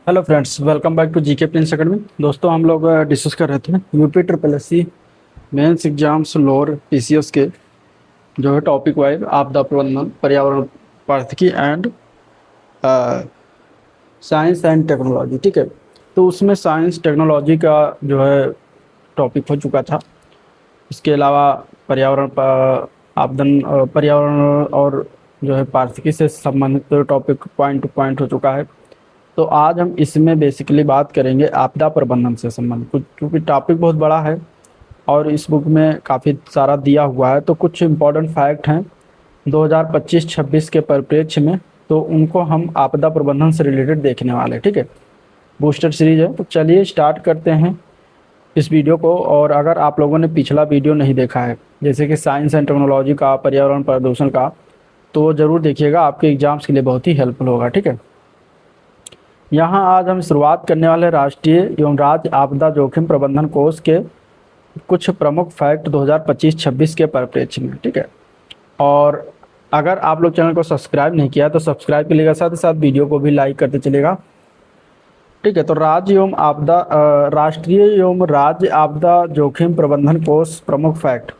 Hello friends, welcome back to GK Prince Academy. दोस्तों, हम लोग डिस्कस कर रहे थे UP triple S C mains exams lower PCS के जो है टॉपिक वाइज आपदा प्रबंधन, पर्यावरण, पारिस्थितिकी एंड साइंस एंड टेक्नोलॉजी। ठीक है, तो उसमें साइंस टेक्नोलॉजी का जो है टॉपिक हो चुका था। इसके अलावा पर्यावरण आपदन पर्यावरण और जो है पारिस्थितिकी से संबंधित टॉपिक पॉइंट टू पॉइंट हो चुका है। तो आज हम इसमें बेसिकली बात करेंगे आपदा प्रबंधन से संबंधित कुछ, क्योंकि टॉपिक बहुत बड़ा है और इस बुक में काफ़ी सारा दिया हुआ है। तो कुछ इम्पोर्टेंट फैक्ट हैं 2025-26 के परिप्रेक्ष्य में, तो उनको हम आपदा प्रबंधन से रिलेटेड देखने वाले हैं। ठीक है, बूस्टर सीरीज है। तो चलिए स्टार्ट करते हैं इस वीडियो को। और अगर आप लोगों ने पिछला वीडियो नहीं देखा है, जैसे कि साइंस एंड टेक्नोलॉजी का, पर्यावरण प्रदूषण का, तो ज़रूर देखिएगा, आपके एग्जाम्स के लिए बहुत ही हेल्पफुल होगा। ठीक है, यहाँ आज हम शुरुआत करने वाले राष्ट्रीय एवं राज्य आपदा जोखिम प्रबंधन कोष के कुछ प्रमुख फैक्ट 2025-26 के परिप्रेक्ष्य में। ठीक है, और अगर आप लोग चैनल को सब्सक्राइब नहीं किया तो सब्सक्राइब करिएगा, साथ ही साथ वीडियो को भी लाइक करते चलेगा। ठीक है, तो राज्य एवं आपदा राष्ट्रीय एवं राज्य आपदा जोखिम प्रबंधन कोष प्रमुख फैक्ट।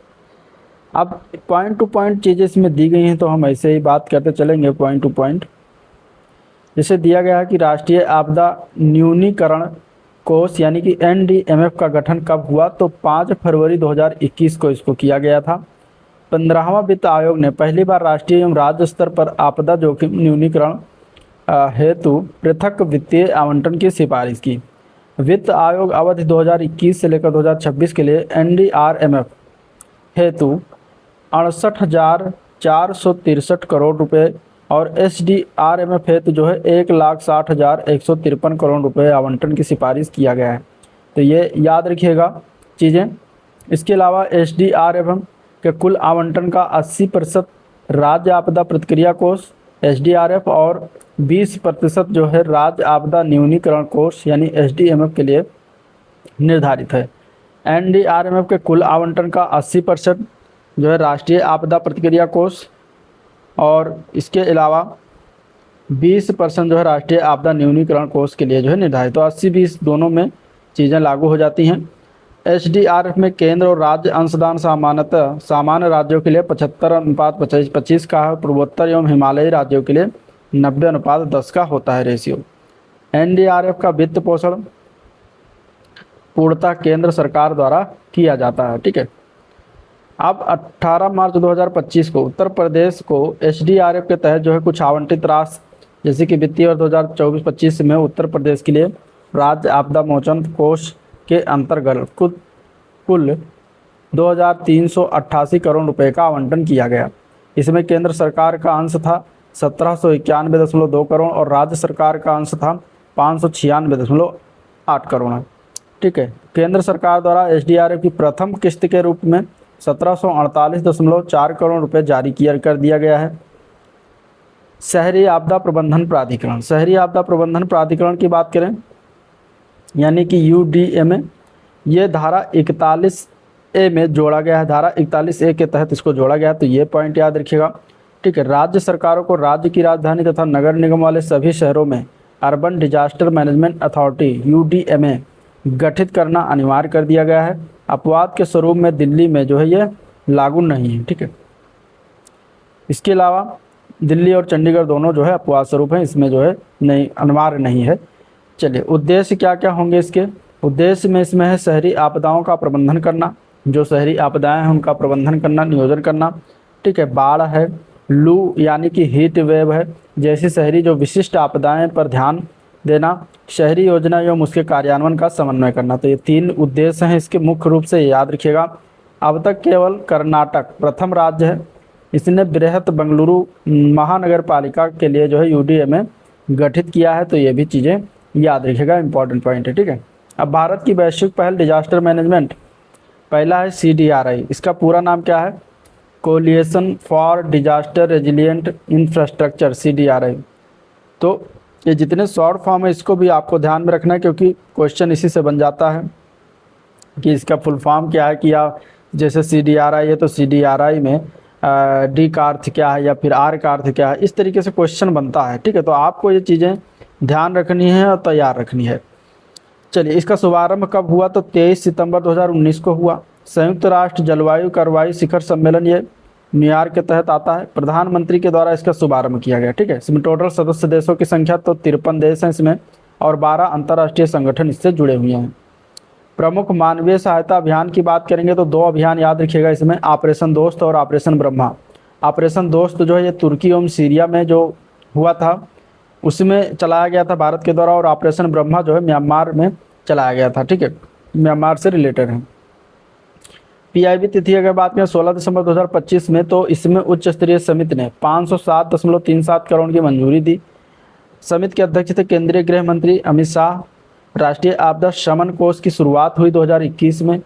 अब पॉइंट टू पॉइंट चीज़ें इसमें दी गई हैं, तो हम ऐसे ही बात करते चलेंगे पॉइंट टू पॉइंट। जैसे दिया गया है कि राष्ट्रीय आपदा न्यूनीकरण कोष यानी कि एनडीएमएफ का गठन कब हुआ, तो 5 फरवरी 2021 को इसको किया गया था। 15वां वित्त आयोग ने पहली बार राष्ट्रीय एवं राज्य स्तर पर आपदा जोखिम न्यूनीकरण हेतु पृथक वित्तीय आवंटन की सिफारिश की। वित्त आयोग अवधि 2021 से लेकर 2026 के लिए एनडीआरएमएफ हेतु 68,463 करोड़ रुपए और एसडीआरएमएफ हेतु जो है 1,60,153 करोड़ रुपए आवंटन की सिफारिश किया गया है। तो ये याद रखिएगा चीज़ें। इसके अलावा एसडीआरएमएफ के कुल आवंटन का 80% राज्य आपदा प्रतिक्रिया कोष एसडीआरएफ और 20% जो है राज्य आपदा न्यूनीकरण कोष यानी एसडीएमएफ के लिए निर्धारित है। एनडीआरएमएफ के कुल आवंटन का 80% जो है राष्ट्रीय आपदा प्रतिक्रिया कोष और इसके अलावा 20% जो है राष्ट्रीय आपदा न्यूनीकरण कोष के लिए जो है निर्धारित। तो 80-20 दोनों में चीज़ें लागू हो जाती हैं। एसडीआरएफ में केंद्र और राज्य अंशदान सामान्यतः सामान्य राज्यों के लिए 75:25 का है, पूर्वोत्तर एवं हिमालयी राज्यों के लिए 90:10 का होता है रेशियो। एनडीआरएफ का वित्त पोषण पूर्णतः केंद्र सरकार द्वारा किया जाता है। ठीक है, अब 18 मार्च 2025 को उत्तर प्रदेश को एसडीआरएफ के तहत जो है कुछ आवंटित राशि, जैसे कि वित्तीय वर्ष 2024-25 में उत्तर प्रदेश के लिए राज्य आपदा मोचन कोष के अंतर्गत कुल 2,388 करोड़ रुपए का आवंटन किया गया। इसमें केंद्र सरकार का अंश था 1,791.2 करोड़ और राज्य सरकार का अंश था 596.8 करोड़। ठीक है, केंद्र सरकार द्वारा एसडीआरएफ की प्रथम किस्त के रूप में 1748.4 करोड़ रुपए जारी कर दिया गया है। शहरी आपदा प्रबंधन प्राधिकरण, शहरी आपदा प्रबंधन प्राधिकरण की बात करें यानी कि यूडीएमए, ये धारा 41A में जोड़ा गया है। धारा 41A के तहत इसको जोड़ा गया, तो ये पॉइंट याद रखिएगा। ठीक है, राज्य सरकारों को राज्य की राजधानी तथा नगर निगम वाले सभी शहरों में अर्बन डिजास्टर मैनेजमेंट अथॉरिटी यूडीएमए गठित करना अनिवार्य कर दिया गया है। अपवाद के स्वरूप में दिल्ली में जो है ये लागू नहीं है। ठीक है, इसके अलावा दिल्ली और चंडीगढ़ दोनों जो है अपवाद स्वरूप हैं, इसमें जो है नहीं, अनिवार्य नहीं है। चलिए, उद्देश्य क्या क्या होंगे इसके। उद्देश्य में इसमें है शहरी आपदाओं का प्रबंधन करना, जो शहरी आपदाएं हैं उनका प्रबंधन करना, नियोजन करना। ठीक है, बाढ़ है, लू यानी कि हीट वेव है, जैसी शहरी जो विशिष्ट आपदाएं पर ध्यान देना, शहरी योजना एवं उसके कार्यान्वयन का समन्वय करना। तो ये 3 उद्देश्य हैं इसके, मुख्य रूप से याद रखिएगा। अब तक केवल कर्नाटक प्रथम राज्य है, इसने बृहत बेंगलुरु महानगर पालिका के लिए जो है यूडीएमए गठित किया है। तो ये भी चीज़ें याद रखिएगा, इंपॉर्टेंट पॉइंट है। ठीक है, अब भारत की वैश्विक पहल डिजास्टर मैनेजमेंट, पहला है CDRI, इसका पूरा नाम क्या है, coalition for disaster resilient infrastructure, CDRI। तो ये जितने शॉर्ट फॉर्म है इसको भी आपको ध्यान में रखना है, क्योंकि क्वेश्चन इसी से बन जाता है कि इसका फुल फॉर्म क्या है। कि आप जैसे CDRI है तो CDRI में D का अर्थ क्या है या फिर R का अर्थ क्या है, इस तरीके से क्वेश्चन बनता है। ठीक है, तो आपको ये चीज़ें ध्यान रखनी है और तैयार रखनी है। चलिए, इसका शुभारंभ कब हुआ? तो 23 सितंबर 2019 को हुआ। संयुक्त राष्ट्र जलवायु कार्रवाई शिखर सम्मेलन ये न्यूयॉर्क के तहत आता है। प्रधानमंत्री के द्वारा इसका शुभारंभ किया गया। ठीक है, इसमें टोटल सदस्य देशों की संख्या तो 53 देश हैं इसमें, और 12 अंतर्राष्ट्रीय संगठन इससे जुड़े हुए हैं। प्रमुख मानवीय सहायता अभियान की बात करेंगे तो 2 अभियान याद रखिएगा इसमें, ऑपरेशन दोस्त और ऑपरेशन ब्रह्मा। ऑपरेशन दोस्त जो है ये तुर्की एवं सीरिया में जो हुआ था उसमें चलाया गया था भारत के द्वारा, और ऑपरेशन ब्रह्मा जो है म्यांमार में चलाया गया था। ठीक है, म्यांमार से रिलेटेड है। पीआईबी तिथि अगर बात करें 16 दिसंबर 2025 में, तो इसमें उच्च स्तरीय समिति ने 507.37 करोड़ की मंजूरी दी। समिति के अध्यक्ष थे केंद्रीय गृह मंत्री अमित शाह। राष्ट्रीय आपदा शमन कोष की शुरुआत हुई 2021 में।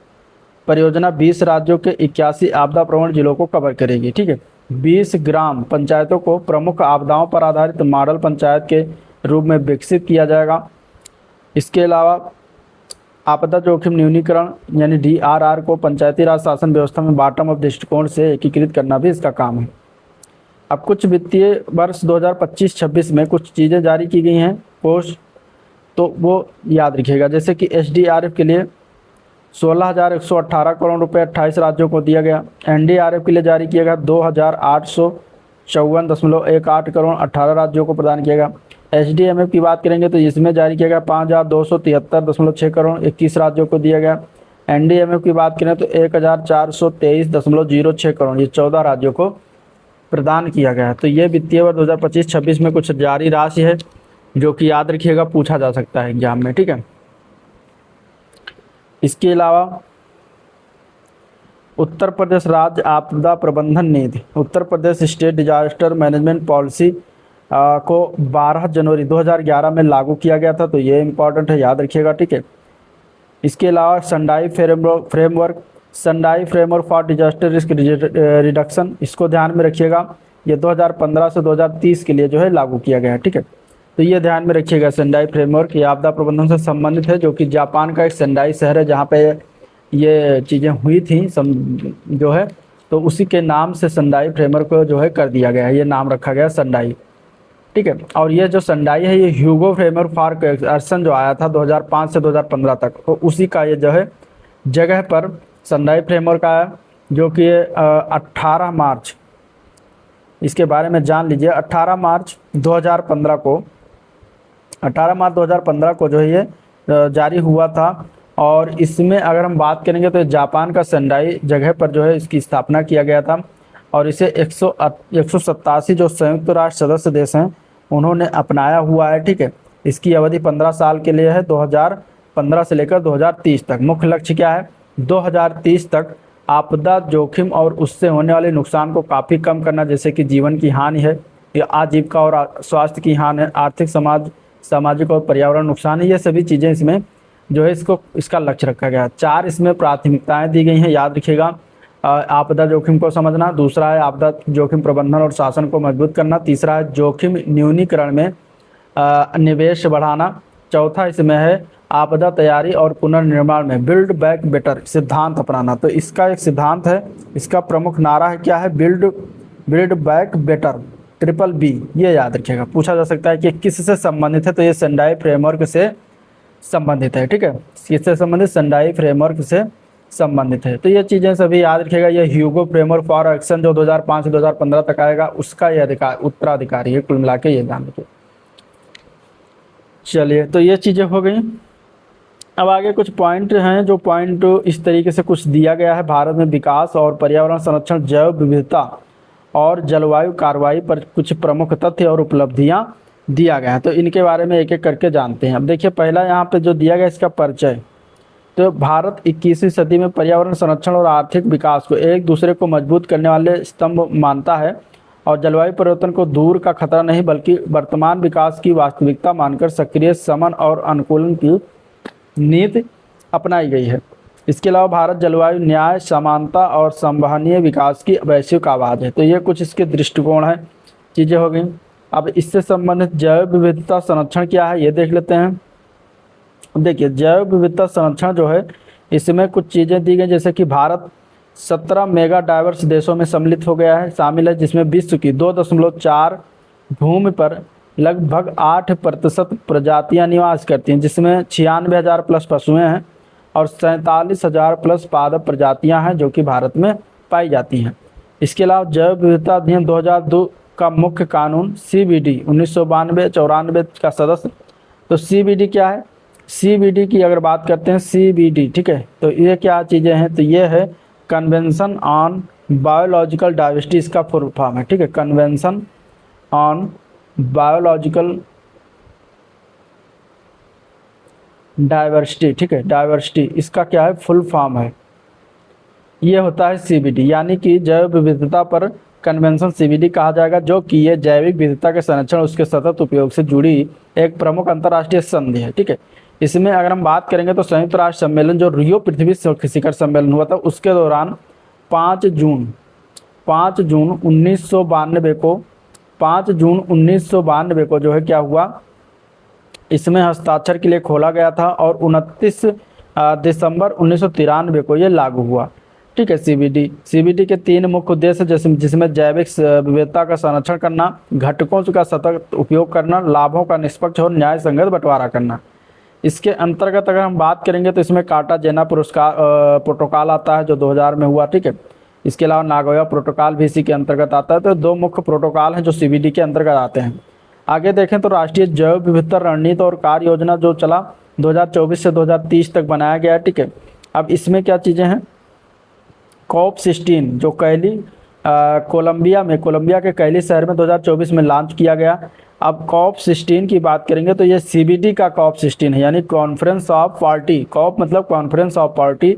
परियोजना 20 राज्यों के 81 आपदा प्रवण जिलों को कवर करेगी। ठीक है, 20 ग्राम पंचायतों को प्रमुख आपदाओं पर आधारित मॉडल पंचायत के रूप में विकसित किया जाएगा। इसके अलावा आपदा जोखिम न्यूनीकरण यानी DRR को पंचायती राज शासन व्यवस्था में बॉटम अप दृष्टिकोण से एकीकृत करना भी इसका काम है। अब कुछ वित्तीय वर्ष 2025-26 में कुछ चीज़ें जारी की गई हैं कोष, तो वो याद रखिएगा। जैसे कि SDRF के लिए 16,118 करोड़ रुपए 28 राज्यों को दिया गया। NDRF के लिए जारी किया गया 2,854.18 करोड़ 18 राज्यों को प्रदान किया गया। SDMF की बात करेंगे तो इसमें जारी किया गया 5,273.6 करोड़ 21 राज्यों को दिया गया। NDMF की बात करें तो 1,423.06 करोड़ ये 14 राज्यों को प्रदान किया गया है। तो ये वित्तीय वर्ष 2025-26 में कुछ जारी राशि है जो कि याद रखिएगा, पूछा जा सकता है एग्जाम में। ठीक है, इसके अलावा उत्तर प्रदेश राज्य आपदा प्रबंधन नीति, Uttar Pradesh state disaster management policy को 12 जनवरी 2011 में लागू किया गया था, तो ये इम्पॉर्टेंट है, याद रखिएगा। ठीक है, इसके अलावा Sendai framework, Sendai framework for disaster risk reduction, इसको ध्यान में रखिएगा। ये 2015 से 2030 के लिए जो है लागू किया गया है। ठीक है, तो ये ध्यान में रखिएगा। सेंडाई फ्रेमवर्क ये आपदा प्रबंधन से संबंधित है, जो कि जापान का एक सेंडाई शहर है जहाँ पे ये चीज़ें हुई थी जो है, तो उसी के नाम से सेंडाई फ्रेमवर्क को जो है कर दिया गया है, ये नाम रखा गया सेंडाई। ठीक है, और ये जो सेंडाई है ये ह्यूगो फ्रेमवर्क फॉर कोएक्शन जो आया था 2005 से 2015 तक, तो उसी का ये जो है जगह पर सेंडाई फ्रेमवर्क आया, जो कि 18 मार्च, इसके बारे में जान लीजिए। 18 मार्च 2015 को जो है ये जारी हुआ था, और इसमें अगर हम बात करेंगे तो जापान का सेंडाई जगह पर जो है इसकी स्थापना किया गया था, और इसे 187 जो संयुक्त राष्ट्र सदस्य देश हैं उन्होंने अपनाया हुआ है। ठीक है, इसकी अवधि 15 साल के लिए है, 2015 से लेकर 2030 तक। मुख्य लक्ष्य क्या है? 2030 तक आपदा जोखिम और उससे होने वाले नुकसान को काफ़ी कम करना, जैसे कि जीवन की हानि है, या आजीविका और स्वास्थ्य की हानि है, आर्थिक सामाजिक और पर्यावरण नुकसान है, ये सभी चीज़ें इसमें जो है इसका लक्ष्य रखा गया। 4 इसमें प्राथमिकताएं दी गई हैं, याद रखिएगा। आपदा जोखिम को समझना, दूसरा है आपदा जोखिम प्रबंधन और शासन को मजबूत करना, तीसरा है जोखिम न्यूनीकरण में निवेश बढ़ाना, चौथा इसमें है आपदा तैयारी और पुनर्निर्माण में बिल्ड बैक बेटर सिद्धांत अपनाना। तो इसका एक सिद्धांत है, इसका प्रमुख नारा है क्या है? बिल्ड बैक बेटर, BBB, ये याद रखिएगा। पूछा जा सकता है कि किससे संबंधित है, तो ये सेंडाई फ्रेमवर्क से संबंधित है। ठीक है, किससे संबंधित? सेंडाई फ्रेमवर्क से संबंधित है। तो ये चीज़ें सभी याद रखिएगा। ये ह्यूगो फ्रेमवर्क फॉर एक्शन जो 2005 से 2015 तक आएगा, उसका ये उत्तराधिकारी है, कुल मिला के ये ध्यान रखिए। चलिए, तो ये चीज़ें हो गई। अब आगे कुछ पॉइंट हैं, जो पॉइंट इस तरीके से कुछ दिया गया है। भारत में विकास और पर्यावरण संरक्षण, जैव विविधता और जलवायु कार्रवाई पर कुछ प्रमुख तथ्य और उपलब्धियां दिया गया है, तो इनके बारे में एक एक करके जानते हैं। अब देखिए, पहला यहाँ पे जो दिया गया इसका परिचय। तो भारत 21वीं सदी में पर्यावरण संरक्षण और आर्थिक विकास को एक दूसरे को मजबूत करने वाले स्तंभ मानता है, और जलवायु परिवर्तन को दूर का खतरा नहीं बल्कि वर्तमान विकास की वास्तविकता मानकर सक्रिय समन और अनुकूलन की नीति अपनाई गई है। इसके अलावा भारत जलवायु न्याय, समानता और संवहनीय विकास की वैश्विक आवाज़ है। तो ये कुछ इसके दृष्टिकोण है, चीज़ें हो गई। अब इससे संबंधित जैव विविधता संरक्षण क्या है, ये देख लेते हैं। देखिए, जैव विविधता संरक्षण जो है इसमें कुछ चीज़ें दी गई, जैसे कि भारत 17 मेगा डाइवर्स देशों में सम्मिलित हो गया है, शामिल है, जिसमें विश्व की 2.4 भूमि पर लगभग 8% प्रजातियां निवास करती हैं, जिसमें 96,000 प्लस पशुएं हैं और 47,000 प्लस पादप प्रजातियां हैं जो कि भारत में पाई जाती हैं। इसके अलावा जैव विविधता अधिनियम 2002 का मुख्य कानून CBD 1992-94 का सदस्य। तो CBD क्या है? CBD की अगर बात करते हैं CBD, ठीक है, तो ये क्या चीज़ें हैं? तो ये है कन्वेंशन ऑन बायोलॉजिकल डाइवर्सिटी, इसका फुल फॉर्म है, ठीक है, कन्वेंशन ऑन बायोलॉजिकल डाइवर्सिटी, ठीक है, डाइवर्सिटी इसका क्या है? फुल फॉर्म है। ये होता है CBD, यानी कि जैव विविधता पर कन्वेंशन CBD कहा जाएगा, जो कि ये जैविक विविधता के संरक्षण उसके सतत उपयोग से जुड़ी एक प्रमुख अंतर्राष्ट्रीय संधि है, ठीक है। इसमें अगर हम बात करेंगे तो संयुक्त राष्ट्र सम्मेलन जो रियो पृथ्वी शिखर सम्मेलन हुआ था उसके दौरान 5 जून 1992 को जो है क्या हुआ, इसमें हस्ताक्षर के लिए खोला गया था और 29 दिसंबर 1993 को ये लागू हुआ, ठीक है। CBD के 3 मुख्य उद्देश्य जिसमें जैविक विविधता का संरक्षण करना, घटकों का सतत उपयोग करना, लाभों का निष्पक्ष और न्याय संगत बंटवारा करना। इसके अंतर्गत अगर हम बात करेंगे तो इसमें कार्टाजेना प्रोटोकॉल आता है जो 2000 में हुआ, ठीक है। इसके अलावा नागोया प्रोटोकॉल भी इसी के अंतर्गत आता है। तो 2 मुख्य प्रोटोकॉल हैं जो CBD के अंतर्गत आते हैं। आगे देखें तो राष्ट्रीय जैव विविधता रणनीति और कार्य योजना जो चला 2024 से 2030 तक बनाया गया है, ठीक है। अब इसमें क्या चीज़ें हैं? COP16 जो कोलंबिया के कैली शहर में 2024 में लॉन्च किया गया। अब COP16 की बात करेंगे तो ये CBD का COP16 है, यानी कॉन्फ्रेंस ऑफ पार्टी। COP मतलब कॉन्फ्रेंस ऑफ पार्टी,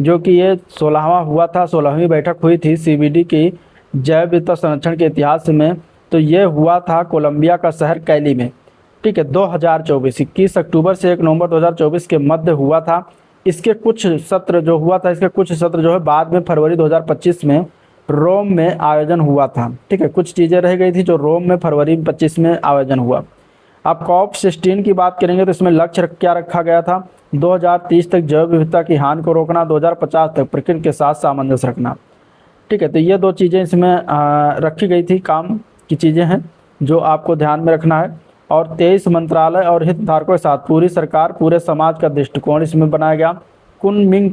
जो कि ये 16वां हुआ था, 16वीं बैठक हुई थी CBD की जैव विविधता संरक्षण के इतिहास में। तो ये हुआ था कोलंबिया का शहर कैली में, ठीक है, 2024 21 अक्टूबर से 1 नवंबर 2024 के मध्य हुआ था। इसके कुछ सत्र जो है बाद में फरवरी 2025 में रोम में आयोजन हुआ था, ठीक है। कुछ चीज़ें रह गई थी जो रोम में फरवरी 25 में आयोजन हुआ। अब COP16 की बात करेंगे तो इसमें लक्ष्य क्या रखा गया था? 2030 तक जैव विविधता की हानि को रोकना, 2050 तक प्रकृति के साथ सामंजस्य रखना, ठीक है। तो ये 2 चीज़ें इसमें रखी गई थी, काम की चीज़ें हैं जो आपको ध्यान में रखना है। और 23 मंत्रालय और हितधारकों के साथ पूरी सरकार, पूरे समाज का दृष्टिकोण इसमें बनाया गया। कुनमिंग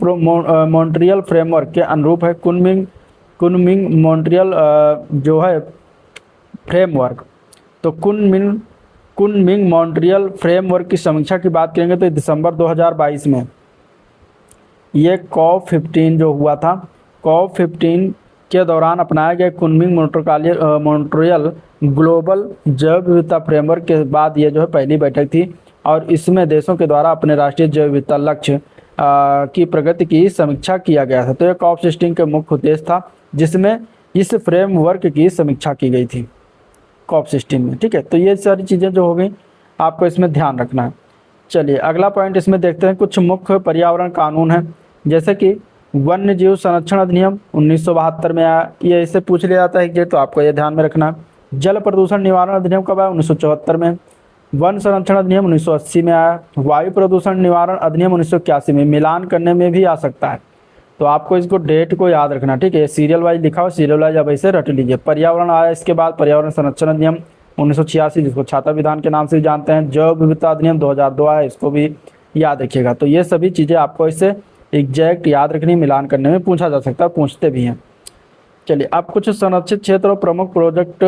मॉन्ट्रियल फ्रेमवर्क के अनुरूप है। कुनमिंग मॉन्ट्रियल जो है फ्रेमवर्क। तो कुनमिंग मॉन्ट्रियल फ्रेमवर्क की समीक्षा की बात करेंगे तो दिसंबर 2022 में ये COP15 जो हुआ था, COP15 के दौरान अपनाया गया कुनमिंग मॉन्ट्रियल ग्लोबल जैव विविधता फ्रेमवर्क के बाद ये जो है पहली बैठक थी और इसमें देशों के द्वारा अपने राष्ट्रीय जैव विविधता लक्ष्य की प्रगति की समीक्षा किया गया था। तो ये COP16 का मुख्य उद्देश्य था जिसमें इस फ्रेमवर्क की समीक्षा की गई थी COP16 में, ठीक है। तो ये सारी चीज़ें जो हो गई आपको इसमें ध्यान रखना है। चलिए अगला पॉइंट इसमें देखते हैं। कुछ मुख्य पर्यावरण कानून हैं, जैसे कि वन्य जीव संरक्षण अधिनियम 1972 में आया, ये इससे पूछ लिया जाता है कि, तो आपको ये ध्यान में रखना है। जल प्रदूषण निवारण अधिनियम कब आया? 1974 में। वन संरक्षण अधिनियम 1980 में आया। वायु प्रदूषण निवारण अधिनियम 1981 में। मिलान करने में भी आ सकता है, तो आपको इसको डेट को याद रखना, ठीक है। सीरियल वाइज लिखा हो, सीरियल वाइज अब ऐसे रट लीजिए। पर्यावरण आया इसके बाद, पर्यावरण संरक्षण अधिनियम 1986 जिसको छाता विधान के नाम से जानते हैं। जैव विविधता अधिनियम 2002 आया, इसको भी याद रखिएगा। तो ये सभी चीज़ें आपको इससे एग्जैक्ट याद रखनी, मिलान करने में पूछा जा सकता है, पूछते भी हैं। चलिए अब कुछ संरक्षित क्षेत्र और प्रमुख प्रोजेक्ट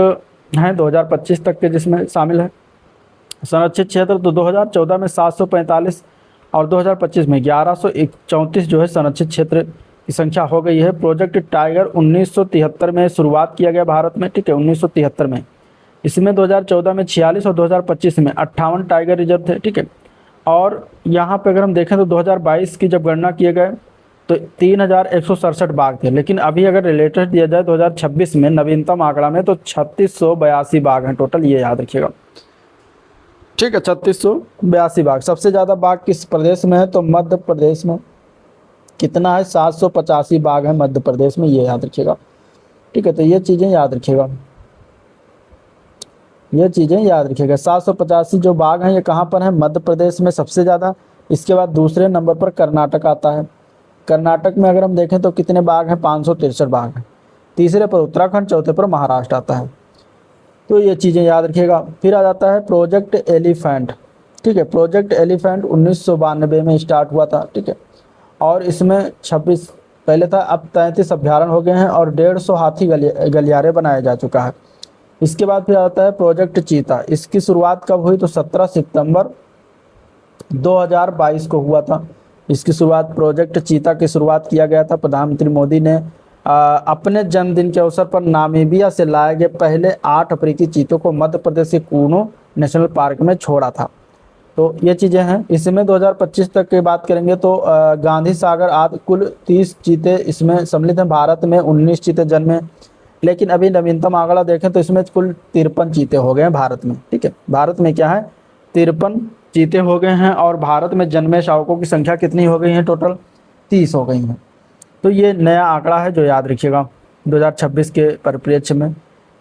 हैं 2025 तक के जिसमें शामिल है। संरक्षित क्षेत्र तो 2014 में 745 और 2025 में 1134 जो है संरक्षित क्षेत्र की संख्या हो गई है। प्रोजेक्ट टाइगर 1973 में शुरुआत किया गया भारत में, ठीक है, 1973 में। इसमें 2014 में 46 और 2025 में 58 टाइगर रिजर्व थे, ठीक है। और यहाँ पे अगर हम देखें तो 2022 की जब गणना किए गए तो 3167 बाघ थे, लेकिन अभी अगर रिलेटेड दिया जाए 2026 में नवीनतम आंकड़ा में तो 3682 बाघ हैं टोटल, ये याद रखिएगा, ठीक है। 3682 बाघ। सबसे ज़्यादा बाघ किस प्रदेश में है? तो मध्य प्रदेश में। कितना है? 785 बाघ है मध्य प्रदेश में, ये याद रखिएगा, ठीक है। तो ये चीज़ें याद रखिएगा, ये चीज़ें याद रखिएगा। 785 जो बाघ हैं ये कहाँ पर हैं? मध्य प्रदेश में सबसे ज़्यादा। इसके बाद दूसरे नंबर पर कर्नाटक आता है। कर्नाटक में अगर हम देखें तो कितने बाघ हैं? 563 बाघ हैं। तीसरे पर उत्तराखंड, चौथे पर महाराष्ट्र आता है। तो ये चीज़ें याद रखिएगा। फिर आ जाता है प्रोजेक्ट एलिफेंट, ठीक है। प्रोजेक्ट एलिफेंट 1992 में स्टार्ट हुआ था, ठीक है। और इसमें 26 पहले था, अब 33 अभ्यारण्य हो गए हैं और 150 हाथी गलियारे बनाया जा चुका है। इसके बाद फिर आता है प्रोजेक्ट चीता। इसकी शुरुआत कब हुई? तो 17 सितंबर 2022 को हुआ था। इसकी शुरुआत प्रोजेक्ट चीता की शुरुआत किया गया था। प्रधानमंत्री मोदी ने अपने जन्मदिन के अवसर पर नामीबिया से लाए गए पहले 8 अफ्रीकी चीतों को मध्य प्रदेश के कूनो नेशनल पार्क में छोड़ा था। तो ये चीज़ें हैं। इसमें 2025 तक की बात करेंगे तो गांधी सागर आदि कुल 30 चीते इसमें सम्मिलित हैं। भारत में 19 चीते जन्मे, लेकिन अभी नवीनतम आंकड़ा देखें तो इसमें कुल 53 चीते हो गए हैं भारत में, ठीक है। भारत में क्या है, 53 चीते हो गए हैं और भारत में जन्मे शावकों की संख्या कितनी हो गई है? टोटल 30 हो गई हैं। तो ये नया आंकड़ा है जो याद रखिएगा 2026 के परिप्रेक्ष्य में।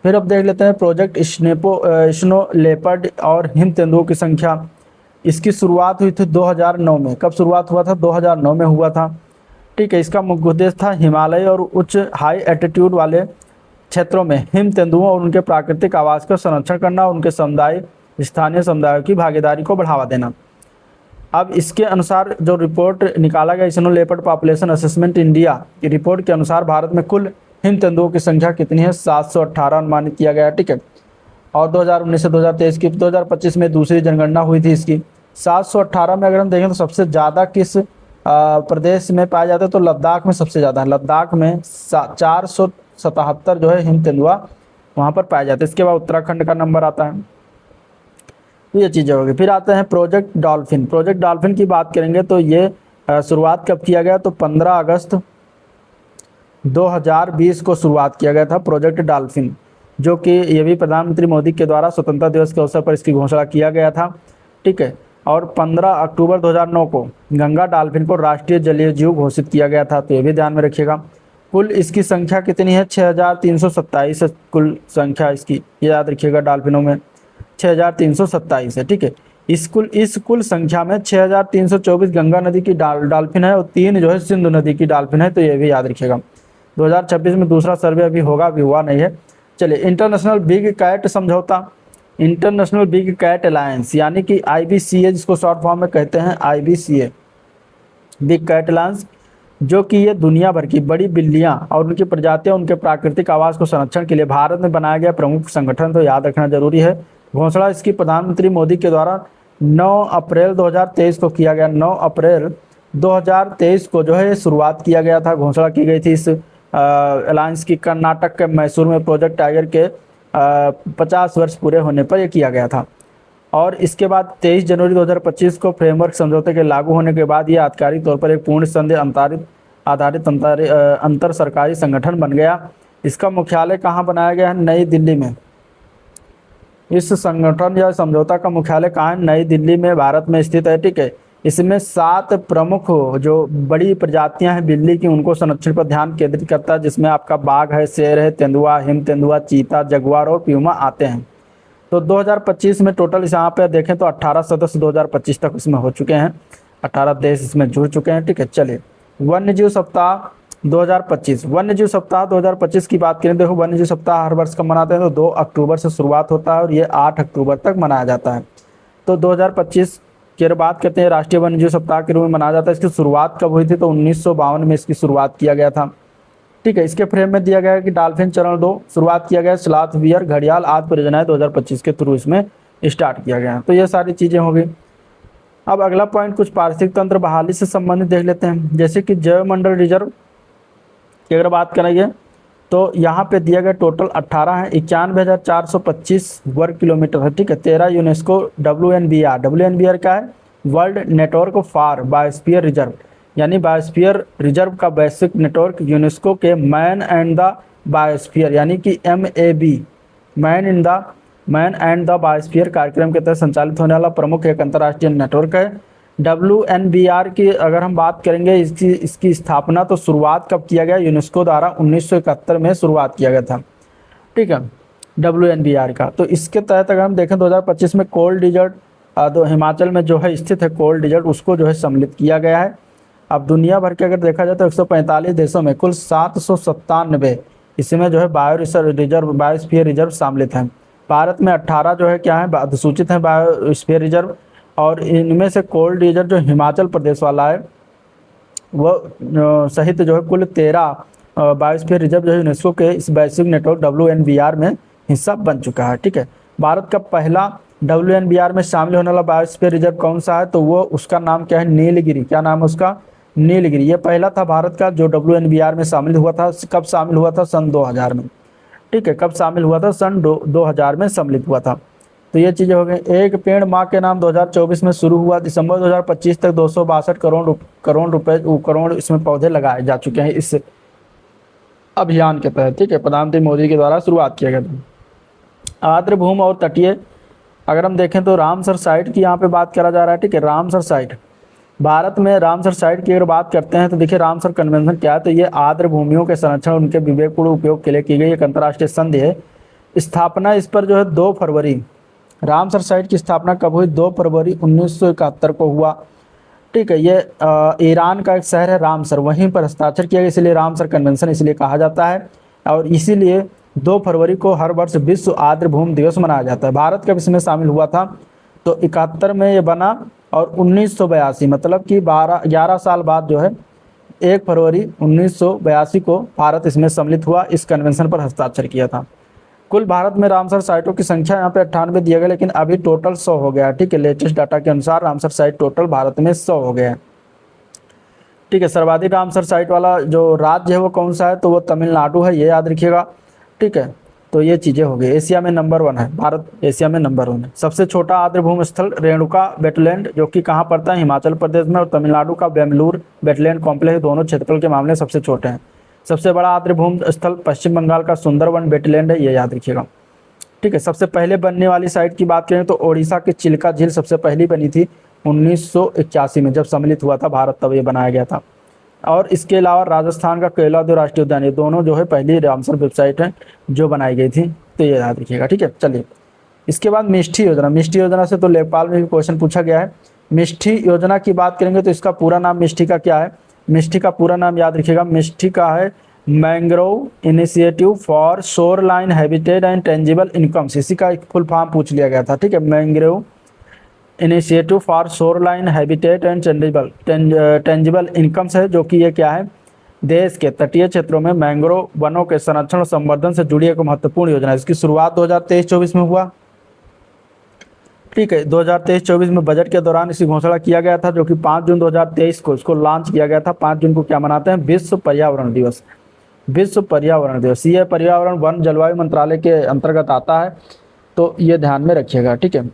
फिर अब देख लेते हैं प्रोजेक्ट स्नो लेपर्ड और हिम तेंदुओं की संख्या। इसकी शुरुआत हुई थी 2009 में। कब शुरुआत हुआ था? 2009 में हुआ था, ठीक है। इसका मुख्य उद्देश्य था हिमालय और उच्च हाई एल्टीट्यूड वाले क्षेत्रों में हिम तेंदुओं और उनके प्राकृतिक आवास का संरक्षण करना, उनके स्थानीय समुदायों की भागीदारी को बढ़ावा देना। अब इसके अनुसार जो रिपोर्ट निकाला गया snow leopard population assessment India की रिपोर्ट के अनुसार भारत में कुल हिम तेंदुओं की संख्या कितनी है? 718 अनुमानित किया गया, ठीक है। और 2019 से 2023 की 2025 में दूसरी जनगणना हुई थी इसकी। 718 में अगर हम देखें तो सबसे ज़्यादा किस प्रदेश में पाया जाता है? तो लद्दाख में सबसे ज़्यादा है। लद्दाख में 477 जो है हिम तेंदुआ वहाँ पर पाए जाते हैं। इसके बाद उत्तराखंड का नंबर आता है। तो ये चीज़ें होगी। फिर आते हैं प्रोजेक्ट डॉल्फिन। प्रोजेक्ट डॉल्फिन की बात करेंगे तो ये शुरुआत कब किया गया? तो 15 अगस्त 2020 को शुरुआत किया गया था प्रोजेक्ट डॉल्फिन, जो कि ये भी प्रधानमंत्री मोदी के द्वारा स्वतंत्रता दिवस के अवसर पर इसकी घोषणा किया गया था, ठीक है। और 15 अक्टूबर 2009 को गंगा डॉल्फिन को राष्ट्रीय जलीय जीव घोषित किया गया था। तो ये भी ध्यान में रखिएगा। कुल इसकी संख्या कितनी है? 6327 कुल संख्या इसकी, ये याद रखिएगा। डॉल्फिनों में 6327 है, ठीक है। इस कुल संख्या में 6324 गंगा नदी की डॉल्फिन है और 3 जो है सिंधु नदी की डॉल्फिन है। तो ये भी याद रखिएगा। 2026 में दूसरा सर्वे अभी होगा, अभी हुआ नहीं है। चलिए, इंटरनेशनल बिग कैट समझौता, इंटरनेशनल बिग कैट अलायंस यानी कि IBCA जिसको शॉर्ट फॉर्म में कहते हैं IBCA बिग कैट अलायंस, जो कि ये दुनिया भर की बड़ी बिल्लियां और उनकी प्रजातियां उनके प्राकृतिक आवास को संरक्षण के लिए भारत में बनाया गया प्रमुख संगठन। तो याद रखना जरूरी है। घोषणा इसकी प्रधानमंत्री मोदी के द्वारा 9 अप्रैल 2023 को किया गया। 9 अप्रैल 2023 को जो है शुरुआत किया गया था, घोषणा की गई थी इस अलायंस की। कर्नाटक के मैसूर में प्रोजेक्ट टाइगर के 50 वर्ष पूरे होने पर यह किया गया था। और इसके बाद 23 जनवरी 2025 को फ्रेमवर्क समझौते के लागू होने के बाद यह आधिकारिक तौर पर एक पूर्ण संदेह आधारित अंतर सरकारी संगठन बन गया। इसका मुख्यालय कहाँ बनाया गया है? नई दिल्ली में। इस संगठन या समझौता का मुख्यालय कहाँ है? नई दिल्ली में भारत में स्थित है, ठीक है। इसमें 7 प्रमुख जो बड़ी प्रजातियां हैं बिल्ली की, उनको संरक्षण पर ध्यान केंद्रित करता है, जिसमें आपका बाघ है, शेर है, तेंदुआ, हिम तेंदुआ, चीता, जगुआर और प्यूमा आते हैं। तो 2025 में टोटल इस यहाँ पे देखें तो 18 सदस्य 2025 तक इसमें हो चुके हैं, 18 देश इसमें जुड़ चुके हैं, ठीक है। चलिए, वन्यजीव सप्ताह 2025, वन्यजीव सप्ताह 2025 की बात करें। देखो, वन्यजीव सप्ताह हर वर्ष कब मनाते हैं? तो 2 अक्टूबर से शुरुआत होता है और ये 8 अक्टूबर तक मनाया जाता है। तो 2025 की बात करते हैं, राष्ट्रीय वन्यजीव सप्ताह के रूप में मनाया जाता है। इसकी शुरुआत कब हुई थी? तो 1952 में इसकी शुरुआत किया गया था, ठीक है। इसके फ्रेम में दिया गया है कि डॉल्फिन चरण 2 शुरुआत किया गया, स्लॉथ, बियर, घड़ियाल आदि परियोजनाएं 2025 के थ्रू इसमें स्टार्ट किया गया है। तो ये सारी चीज़ें हो गई। अब अगला पॉइंट कुछ पारिस्थितिक तंत्र बहाली से संबंधित देख लेते हैं। जैसे कि जैव मंडल रिजर्व की अगर बात करेंगे तो यहाँ पे दिया गया टोटल 18 है, 91,425 वर्ग किलोमीटर है, ठीक है। 13 यूनेस्को WNBR का है, world network for biosphere reserve, यानी बायोस्फीयर रिजर्व का वैश्विक नेटवर्क यूनेस्को के मैन एंड द बायोस्फीयर यानी कि MAB man and the biosphere कार्यक्रम के तहत संचालित होने वाला प्रमुख एक अंतर्राष्ट्रीय नेटवर्क है। WNBR की अगर हम बात करेंगे, इसकी स्थापना तो शुरुआत कब किया गया? यूनेस्को द्वारा 1971 में शुरुआत किया गया था, ठीक है, WNBR का। तो इसके तहत अगर हम देखें 2025 में कोल्ड डिजर्ट हिमाचल में जो है स्थित है कोल्ड डिजर्ट, उसको जो है सम्मिलित किया गया है। अब दुनिया भर के अगर देखा जाए तो 145 देशों में कुल 797 इसमें जो है बायोस्फीयर रिजर्व सम्मिलित हैं। भारत में 18 जो है क्या है अधिसूचित है बायोस्फीयर रिजर्व, और इनमें से कोल्ड रिजर्व जो हिमाचल प्रदेश वाला है वह सहित जो है कुल 13 बायोस्फीयर रिजर्व जो है यूनेस्को के इस वैश्विक नेटवर्क WNBR में हिस्सा बन चुका है। ठीक है, भारत का पहला WNBR में शामिल होने वाला बायोस्फीयर रिजर्व कौन सा है, तो वो उसका नाम क्या है, नीलगिरी। क्या नाम है उसका, नीलगिरी। ये पहला था भारत का जो WNBR में शामिल हुआ था। कब शामिल हुआ था, सन 2000 में। ठीक है, कब शामिल हुआ था, सन 2000 में सम्मिलित हुआ था। तो ये चीज़ें हो गई। एक पेड़ माँ के नाम 2024 में शुरू हुआ, दिसंबर 2025 तक 262 करोड़ इसमें पौधे लगाए जा चुके हैं इस अभियान के तहत। ठीक है, प्रधानमंत्री मोदी के द्वारा शुरुआत किया गया था। आर्द्र भूमि और तटीय, अगर हम देखें तो रामसर साइट की यहाँ पे बात करा जा रहा है। ठीक है, रामसर साइट, भारत में रामसर साइट की अगर बात करते हैं तो देखिए रामसर कन्वेंशन क्या है, तो ये आर्द्र भूमियों के संरक्षण उनके विवेकपूर्ण उपयोग के लिए की गई एक अंतर्राष्ट्रीय संधि है। स्थापना इस पर जो है 2 फरवरी, रामसर साइट की स्थापना कब हुई, 2 फरवरी 1971 को हुआ। ठीक है, ये ईरान का एक शहर है रामसर, वहीं पर हस्ताक्षर किया गया, इसलिए रामसर कन्वेंशन इसलिए कहा जाता है। और इसीलिए 2 फरवरी को हर वर्ष विश्व आर्द्र भूमि दिवस मनाया जाता है। भारत कब इसमें शामिल हुआ था, तो 71 में ये बना, और 1982 मतलब कि 11 साल बाद जो है 1 फरवरी 1982 को भारत इसमें सम्मिलित हुआ, इस कन्वेंशन पर हस्ताक्षर किया था। कुल भारत में रामसर साइटों की संख्या यहाँ पे 98 दिया गया, लेकिन अभी टोटल 100 हो गया है। ठीक है, लेटेस्ट डाटा के अनुसार रामसर साइट टोटल भारत में 100 हो गया है। ठीक है, सर्वाधिक रामसर साइट वाला जो राज्य है वो कौन सा है, तो वो तमिलनाडु है, ये याद रखिएगा। ठीक है, तो ये चीज़ें हो गई। एशिया में नंबर 1 है भारत, एशिया में नंबर 1 है। सबसे छोटा आर्द्र भूमि स्थल रेणुका वेटलैंड, जो कि कहाँ पड़ता है, हिमाचल प्रदेश में, और तमिलनाडु का बेमलूर वेटलैंड कॉम्प्लेक्स, दोनों क्षेत्रफल के मामले सबसे छोटे हैं। सबसे बड़ा आर्द्र भूमि स्थल पश्चिम बंगाल का सुंदरवन वेटलैंड है, ये याद रखिएगा। ठीक है, सबसे पहले बनने वाली साइट की बात करें तो ओडिशा की चिल्का झील सबसे पहली बनी थी 1981 में, जब सम्मिलित हुआ था भारत, तब ये बनाया गया था। और इसके अलावा राजस्थान का केवलादेव राष्ट्रीय उद्यान, ये दोनों जो है पहली रामसर वेबसाइट है जो बनाई गई थी, तो ये याद रखिएगा। ठीक है, चलिए इसके बाद मिष्टी योजना। मिष्टी योजना से तो लेखपाल में भी क्वेश्चन पूछा गया है। मिष्टी योजना की बात करेंगे तो इसका पूरा नाम मिष्टी का क्या है, मिष्टी का पूरा नाम याद रखिएगा। मिष्टी का है mangrove initiative for shoreline habitat and tangible incomes, इसी का एक फुल फॉर्म पूछ लिया गया था। ठीक है, mangrove initiative for shoreline habitat and tangible incomes है, जो कि ये क्या है, देश के तटीय क्षेत्रों में मैंग्रोव वनों के संरक्षण और संवर्धन से जुड़ी एक महत्वपूर्ण योजना है। इसकी शुरुआत 2023-24 में हुआ। ठीक है, 2023-24 में बजट के दौरान इसकी घोषणा किया गया था, जो कि 5 जून 2023 को इसको लॉन्च किया गया था। 5 जून को क्या मनाते हैं, विश्व पर्यावरण दिवस। विश्व पर्यावरण दिवस, ये पर्यावरण वन जलवायु मंत्रालय के अंतर्गत आता है, तो ये ध्यान में रखिएगा। ठीक है,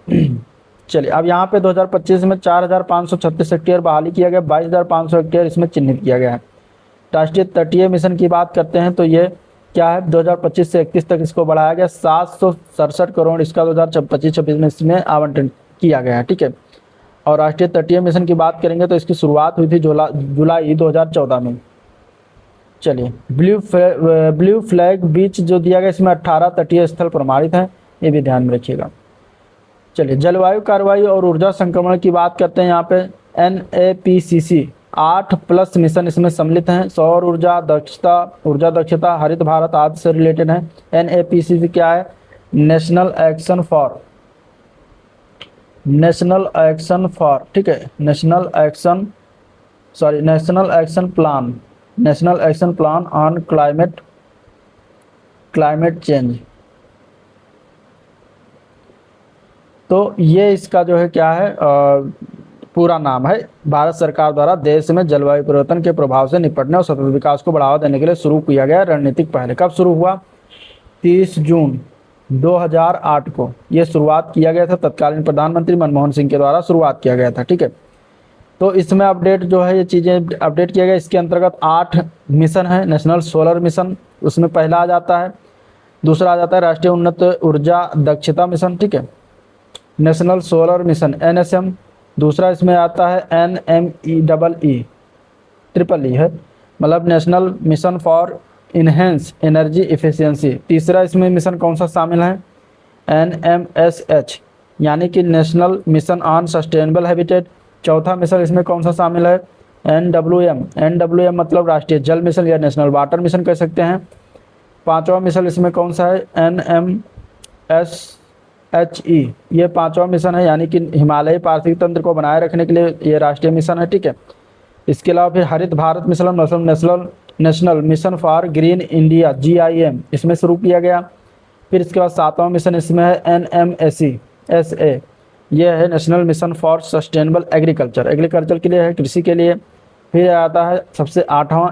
चलिए अब यहाँ पे 2025 में 4536 हेक्टेयर बहाली किया गया, 22500 हेक्टेयर इसमें चिन्हित किया गया है। राष्ट्रीय तटीय मिशन की बात करते हैं तो ये क्या है, 2025 से 31 तक इसको बढ़ाया गया, 767 करोड़ इसका 2025-26 में इसमें आवंटन किया गया है। ठीक है, और राष्ट्रीय तटीय मिशन की बात करेंगे तो इसकी शुरुआत हुई थी जुलाई 2014 में। चलिए ब्लू फ्लैग बीच जो दिया गया, इसमें 18 तटीय स्थल प्रमाणित हैं, ये भी ध्यान में रखिएगा। चलिए जलवायु कार्रवाई और ऊर्जा संक्रमण की बात करते हैं। यहाँ पे NAPCC 8+ मिशन इसमें सम्मिलित हैं। सौर ऊर्जा दक्षता, हरित भारत आदि से रिलेटेड है। NAPCC क्या है, नेशनल एक्शन फॉर, ठीक है, national action plan on climate change. तो ये इसका जो है क्या है, पूरा नाम है। भारत सरकार द्वारा देश में जलवायु परिवर्तन के प्रभाव से निपटने और सतत विकास को बढ़ावा देने के लिए शुरू किया गया रणनीतिक पहल। कब शुरू हुआ, 30 जून 2008 को ये शुरुआत किया गया था। तत्कालीन प्रधानमंत्री मनमोहन सिंह के द्वारा शुरुआत किया गया था। ठीक है, तो इसमें अपडेट जो है, ये चीज़ें अपडेट किया गया। इसके अंतर्गत 8 मिशन है। नेशनल सोलर मिशन उसमें पहला आ जाता है, दूसरा आ जाता है राष्ट्रीय उन्नत ऊर्जा दक्षता मिशन। ठीक है, नेशनल सोलर मिशन NSM, दूसरा इसमें आता है NMEEE है, मतलब national mission for enhance energy efficiency. तीसरा इसमें मिशन कौन सा शामिल है, NMSH यानी कि national mission on sustainable habitat. चौथा मिशन इसमें कौन सा शामिल है, NWM मतलब राष्ट्रीय जल मिशन या नेशनल वाटर मिशन कह सकते हैं। पांचवा मिशन इसमें कौन सा है, ये पांचवा मिशन है, यानी कि हिमालयी पारिस्थितिक तंत्र को बनाए रखने के लिए ये राष्ट्रीय मिशन है, ठीक है। इसके अलावा फिर हरित Bharat mission, national national mission for green India GIM, इसमें शुरू किया गया। फिर इसके बाद सातवां मिशन इसमें है NMSA, ये है national mission for sustainable agriculture, agriculture के लिए है, कृषि के लिए। फिर आता है सबसे आठवां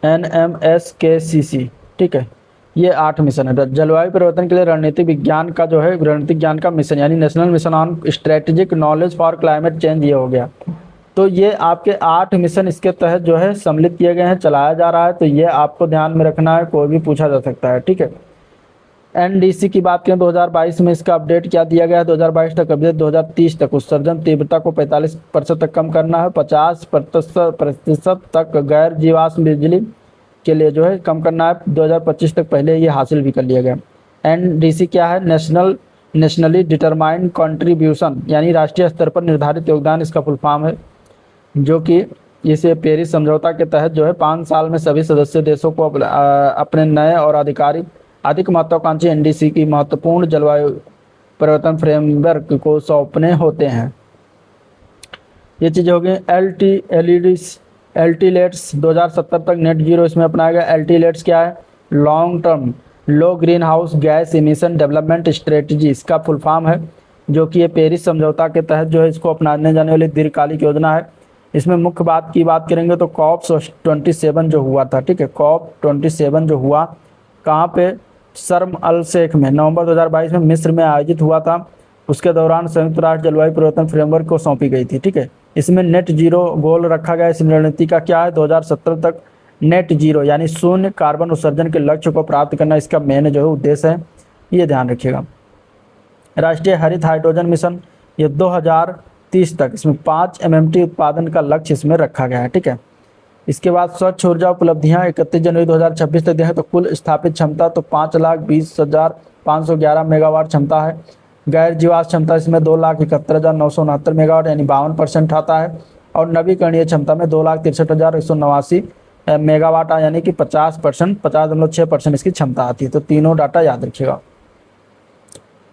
NMSKCC, ठीक है। ये 8 मिशन है। जलवायु परिवर्तन के लिए रणनीतिक विज्ञान का जो है रणनीतिक ज्ञान का मिशन, यानी national mission on strategic knowledge for climate change, ये हो गया। तो ये आपके 8 मिशन इसके तहत जो है सम्मिलित किए गए हैं, चलाया जा रहा है। तो ये आपको ध्यान में रखना है, कोई भी पूछा जा सकता है, ठीक है। NDC की बात करें 2022 में इसका अपडेट क्या दिया गया है, 2022 तक अपडेट, 2030 तक उत्सर्जन तीव्रता को 45% तक कम करना है, 50% तक गैर जीवाश्म बिजली के लिए जो है कम करना है 2025 तक, पहले ये हासिल भी कर लिया गया। NDC क्या है, नेशनली डिटरमाइंड कंट्रीब्यूशन, यानी राष्ट्रीय स्तर पर निर्धारित योगदान, इसका फुल फॉर्म है, जो कि इसे पेरिस समझौता के तहत जो है 5 साल में सभी सदस्य देशों को अपने नए और अधिक महत्वाकांक्षी NDC की महत्वपूर्ण जलवायु परिवर्तन फ्रेमवर्क को सौंपने होते हैं। ये चीज़ हो गई। LTLETS 2070 तक नेट जीरो इसमें अपनाया गया। LTLETS क्या है, लॉन्ग टर्म लो green house gas emission development strategy, इसका फुल फॉर्म है, जो कि ये पेरिस समझौता के तहत जो है इसको अपनाने जाने वाली दीर्घकालिक योजना है। इसमें मुख्य बात की बात करेंगे तो COP27 जो हुआ था, ठीक है, COP27 जो हुआ कहाँ पे, शर्म अल शेख में नवंबर 2022 में मिस्र में आयोजित हुआ था। उसके दौरान संयुक्त राष्ट्र जलवायु परिवर्तन फ्रेमवर्क को सौंपी गई थी, ठीक है। इसमें नेट जीरो गोल रखा गया। इस रणनीति का क्या है, 2070 तक नेट जीरो यानी शून्य कार्बन उत्सर्जन के लक्ष्य को प्राप्त करना इसका मेन जो है उद्देश्य है, ये ध्यान रखिएगा। राष्ट्रीय हरित हाइड्रोजन मिशन, ये 2030 तक इसमें 5 MMT उत्पादन का लक्ष्य इसमें रखा गया है, ठीक है। इसके बाद स्वच्छ ऊर्जा उपलब्धियां 31 जनवरी 2026 तक देखें तो कुल स्थापित क्षमता तो 5,20,511 मेगावाट क्षमता है। गैर जीवाश्म क्षमता इसमें 2,71,969 मेगावाट यानी 52% आता है, और नवीकरणीय क्षमता में 2,63,189 मेगावाट यानी कि 50%, 50.6% इसकी क्षमता आती है। तो तीनों डाटा याद रखिएगा।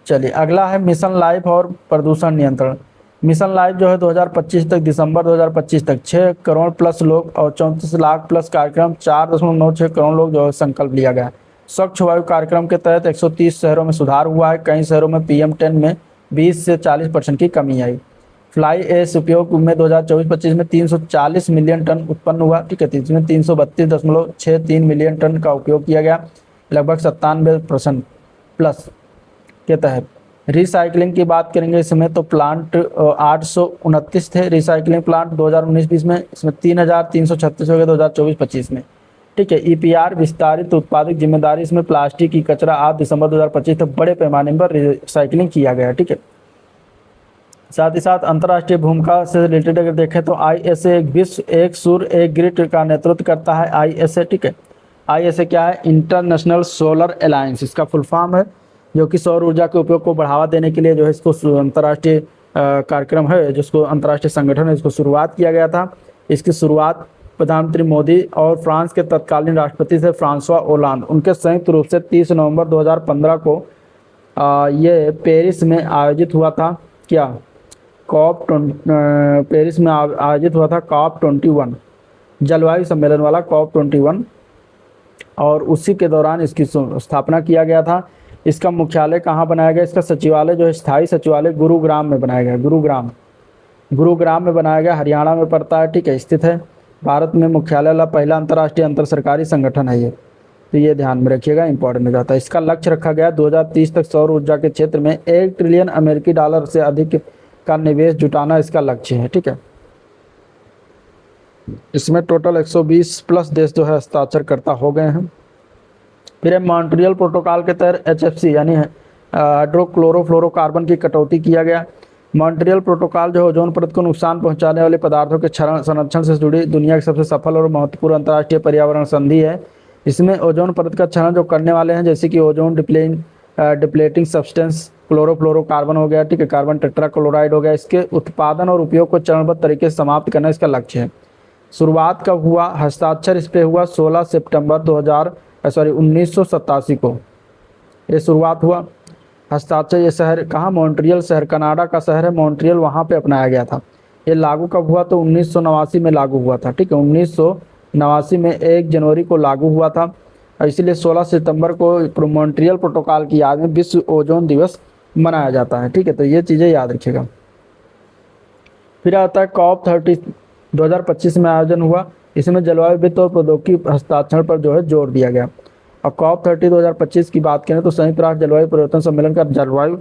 चलिए अगला है मिशन लाइफ और प्रदूषण नियंत्रण। मिशन लाइफ जो है 2025 तक, दिसंबर 2025 तक 6 करोड़ प्लस लोग और 34 लाख प्लस कार्यक्रम, 4.96 करोड़ लोग जो है संकल्प लिया गया है। स्वच्छ वायु कार्यक्रम के तहत 130 शहरों में सुधार हुआ है। कई शहरों में PM10 में 20 से 40% की कमी आई। फ्लाई ऐश उपयोग में 2024-25 में 340 मिलियन टन उत्पन्न हुआ, ठीक है। इसमें 332.63 मिलियन टन का उपयोग किया गया, लगभग 97% प्लस के तहत। रिसाइकलिंग की बात करेंगे इसमें तो प्लांट 829 थे रिसाइकलिंग प्लांट 2019-20 में, इसमें 3,336 हो गए 2024-25 में, ठीक है। EPR विस्तारित उत्पादक जिम्मेदारी, इसमें प्लास्टिक की कचरा आज दिसंबर 2025 तक बड़े पैमाने पर रिसाइकलिंग किया गया, ठीक है। साथ ही साथ अंतर्राष्ट्रीय भूमिका से रिलेटेड अगर देखें तो ISA विश्व एक सूर्य एक ग्रिड का नेतृत्व करता है, ISA, ठीक है। ISA क्या है, इंटरनेशनल सोलर अलायंस, इसका फुल फॉर्म है, जो कि सौर ऊर्जा के उपयोग को बढ़ावा देने के लिए जो है इसको अंतर्राष्ट्रीय कार्यक्रम है, जिसको अंतर्राष्ट्रीय संगठन है, इसको शुरुआत किया गया था। इसकी शुरुआत प्रधानमंत्री मोदी और फ्रांस के तत्कालीन राष्ट्रपति से फ्रांसवा ओलांद, उनके संयुक्त रूप से 30 नवंबर 2015 को ये पेरिस में आयोजित हुआ था। क्या पेरिस में आयोजित हुआ था COP21 जलवायु सम्मेलन वाला COP21, और उसी के दौरान इसकी स्थापना किया गया था। इसका मुख्यालय कहाँ बनाया गया, इसका सचिवालय जो है स्थायी सचिवालय गुरुग्राम में बनाया गया। गुरुग्राम में बनाया गया, हरियाणा में पड़ता है, ठीक है, स्थित है। भारत में मुख्यालय वाला पहला अंतर्राष्ट्रीय अंतर सरकारी संगठन है ये, तो ये ध्यान में रखिएगा, इंपॉर्टेंट हो जाता है। इसका लक्ष्य रखा गया 2030 तक सौर ऊर्जा के क्षेत्र में $1 ट्रिलियन से अधिक का निवेश जुटाना इसका लक्ष्य है, ठीक है। इसमें टोटल 120 प्लस देश जो है हस्ताक्षरकर्ता हो गए हैं। फिर मॉन्ट्रियल प्रोटोकॉल के तहत HFC यानी हाइड्रोक्लोरोफ्लोरोकार्बन की कटौती किया गया। मॉन्ट्रियल प्रोटोकॉल जो ओजोन परत को नुकसान पहुंचाने वाले पदार्थों के संरक्षण से जुड़ी दुनिया की सबसे सफल और महत्वपूर्ण अंतर्राष्ट्रीय पर्यावरण संधि है। इसमें ओजोन परत का क्षरण जो करने वाले हैं, जैसे कि ओजोन डिप्लेटिंग सब्सटेंस क्लोरोफ्लोरोकार्बन हो गया, ठीक है, कार्बन टेट्राक्लोराइड हो गया, इसके उत्पादन और उपयोग को चरणबद्ध तरीके से समाप्त करना इसका लक्ष्य है। शुरुआत कब हुआ, हस्ताक्षर इस पर हुआ 16 सितंबर 1987 को, ये शुरुआत हुआ। हस्ताक्षर, ये शहर कहाँ, मॉन्ट्रियल शहर, कनाडा का शहर है मॉन्ट्रियल, वहाँ पे अपनाया गया था। ये लागू कब हुआ, तो 1989 में लागू हुआ था। ठीक है, 1989 में 1 जनवरी को लागू हुआ था, और इसीलिए 16 सितंबर को मॉन्ट्रियल प्रोटोकॉल की याद में विश्व ओजोन दिवस मनाया जाता है। ठीक है, तो ये चीज़ें याद रखिएगा। फिर आता है COP30 2025 में आयोजन हुआ। इसमें जलवायु वित्त और प्रौद्योगिकी हस्ताक्षर पर जो है जोर दिया गया। और COP30 2025 की बात करें तो संयुक्त राष्ट्र जलवायु परिवर्तन सम्मेलन का जलवायु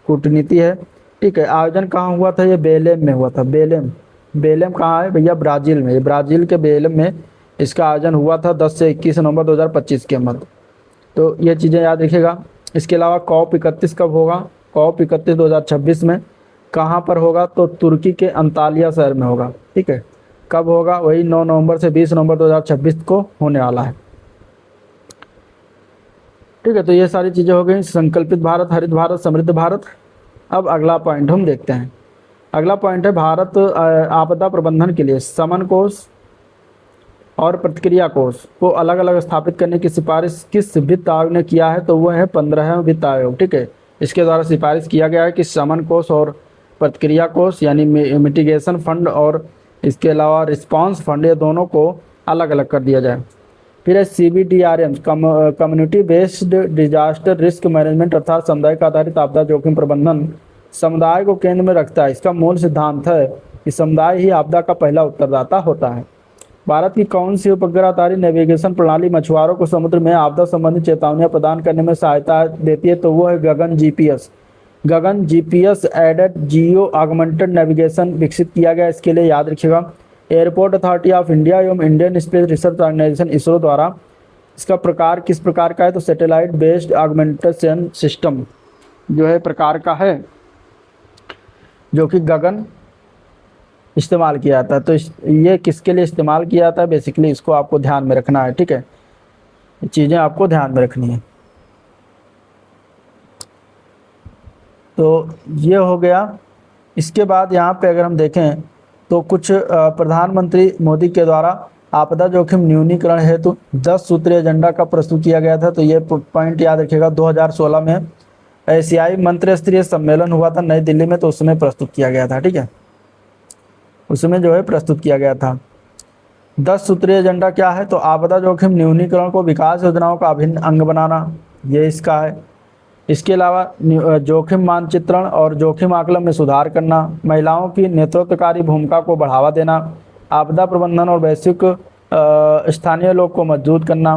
कूटनीति है। ठीक है, आयोजन कहाँ हुआ था, ये बेलेम में हुआ था। बेलेम, बेलेम कहाँ है भैया, ब्राज़ील में। ब्राज़ील के बेलेम में इसका आयोजन हुआ था 10 से 21 नवंबर 2025 के मध्य। तो ये चीज़ें याद रखिएगा। इसके अलावा COP31 कब होगा, COP31 2026 में कहाँ पर होगा, तो तुर्की के अंतालिया शहर में होगा। ठीक है, कब होगा, वही 9 नवंबर से 20 नवंबर 2026 को होने वाला है। ठीक है, तो ये सारी चीज़ें हो गई, संकल्पित भारत, हरित भारत, समृद्ध भारत। अब अगला पॉइंट हम देखते हैं। अगला पॉइंट है भारत आपदा प्रबंधन के लिए समन कोष और प्रतिक्रिया कोष को अलग अलग स्थापित करने की सिफारिश किस वित्त आयोग ने किया है, तो वह है 15वें वित्त आयोग। ठीक है, इसके द्वारा सिफारिश किया गया है कि समन कोष और प्रतिक्रिया कोष यानी मिटिगेशन फंड और इसके अलावा रिस्पांस फंड, ये दोनों को अलग अलग कर दिया जाए। फिर है CBDRM, community based disaster risk management, अर्थात सामुदायिक आधारित आपदा जोखिम प्रबंधन समुदाय को केंद्र में रखता है। इसका मूल सिद्धांत है कि समुदाय ही आपदा का पहला उत्तरदाता होता है। भारत की कौन सी उपग्रह आधारित नेविगेशन प्रणाली मछुआरों को समुद्र में आपदा संबंधी चेतावनियां प्रदान करने में सहायता देती है, तो वो है Gagan GPS। Gagan GPS aided geo augmented navigation विकसित किया गया। इसके लिए याद रखिएगा एयरपोर्ट अथॉरिटी ऑफ इंडिया एवं Indian Space Research Organisation ISRO द्वारा। इसका प्रकार किस प्रकार का है, तो सैटेलाइट बेस्ड ऑगमेंटेशन सिस्टम जो है प्रकार का है, जो कि गगन इस्तेमाल किया जाता है। तो ये किसके लिए इस्तेमाल किया जाता है, बेसिकली इसको आपको ध्यान में रखना है। ठीक है, ये चीज़ें आपको ध्यान में रखनी है। तो ये हो गया। इसके बाद यहाँ पे अगर हम देखें तो कुछ प्रधानमंत्री मोदी के द्वारा आपदा जोखिम न्यूनीकरण हेतु 10 सूत्रीय एजेंडा का प्रस्तुत किया गया था। तो ये पॉइंट याद रखिएगा। 2016 में एशियाई मंत्रिस्तरीय सम्मेलन हुआ था नई दिल्ली में, तो उसमें प्रस्तुत किया गया था। ठीक है, उसमें जो है प्रस्तुत किया गया था। 10 सूत्रीय एजेंडा क्या है, तो आपदा जोखिम न्यूनीकरण को विकास योजनाओं का अभिन्न अंग बनाना, ये इसका है। इसके अलावा जोखिम मानचित्रण और जोखिम आकलन में सुधार करना, महिलाओं की नेतृत्वकारी भूमिका को बढ़ावा देना, आपदा प्रबंधन और वैश्विक स्थानीय लोग को मजबूत करना,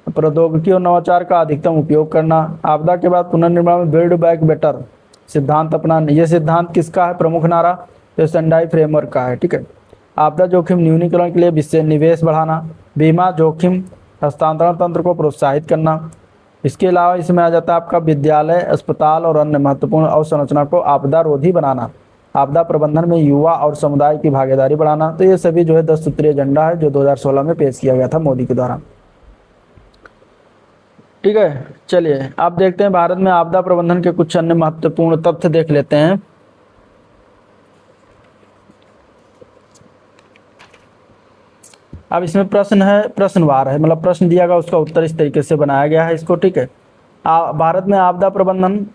प्रौद्योगिकी और नवाचार का अधिकतम उपयोग करना, आपदा के बाद पुनर्निर्माण में बिल्ड बैक बेटर सिद्धांत अपनाना। ये सिद्धांत किसका है, प्रमुख नारा तो सेंडाई फ्रेमवर्क का है। ठीक है, आपदा जोखिम न्यूनीकरण के लिए विशेष निवेश बढ़ाना, बीमा जोखिम हस्तांतरण तंत्र को प्रोत्साहित करना। इसके अलावा इसमें आ जाता है आपका विद्यालय, अस्पताल और अन्य महत्वपूर्ण अवसंरचना को आपदा रोधी बनाना, आपदा प्रबंधन में युवा और समुदाय की भागीदारी बढ़ाना। तो ये सभी जो है 10 सूत्रीय एजेंडा है जो 2016 में पेश किया गया था मोदी के द्वारा। ठीक है, चलिए आप देखते हैं भारत में आपदा प्रबंधन के कुछ अन्य महत्वपूर्ण तथ्य देख लेते हैं। अब इसमें प्रश्न है, प्रश्नवार है, मतलब प्रश्न दिया गया उसका उत्तर इस तरीके से बनाया गया है इसको। ठीक है, भारत में आपदा प्रबंधन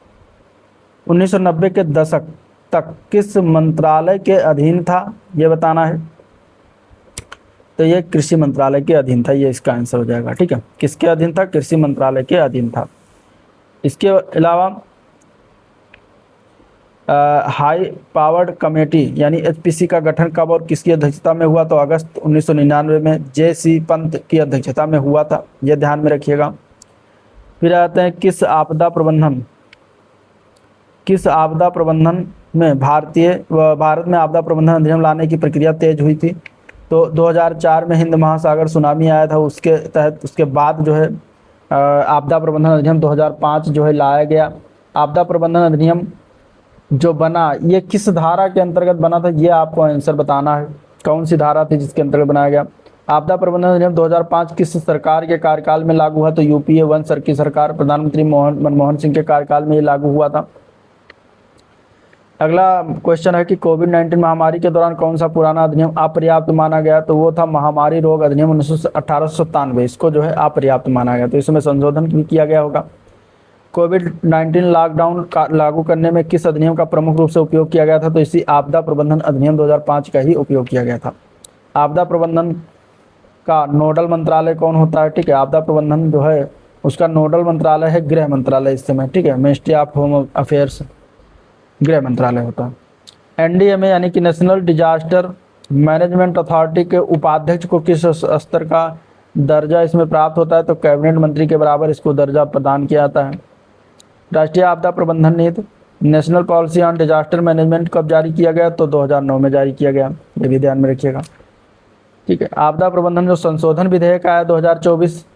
1990 के दशक तक किस मंत्रालय के अधीन था, ये बताना है। तो ये कृषि मंत्रालय के अधीन था, ये इसका आंसर हो जाएगा। ठीक है, किसके अधीन था, कृषि मंत्रालय के अधीन था। इसके अलावा हाई पावर्ड कमेटी यानी HPC का गठन कब और किसकी अध्यक्षता में हुआ, तो अगस्त 1999 में JC पंत की अध्यक्षता में हुआ था, यह ध्यान में रखिएगा। फिर आते हैं किस आपदा प्रबंधन में भारत में आपदा प्रबंधन अधिनियम लाने की प्रक्रिया तेज हुई थी, तो 2004 में हिंद महासागर सुनामी आया था, उसके तहत उसके बाद जो है आपदा प्रबंधन अधिनियम 2005 जो है लाया गया। आपदा प्रबंधन अधिनियम जो बना ये किस धारा के अंतर्गत बना था, ये आपको आंसर बताना है, कौन सी धारा थी जिसके अंतर्गत बनाया गया। आपदा प्रबंधन अधिनियम 2005 किस सरकार के कार्यकाल में लागू हुआ, तो UPA 1 की सरकार, प्रधानमंत्री मनमोहन सिंह के कार्यकाल में ये लागू हुआ था। अगला क्वेश्चन है कि कोविड-19 महामारी के दौरान कौन सा पुराना अधिनियम अपर्याप्त माना गया, तो वो था महामारी रोग अधिनियम 1897, इसको जो है अपर्याप्त माना गया, तो इसमें संशोधन भी किया गया होगा। कोविड-19 लॉकडाउन का लागू करने में किस अधिनियम का प्रमुख रूप से उपयोग किया गया था? तो इसी आपदा प्रबंधन अधिनियम 2005 का ही उपयोग किया गया था। आपदा प्रबंधन का नोडल मंत्रालय कौन होता है? ठीक है, आपदा प्रबंधन जो है उसका नोडल मंत्रालय है गृह मंत्रालय इस समय। ठीक है, मिनिस्ट्री ऑफ होम अफेयर्स गृह मंत्रालय होता है। एनडीएमए यानी कि नेशनल डिजास्टर मैनेजमेंट अथॉरिटी के उपाध्यक्ष को किस स्तर का दर्जा इसमें प्राप्त होता है? तो कैबिनेट मंत्री के बराबर इसको दर्जा प्रदान किया जाता है। राष्ट्रीय आपदा प्रबंधन नीति national policy on disaster management कब जारी किया गया? तो 2009 में जारी किया गया, ये भी ध्यान में रखिएगा। ठीक है, आपदा प्रबंधन जो संशोधन विधेयक आया 2024,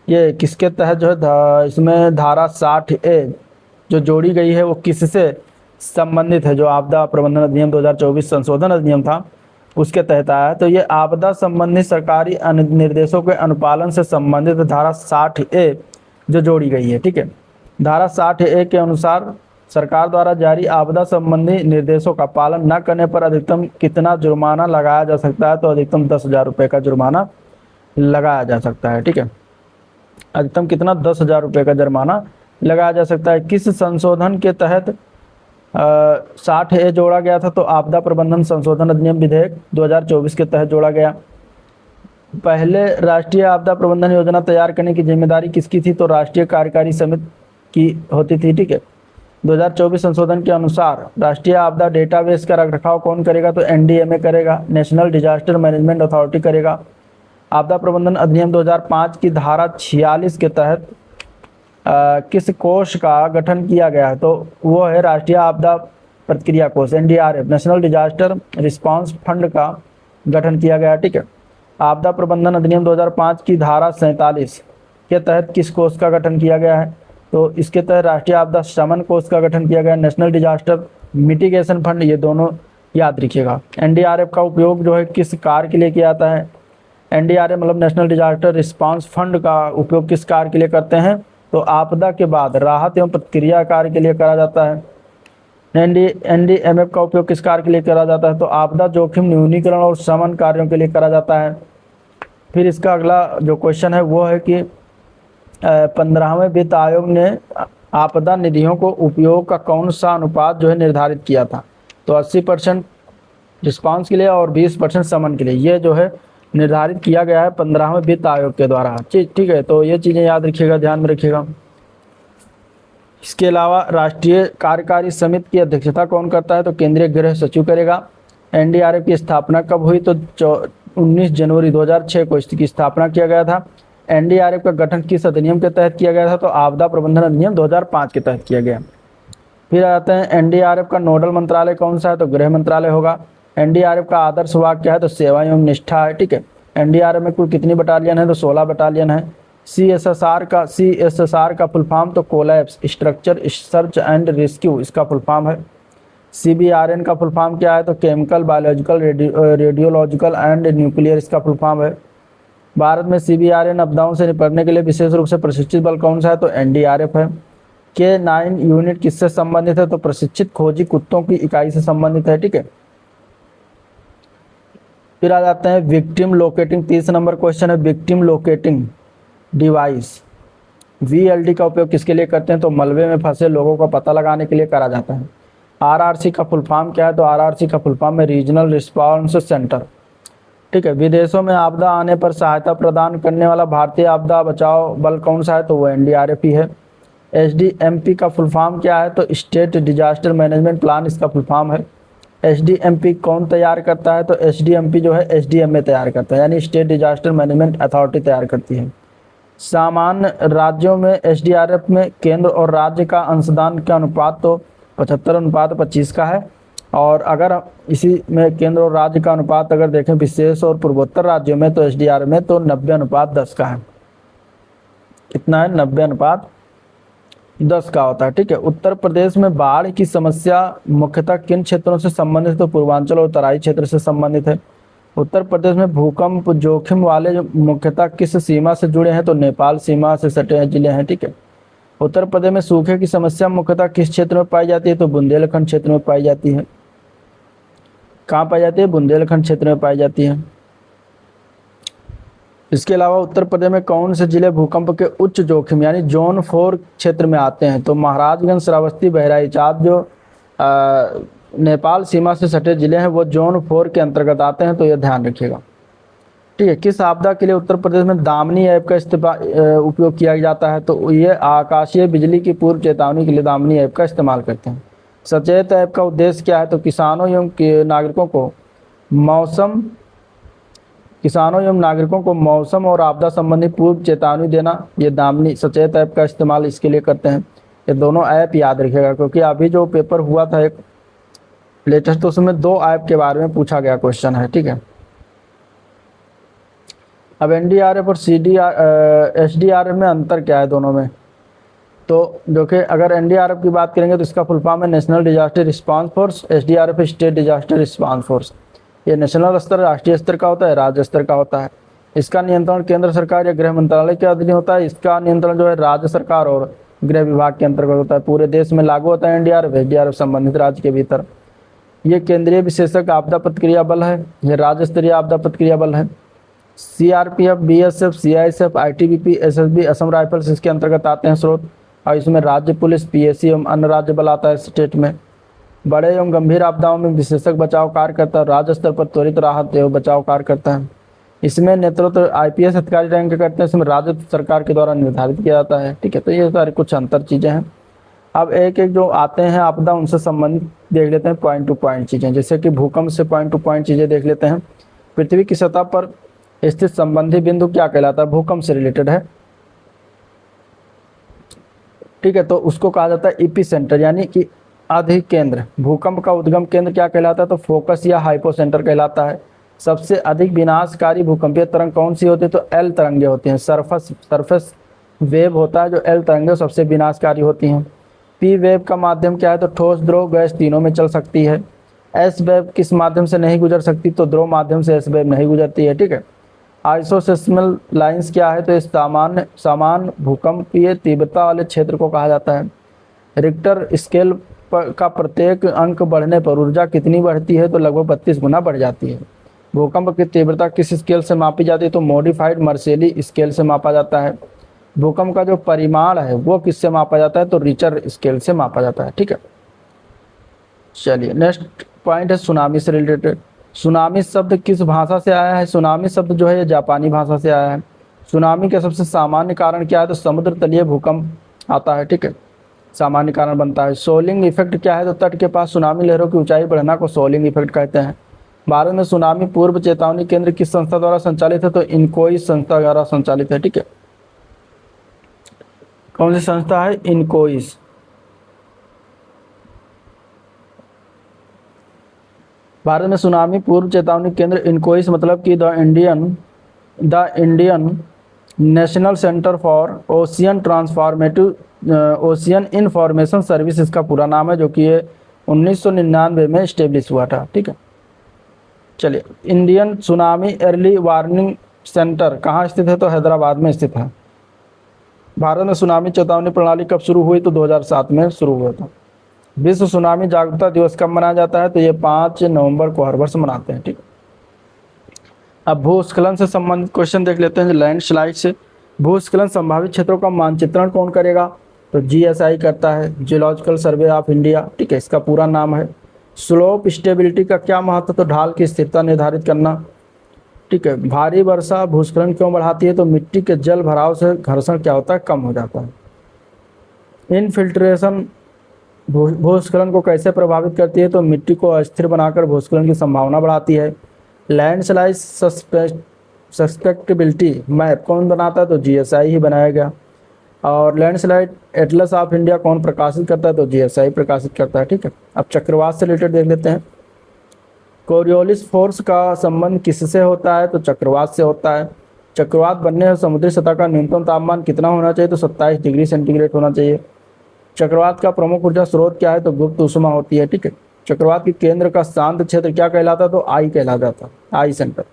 ये किसके तहत जो है इसमें धारा 60A जो जोड़ी गई है वो किससे संबंधित है? जो आपदा प्रबंधन अधिनियम 2024 संशोधन अधिनियम था उसके तहत आया है। तो ये आपदा संबंधी सरकारी निर्देशों के अनुपालन से संबंधित धारा 60A जो जोड़ी गई है। ठीक है, धारा 60A के अनुसार सरकार द्वारा जारी आपदा संबंधी निर्देशों का पालन न करने पर अधिकतम कितना जुर्माना लगाया जा सकता है? तो अधिकतम 10,000 रुपये का जुर्माना लगाया जा सकता है। ठीक है, अधिकतम कितना? 10,000 रुपये का जुर्माना लगाया जा सकता है। किस संशोधन के तहत 60A जोड़ा गया था? तो आपदा प्रबंधन संशोधन अधिनियम विधेयक 2024 के तहत जोड़ा गया। पहले राष्ट्रीय आपदा प्रबंधन योजना तैयार करने की जिम्मेदारी किसकी थी? तो राष्ट्रीय कार्यकारी समिति की होती थी। ठीक है, 2024 संशोधन के अनुसार राष्ट्रीय आपदा डेटाबेस का रखरखाव कौन करेगा? तो एनडीएमए करेगा, नेशनल डिजास्टर मैनेजमेंट अथॉरिटी करेगा। आपदा प्रबंधन अधिनियम 2005 की धारा 46 के तहत किस कोष का गठन किया गया है? तो वो है राष्ट्रीय आपदा प्रतिक्रिया कोष, NDRF, national disaster response fund का गठन किया गया। ठीक है, आपदा प्रबंधन अधिनियम 2005 की धारा 47 के तहत किस कोष का गठन किया गया है? तो इसके तहत राष्ट्रीय आपदा शमन कोष का गठन किया गया, नेशनल डिजास्टर मिटिगेशन फंड, ये दोनों याद रखिएगा। एनडीआरएफ का उपयोग जो है किस कार्य के लिए किया जाता है? एनडीआरएफ मतलब नेशनल डिजास्टर रिस्पांस फंड का उपयोग किस कार्य के लिए करते हैं? तो आपदा के बाद राहत एवं प्रतिक्रिया कार्य के लिए करा जाता है। एनडीएमएफ का उपयोग किस कार्य के लिए करा जाता है? तो आपदा जोखिम न्यूनीकरण और शमन कार्यों के लिए करा जाता है। फिर इसका अगला जो क्वेश्चन है वो है कि 15वें वित्त आयोग ने आपदा निधियों को उपयोग का कौन सा अनुपात जो है निर्धारित किया था? तो 80% रिस्पांस के लिए और 20% शमन के लिए, ये जो है निर्धारित किया गया है 15वें वित्त आयोग के द्वारा। ठीक है, तो ये चीज़ें याद रखिएगा, ध्यान में रखिएगा। इसके अलावा राष्ट्रीय कार्यकारी समिति की अध्यक्षता कौन करता है? तो केंद्रीय गृह सचिव करेगा। एनडीआरएफ की स्थापना कब हुई? तो 19 जनवरी 2006 को इसकी स्थापना किया गया था। एनडीआरएफ का गठन किस अधिनियम के तहत किया गया था? तो आपदा प्रबंधन अधिनियम 2005 के तहत किया गया। फिर आते हैं एनडीआरएफ का नोडल मंत्रालय कौन सा है? तो गृह मंत्रालय होगा। एनडीआरएफ का आदर्श वाक्य क्या है? तो सेवा एवं निष्ठा है। ठीक है, एनडीआरएफ में कुल कितनी बटालियन है? तो 16 बटालियन है। सीएसएसआर का फुल फॉर्म तो collapse structure search and rescue इसका फुल फॉर्म है। सीबीआरएन का फुल फॉर्म क्या है? तो chemical, biological, radiological and nuclear इसका फुल फॉर्म है। भारत में सीबीआरएन आपदाओं से निपटने के लिए विशेष रूप से प्रशिक्षित बल कौन सा है? तो एनडीआरएफ है। K9 यूनिट किससे संबंधित है? तो प्रशिक्षित खोजी कुत्तों की इकाई से संबंधित है। ठीक है, फिर आ जाते हैं विक्टिम लोकेटिंग। 30 नंबर क्वेश्चन है विक्टिम लोकेटिंग डिवाइस, वीएलडी का उपयोग किसके लिए करते हैं? तो मलबे में फंसे लोगों का पता लगाने के लिए करा जाता है। आरआरसी का फुल फॉर्म क्या है? तो आरआरसी का फुल फॉर्म है रीजनल रिस्पांस सेंटर। ठीक है, विदेशों में आपदा आने पर सहायता प्रदान करने वाला भारतीय आपदा बचाओ बल कौन सा है? तो वो एनडीआरएफ ही है। एसडीएमपी का फुल फॉर्म क्या है? तो स्टेट डिजास्टर मैनेजमेंट प्लान इसका फुल फॉर्म है। एसडीएमपी कौन तैयार करता है? तो एसडीएमपी जो है एसडीएमए तैयार करता है, यानी स्टेट डिजास्टर मैनेजमेंट अथॉरिटी तैयार करती है। सामान्य राज्यों में एसडीआरएफ में केंद्र और राज्य का अंशदान का अनुपात तो 75:25 का है, और अगर इसी में केंद्र और राज्य का अनुपात अगर देखें विशेष और पूर्वोत्तर राज्यों में तो एसडीआरएफ में तो 90:10 का है। कितना है? 90:10 का होता है। ठीक है, उत्तर प्रदेश में बाढ़ की समस्या मुख्यतः किन क्षेत्रों से संबंधित है? तो पूर्वांचल और तराई क्षेत्र से संबंधित है। उत्तर प्रदेश में भूकंप जोखिम वाले मुख्यतः किस सीमा से जुड़े हैं? तो नेपाल सीमा से सटे जिले हैं। ठीक है, उत्तर प्रदेश में सूखे की समस्या मुख्यतः किस क्षेत्र में पाई जाती है? तो बुंदेलखंड क्षेत्र में पाई जाती है। कहाँ पाई जाती है? बुंदेलखंड क्षेत्र में पाई जाती है। इसके अलावा उत्तर प्रदेश में कौन से जिले भूकंप के उच्च जोखिम यानी जोन 4 क्षेत्र में आते हैं? तो महाराजगंज, श्रावस्ती, बहराइच। आप जो नेपाल सीमा से सटे जिले हैं वो जोन 4 के अंतर्गत आते हैं, तो यह ध्यान रखिएगा। ठीक है। किस आपदा के लिए उत्तर प्रदेश में दामिनी ऐप का उपयोग किया जाता है? तो ये आकाशीय बिजली की पूर्व चेतावनी के लिए दामिनी ऐप का इस्तेमाल करते हैं। सचेत ऐप का उद्देश्य क्या है? तो किसानों एवं नागरिकों को मौसम और आपदा संबंधी पूर्व चेतावनी देना। ये दामिनी सचेत ऐप का इस्तेमाल इसके लिए करते हैं। ये दोनों ऐप याद रखिएगा, क्योंकि अभी जो पेपर हुआ था एक लेटेस्ट, तो उसमें 2 ऐप के बारे में पूछा गया क्वेश्चन है। ठीक है। अब एनडीआरएफ और एसडीआरएफ में अंतर क्या है दोनों में? तो जो कि अगर एनडीआरएफ की बात करेंगे तो इसका फुल फॉर्म है national disaster response force, SDRF state disaster response force. ये नेशनल स्तर, राष्ट्रीय स्तर का होता है, राज्य स्तर का होता है। इसका नियंत्रण केंद्र सरकार या गृह मंत्रालय के अधीन होता है। इसका नियंत्रण जो है राज्य सरकार और गृह विभाग के अंतर्गत होता है। पूरे देश में लागू होता है एनडीआरएफ, एसडीआरएफ संबंधित राज्य के भीतर। ये केंद्रीय विशेषज्ञ आपदा प्रतिक्रिया बल है, ये राज्य स्तरीय आपदा प्रतिक्रिया बल है। CRPF, BSF, CISF, ITBP, SSB, Assam rifles इसके अंतर्गत आते हैं स्रोत। और इसमें राज्य पुलिस, पीएसी एवं अन्य राज्य बल आता है स्टेट में। बड़े एवं गंभीर आपदाओं में विशेषज्ञ बचाव कार्य करता है, राज्य स्तर पर त्वरित राहत एवं बचाव कार्य करता है। इसमें नेतृत्व आईपीएस अधिकारी रैंक करते हैं, इसमें राज्य सरकार के द्वारा निर्धारित किया जाता है। ठीक है। तो ये सारी कुछ अंतर चीज़ें हैं। अब एक एक जो आते हैं आपदा उनसे संबंधित देख लेते हैं पॉइंट टू पॉइंट चीज़ें। जैसे कि भूकंप से पॉइंट टू पॉइंट चीज़ें देख लेते हैं। पृथ्वी की सतह पर स्थित संबंधी बिंदु क्या कहलाता है? भूकंप से रिलेटेड है। ठीक है। तो उसको कहा जाता है इपी सेंटर यानी कि अधिक केंद्र। भूकंप का उद्गम केंद्र क्या कहलाता है? तो फोकस या हाइपो सेंटर कहलाता है। सबसे अधिक विनाशकारी भूकंपीय तरंग कौन सी होती है? तो एल तरंगे होती हैं। सरफेस वेव होता है जो एल तरंगे सबसे विनाशकारी होती हैं। पी वेव का माध्यम क्या है? तो ठोस, द्रव, गैस तीनों में चल सकती है। एस वेव किस माध्यम से नहीं गुजर सकती? तो द्रव माध्यम से एस वेव नहीं गुजरती है। ठीक है। आइसोसेस्मल लाइंस क्या है? तो इस समान भूकंपीय तीव्रता वाले क्षेत्र को कहा जाता है। रिक्टर स्केल का प्रत्येक अंक बढ़ने पर ऊर्जा कितनी बढ़ती है? तो लगभग 32 गुना बढ़ जाती है। भूकंप की तीव्रता किस स्केल से मापी जाती है? तो मॉडिफाइड मर्सेली स्केल से मापा जाता है। भूकंप का जो परिमाण है वो किससे मापा जाता है? तो रिचर स्केल से मापा जाता है। ठीक है। चलिए नेक्स्ट पॉइंट है सुनामी से रिलेटेड। सुनामी शब्द किस भाषा से आया है? सुनामी शब्द जो है ये जापानी भाषा से आया है। सुनामी का सबसे सामान्य कारण क्या है? तो समुद्र तलीय भूकंप आता है। ठीक है। सामान्य कारण बनता है। सोलिंग इफेक्ट क्या है? तो तट के पास सुनामी लहरों की ऊंचाई बढ़ना को सोलिंग इफेक्ट कहते हैं। भारत में सुनामी पूर्व चेतावनी केंद्र किस संस्था द्वारा संचालित है? तो इनकोइस संस्था द्वारा संचालित है। ठीक है। कौन सी संस्था है? इनकोइस। भारत में सुनामी पूर्व चेतावनी केंद्र इनकोइस मतलब कि the Indian national centre for ocean ocean information service इसका पूरा नाम है, जो कि ये 1999 में इस्टेब्लिश हुआ था। ठीक है। चलिए Indian tsunami early warning centre कहाँ स्थित है? तो हैदराबाद में स्थित है। भारत में सुनामी चेतावनी प्रणाली कब शुरू हुई? तो 2007 में शुरू हुआ था। विश्व सुनामी जागरूकता दिवस कब मनाया जाता है? तो ये 5 नवंबर को हर वर्ष मनाते हैं। ठीक। अब भूस्खलन से संबंधित क्वेश्चन देख लेते हैं लैंडस्लाइड से। भूस्खलन संभावित क्षेत्रों का मानचित्रण कौन करेगा? तो जीएसआई करता है, जियोलॉजिकल सर्वे ऑफ इंडिया। ठीक है। इसका पूरा नाम है। स्लोप स्टेबिलिटी का क्या महत्व? तो ढाल की स्थिरता निर्धारित करना। ठीक है। भारी वर्षा भूस्खलन क्यों बढ़ाती है? तो मिट्टी के जल भराव से घर्षण क्या होता है? कम हो जाता है। इनफिल्ट्रेशन भूस्खलन को कैसे प्रभावित करती है? तो मिट्टी को अस्थिर बनाकर भूस्खलन की संभावना बढ़ाती है। लैंडस्लाइड सस्पेक्टेबिलिटी मैप कौन बनाता है? तो जीएसआई ही बनाया गया। और लैंडस्लाइड एटलस ऑफ इंडिया कौन प्रकाशित करता है? तो जीएसआई प्रकाशित करता है। ठीक है। अब चक्रवात से रिलेटेड देख लेते हैं। कोरियोलिस फोर्स का संबंध किससे होता है? तो चक्रवात से होता है। चक्रवात बनने और समुद्री सतह का न्यूनतम तापमान कितना होना चाहिए? तो 27 डिग्री सेंटीग्रेड होना चाहिए। चक्रवात का प्रमुख ऊर्जा स्रोत क्या है? तो गुप्त ऊष्मा होती है। ठीक है। चक्रवात के केंद्र का शांत क्षेत्र क्या कहलाता है? तो आई कहला जाता है, आई सेंटर।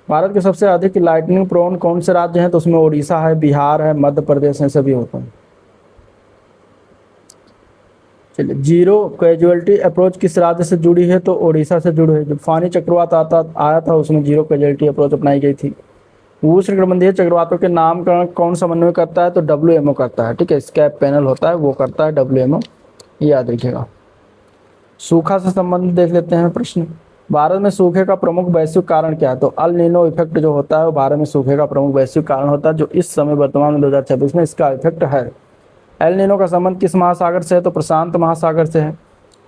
भारत के सबसे अधिक लाइटनिंग प्रोन कौन से राज्य हैं? तो उसमें उड़ीसा है, बिहार है, मध्य प्रदेश है, सभी होते हैं। चलिए जीरो कैजुअलिटी अप्रोच किस राज्य से जुड़ी है? तो उड़ीसा से जुड़ी है। जब फानी चक्रवात आया था उसमें जीरो कैजुअलिटी अप्रोच अपनाई गई थी। उष्णकटिबंधीय चक्रवातों के नामकरण कौन समन्वय करता है? तो WMO करता है, ठीक है। स्कैप पैनल होता है वो करता है WMO, याद रखिएगा। सूखा से संबंधित देख लेते हैं प्रश्न। भारत में सूखे का प्रमुख वैश्विक कारण क्या है? तो अल नीनो इफेक्ट जो होता है वो भारत में सूखे का प्रमुख वैश्विक कारण होता है, जो इस समय वर्तमान में 2026 में इसका इफेक्ट है। एल नीनो का संबंध किस महासागर से है? तो प्रशांत महासागर से है।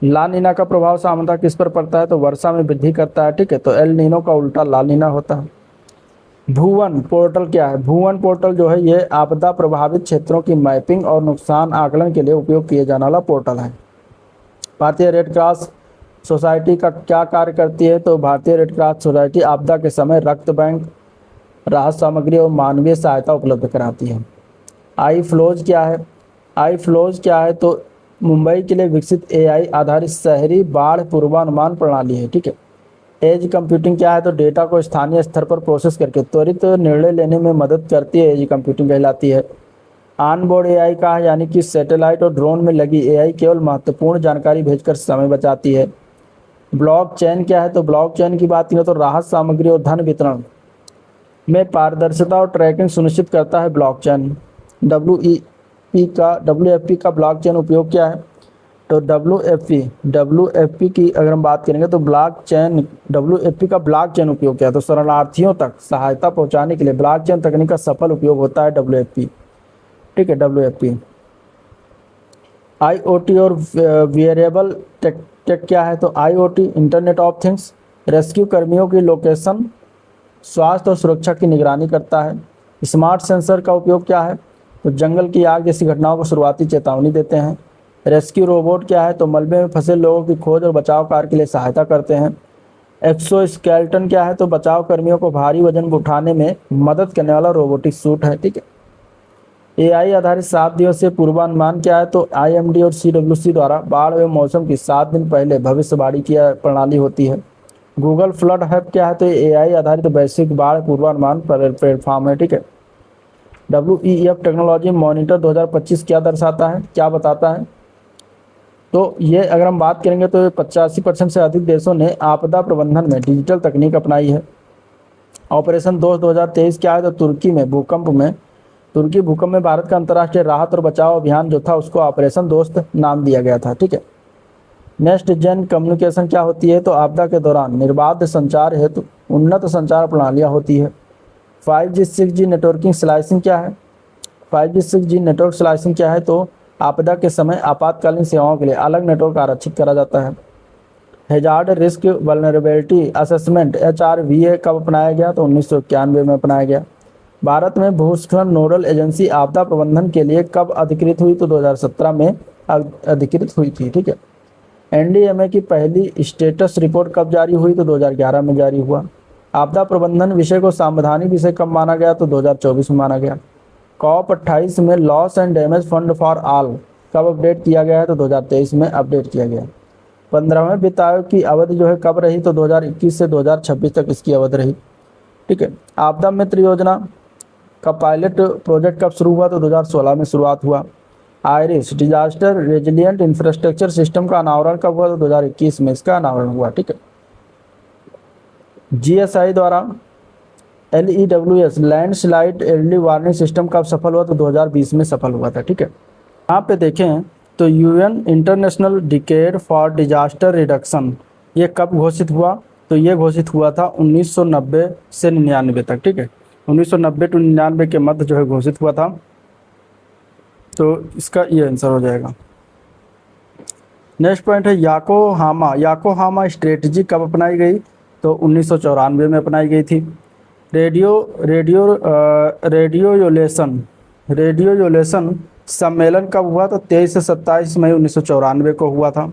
ला नीना का प्रभाव सामान्यतः किस पर पड़ता है? तो वर्षा में वृद्धि करता है, ठीक है। तो एल नीनो का उल्टा ला नीना होता है। भुवन पोर्टल क्या है? भुवन पोर्टल जो है ये आपदा प्रभावित क्षेत्रों की मैपिंग और नुकसान आकलन के लिए उपयोग किए जाने वाला पोर्टल है। भारतीय रेड क्रॉस सोसाइटी का क्या कार्य करती है? तो भारतीय रेड क्रॉस सोसाइटी आपदा के समय रक्त बैंक, राहत सामग्री और मानवीय सहायता उपलब्ध कराती है। आई फ्लोज क्या है? आई फ्लोज क्या है? तो मुंबई के लिए विकसित AI आधारित शहरी बाढ़ पूर्वानुमान प्रणाली है, ठीक है। एज कंप्यूटिंग क्या है? तो डेटा को स्थानीय स्तर पर प्रोसेस करके त्वरित निर्णय लेने में मदद करती है, एज कंप्यूटिंग कहलाती है। ऑन बोर्ड AI का है, यानी कि सैटेलाइट और ड्रोन में लगी AI केवल महत्वपूर्ण जानकारी भेजकर समय बचाती है। ब्लॉकचेन क्या है? तो ब्लॉकचेन की बात करें तो राहत सामग्री और धन वितरण में पारदर्शिता और ट्रैकिंग सुनिश्चित करता है ब्लॉकचेन। WFP का ब्लॉकचेन उपयोग क्या है? तो WFP की अगर हम बात करेंगे तो WFP का ब्लॉकचेन उपयोग क्या है? तो शरणार्थियों तक सहायता पहुंचाने के लिए ब्लॉकचेन तकनीक का सफल उपयोग होता है WFP, ठीक है। WFP IoT और वेरिएबल टेक क्या है? तो IoT internet of things rescue कर्मियों की लोकेशन, स्वास्थ्य और सुरक्षा की निगरानी करता है। स्मार्ट सेंसर का उपयोग क्या है? तो जंगल की आग जैसी घटनाओं को शुरुआती चेतावनी देते हैं। रेस्क्यू रोबोट क्या है? तो मलबे में फंसे लोगों की खोज और बचाव कार्य के लिए सहायता करते हैं। एक्सोस्केलेटन क्या है? तो बचाव कर्मियों को भारी वजन उठाने में मदद करने वाला रोबोटिक सूट है, ठीक है। AI आधारित 7 दिवसीय पूर्वानुमान क्या है? तो IMD और CWC द्वारा बाढ़ एवं मौसम की 7 दिन पहले भविष्यवाणी की प्रणाली होती है। गूगल फ्लड हब क्या है? तो AI आधारित वैश्विक बाढ़ पूर्वानुमान प्लेटफॉर्म है, ठीक है। WEF टेक्नोलॉजी मॉनिटर 2025 क्या दर्शाता है, क्या बताता है? तो ये अगर हम बात करेंगे तो 85% से अधिक देशों ने आपदा प्रबंधन में डिजिटल तकनीक अपनाई है। ऑपरेशन दोस्त 2023 क्या है? तो तुर्की भूकंप में भारत का अंतर्राष्ट्रीय राहत और बचाव अभियान जो था उसको ऑपरेशन दोस्त नाम दिया गया था, ठीक है। नेक्स्ट जेन कम्युनिकेशन क्या होती है? तो आपदा के दौरान निर्बाध संचार हेतु उन्नत संचार प्रणालियाँ होती है। 5G 6G नेटवर्किंग स्लाइसिंग क्या है? 5G 6G नेटवर्क स्लाइसिंग क्या है? तो आपदा के समय आपातकालीन सेवाओं के लिए अलग नेटवर्क आरक्षित करा जाता है। Hazard risk vulnerability assessment HRVA कब अपनाया गया? तो 1991 में अपनाया गया। भारत में भूस्खलन नोडल एजेंसी आपदा प्रबंधन के लिए कब अधिकृत हुई? तो 2017 में अधिकृत हुई थी, ठीक है। NDMA की पहली स्टेटस रिपोर्ट कब जारी हुई? तो 2011 में जारी हुआ। आपदा प्रबंधन विषय को संवैधानिक विषय कब माना गया? तो 2024 में माना गया। COP28 में loss and damage fund for all कब अपडेट किया गया है? तो 2023 में अपडेट किया गया। 15वें वित्त आयोग की अवधि जो है कब रही? तो 2021 से 2026 तक इसकी अवधि रही, ठीक है। आपदा मित्र योजना का पायलट प्रोजेक्ट कब शुरू हुआ? तो 2016 में शुरुआत हुआ। Iris disaster resilient infrastructure system का अनावरण कब हुआ? तो 2021 में इसका अनावरण हुआ, ठीक है। GSI द्वारा LEWS landslide early warning system कब सफल हुआ? तो 2020 में सफल हुआ था, ठीक है। यहाँ पे देखें तो UN international decade for disaster reduction ये कब घोषित हुआ? तो ये घोषित हुआ था 1990 से 99 तक, ठीक है। 1990 टू 99 के मध्य जो है घोषित हुआ था, तो इसका ये आंसर हो जाएगा। नेक्स्ट पॉइंट है याकोहामा स्ट्रेटजी कब अपनाई गई? तो 1994 में अपनाई गई थी। रेडियोलेशन सम्मेलन कब हुआ? तो 23 से 27 मई 1994 को हुआ था।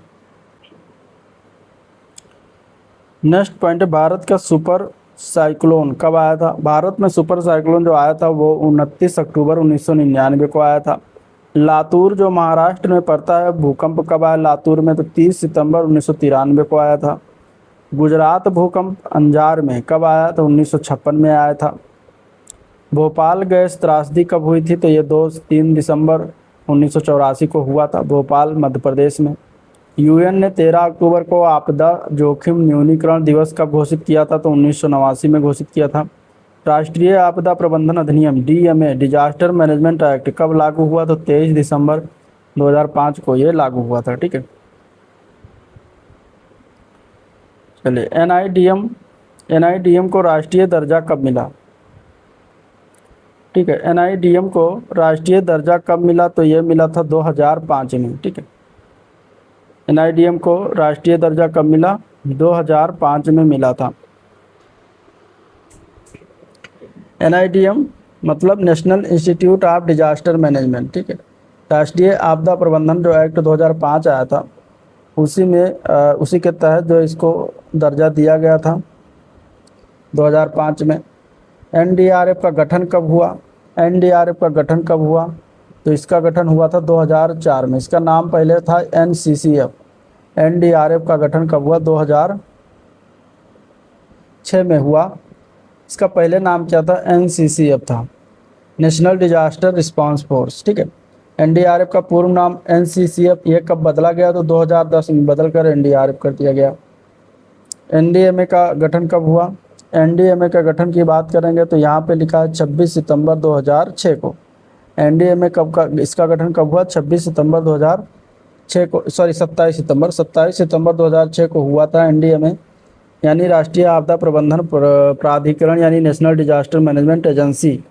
नेक्स्ट पॉइंट है भारत का सुपर साइक्लोन कब आया था? भारत में सुपर साइक्लोन जो आया था वो 29 अक्टूबर 1999 को आया था। लातूर जो महाराष्ट्र में पड़ता है भूकंप कब आया लातूर में? तो 30 सितंबर 1993 को आया था। गुजरात भूकंप अंजार में कब आया? तो 1956 में आया था। भोपाल गैस त्रासदी कब हुई थी? तो ये 2-3 दिसंबर 1984 को हुआ था, भोपाल मध्य प्रदेश में। UN ने 13 अक्टूबर को आपदा जोखिम न्यूनीकरण दिवस कब घोषित किया था? तो 1989 में घोषित किया था। राष्ट्रीय आपदा प्रबंधन अधिनियम DMA डिजास्टर मैनेजमेंट एक्ट कब लागू हुआ? तो 23 दिसंबर 2005 को ये लागू हुआ था। ठीक है, चलिए NIDM को राष्ट्रीय दर्जा कब मिला? ठीक है, NIDM को राष्ट्रीय दर्जा कब मिला? तो ये मिला था 2005 में। ठीक है, NIDM को राष्ट्रीय दर्जा कब मिला? 2005 में मिला था। NIDM मतलब national institute of disaster management. ठीक है, राष्ट्रीय आपदा प्रबंधन जो एक्ट 2005 आया था उसी के तहत जो इसको दर्जा दिया गया था 2005 में। NDRF का गठन कब हुआ? NDRF का गठन कब हुआ? तो इसका गठन हुआ था 2004 में। इसका नाम पहले था NCCF। NDRF का गठन कब हुआ? 2006 में हुआ। इसका पहले नाम क्या था? NCCF था, नेशनल डिजास्टर रिस्पांस फोर्स। ठीक है, NDRF का पूर्व नाम NCCF। ये कब बदला गया? तो 2010 में बदल कर NDRF कर दिया गया। NDMA का गठन कब हुआ? NDMA का गठन की बात करेंगे तो यहाँ पे लिखा है 26 सितंबर 2006 को। NDMA इसका गठन कब हुआ? 26 सितंबर 2006 को, सॉरी 27 सितंबर 2006 को हुआ था। NDMA यानी राष्ट्रीय आपदा प्रबंधन प्राधिकरण यानी नेशनल डिजास्टर मैनेजमेंट एजेंसी।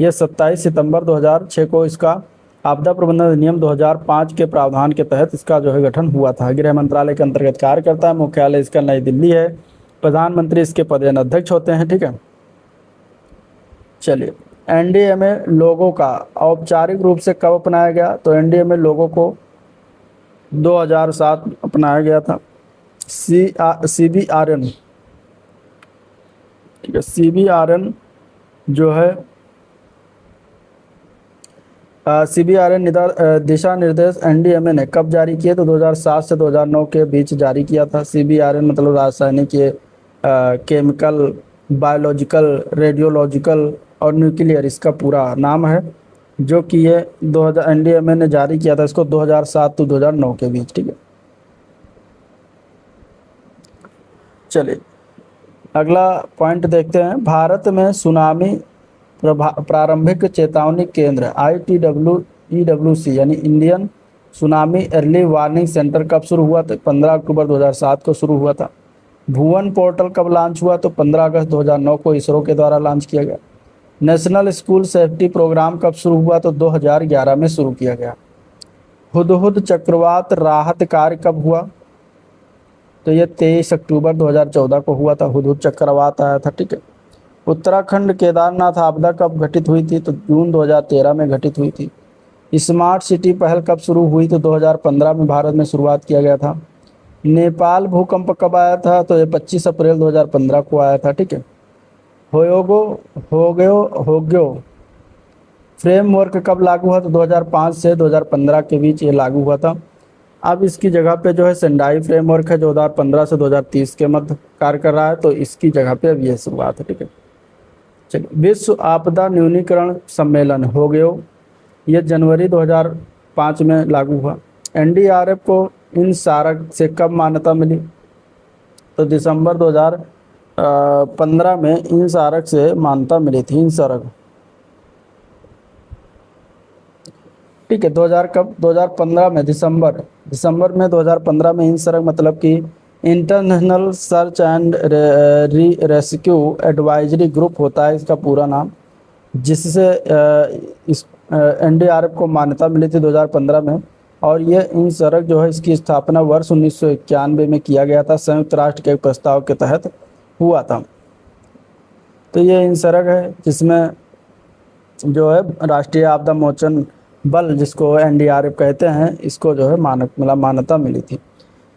ये 27 सितंबर 2006 को इसका आपदा प्रबंधन अधिनियम 2005 के प्रावधान के तहत इसका जो है गठन हुआ था। गृह मंत्रालय के अंतर्गत कार्य करता है। मुख्यालय इसका नई दिल्ली है। प्रधानमंत्री इसके पदेन अध्यक्ष होते हैं। ठीक है, चलिए NDMA लोगो का औपचारिक रूप से कब अपनाया गया? तो NDMA लोगो को 2007 अपनाया गया था। CBRN, ठीक है, CBRN जो है CBRN दिशा निर्देश NDMA ने कब जारी किए? तो 2007 से 2009 के बीच जारी किया था। CBRN मतलब रासायनिक, केमिकल, बायोलॉजिकल, रेडियोलॉजिकल और न्यूक्लियर इसका पूरा नाम है, जो कि ये NDMA ने जारी किया था इसको 2007 से 2009 के बीच। ठीक है, चलिए अगला पॉइंट देखते हैं। भारत में सुनामी प्रारंभिक चेतावनी केंद्र ITWEWC यानी Indian tsunami early warning centre कब शुरू हुआ? तो 15 अक्टूबर 2007 को शुरू हुआ था। भुवन पोर्टल कब लॉन्च हुआ? तो 15 अगस्त 2009 को इसरो के द्वारा लॉन्च किया गया। नेशनल स्कूल सेफ्टी प्रोग्राम कब शुरू हुआ? तो 2011 में शुरू किया गया। हुदहुद चक्रवात राहत कार्य कब हुआ? तो ये 23 अक्टूबर 2014 को हुआ था। हुदहुद चक्रवात आया था। ठीक है, उत्तराखंड केदारनाथ आपदा कब घटित हुई थी? तो जून 2013 में घटित हुई थी। स्मार्ट सिटी पहल कब शुरू हुई? तो 2015 में भारत में शुरुआत किया गया था। नेपाल भूकंप कब आया था? तो ये 25 अप्रैल 2015 को आया था। ठीक है, होग्यो फ्रेमवर्क कब लागू हुआ? तो 2005 से 2015 के बीच ये लागू हुआ था। अब इसकी जगह पे जो है सेंडाई फ्रेमवर्क है, 2015 से 2030 के मध्य कार्य कर रहा है। तो इसकी जगह पे अब ये शुरुआत है। ठीक है, चलिए विश्व आपदा न्यूनीकरण सम्मेलन हो गयो, ये जनवरी 2005 में लागू हुआ। NDRF को इन सारक से कब मान्यता मिली? तो दिसंबर 2015 में इन सारक से मान्यता मिली थी। इन सारक, ठीक है, 2015 में दिसंबर में 2015 में इन सारक मतलब कि international search and rescue advisory group होता है इसका पूरा नाम, जिससे इस NDRF को मान्यता मिली थी 2015 में। और ये इन सड़क जो है इसकी स्थापना वर्ष 1991 में किया गया था, संयुक्त राष्ट्र के प्रस्ताव के तहत हुआ था। तो ये इन सड़क है जिसमें जो है राष्ट्रीय आपदा मोचन बल जिसको NDRF कहते हैं, इसको जो है मान्यता मिली थी।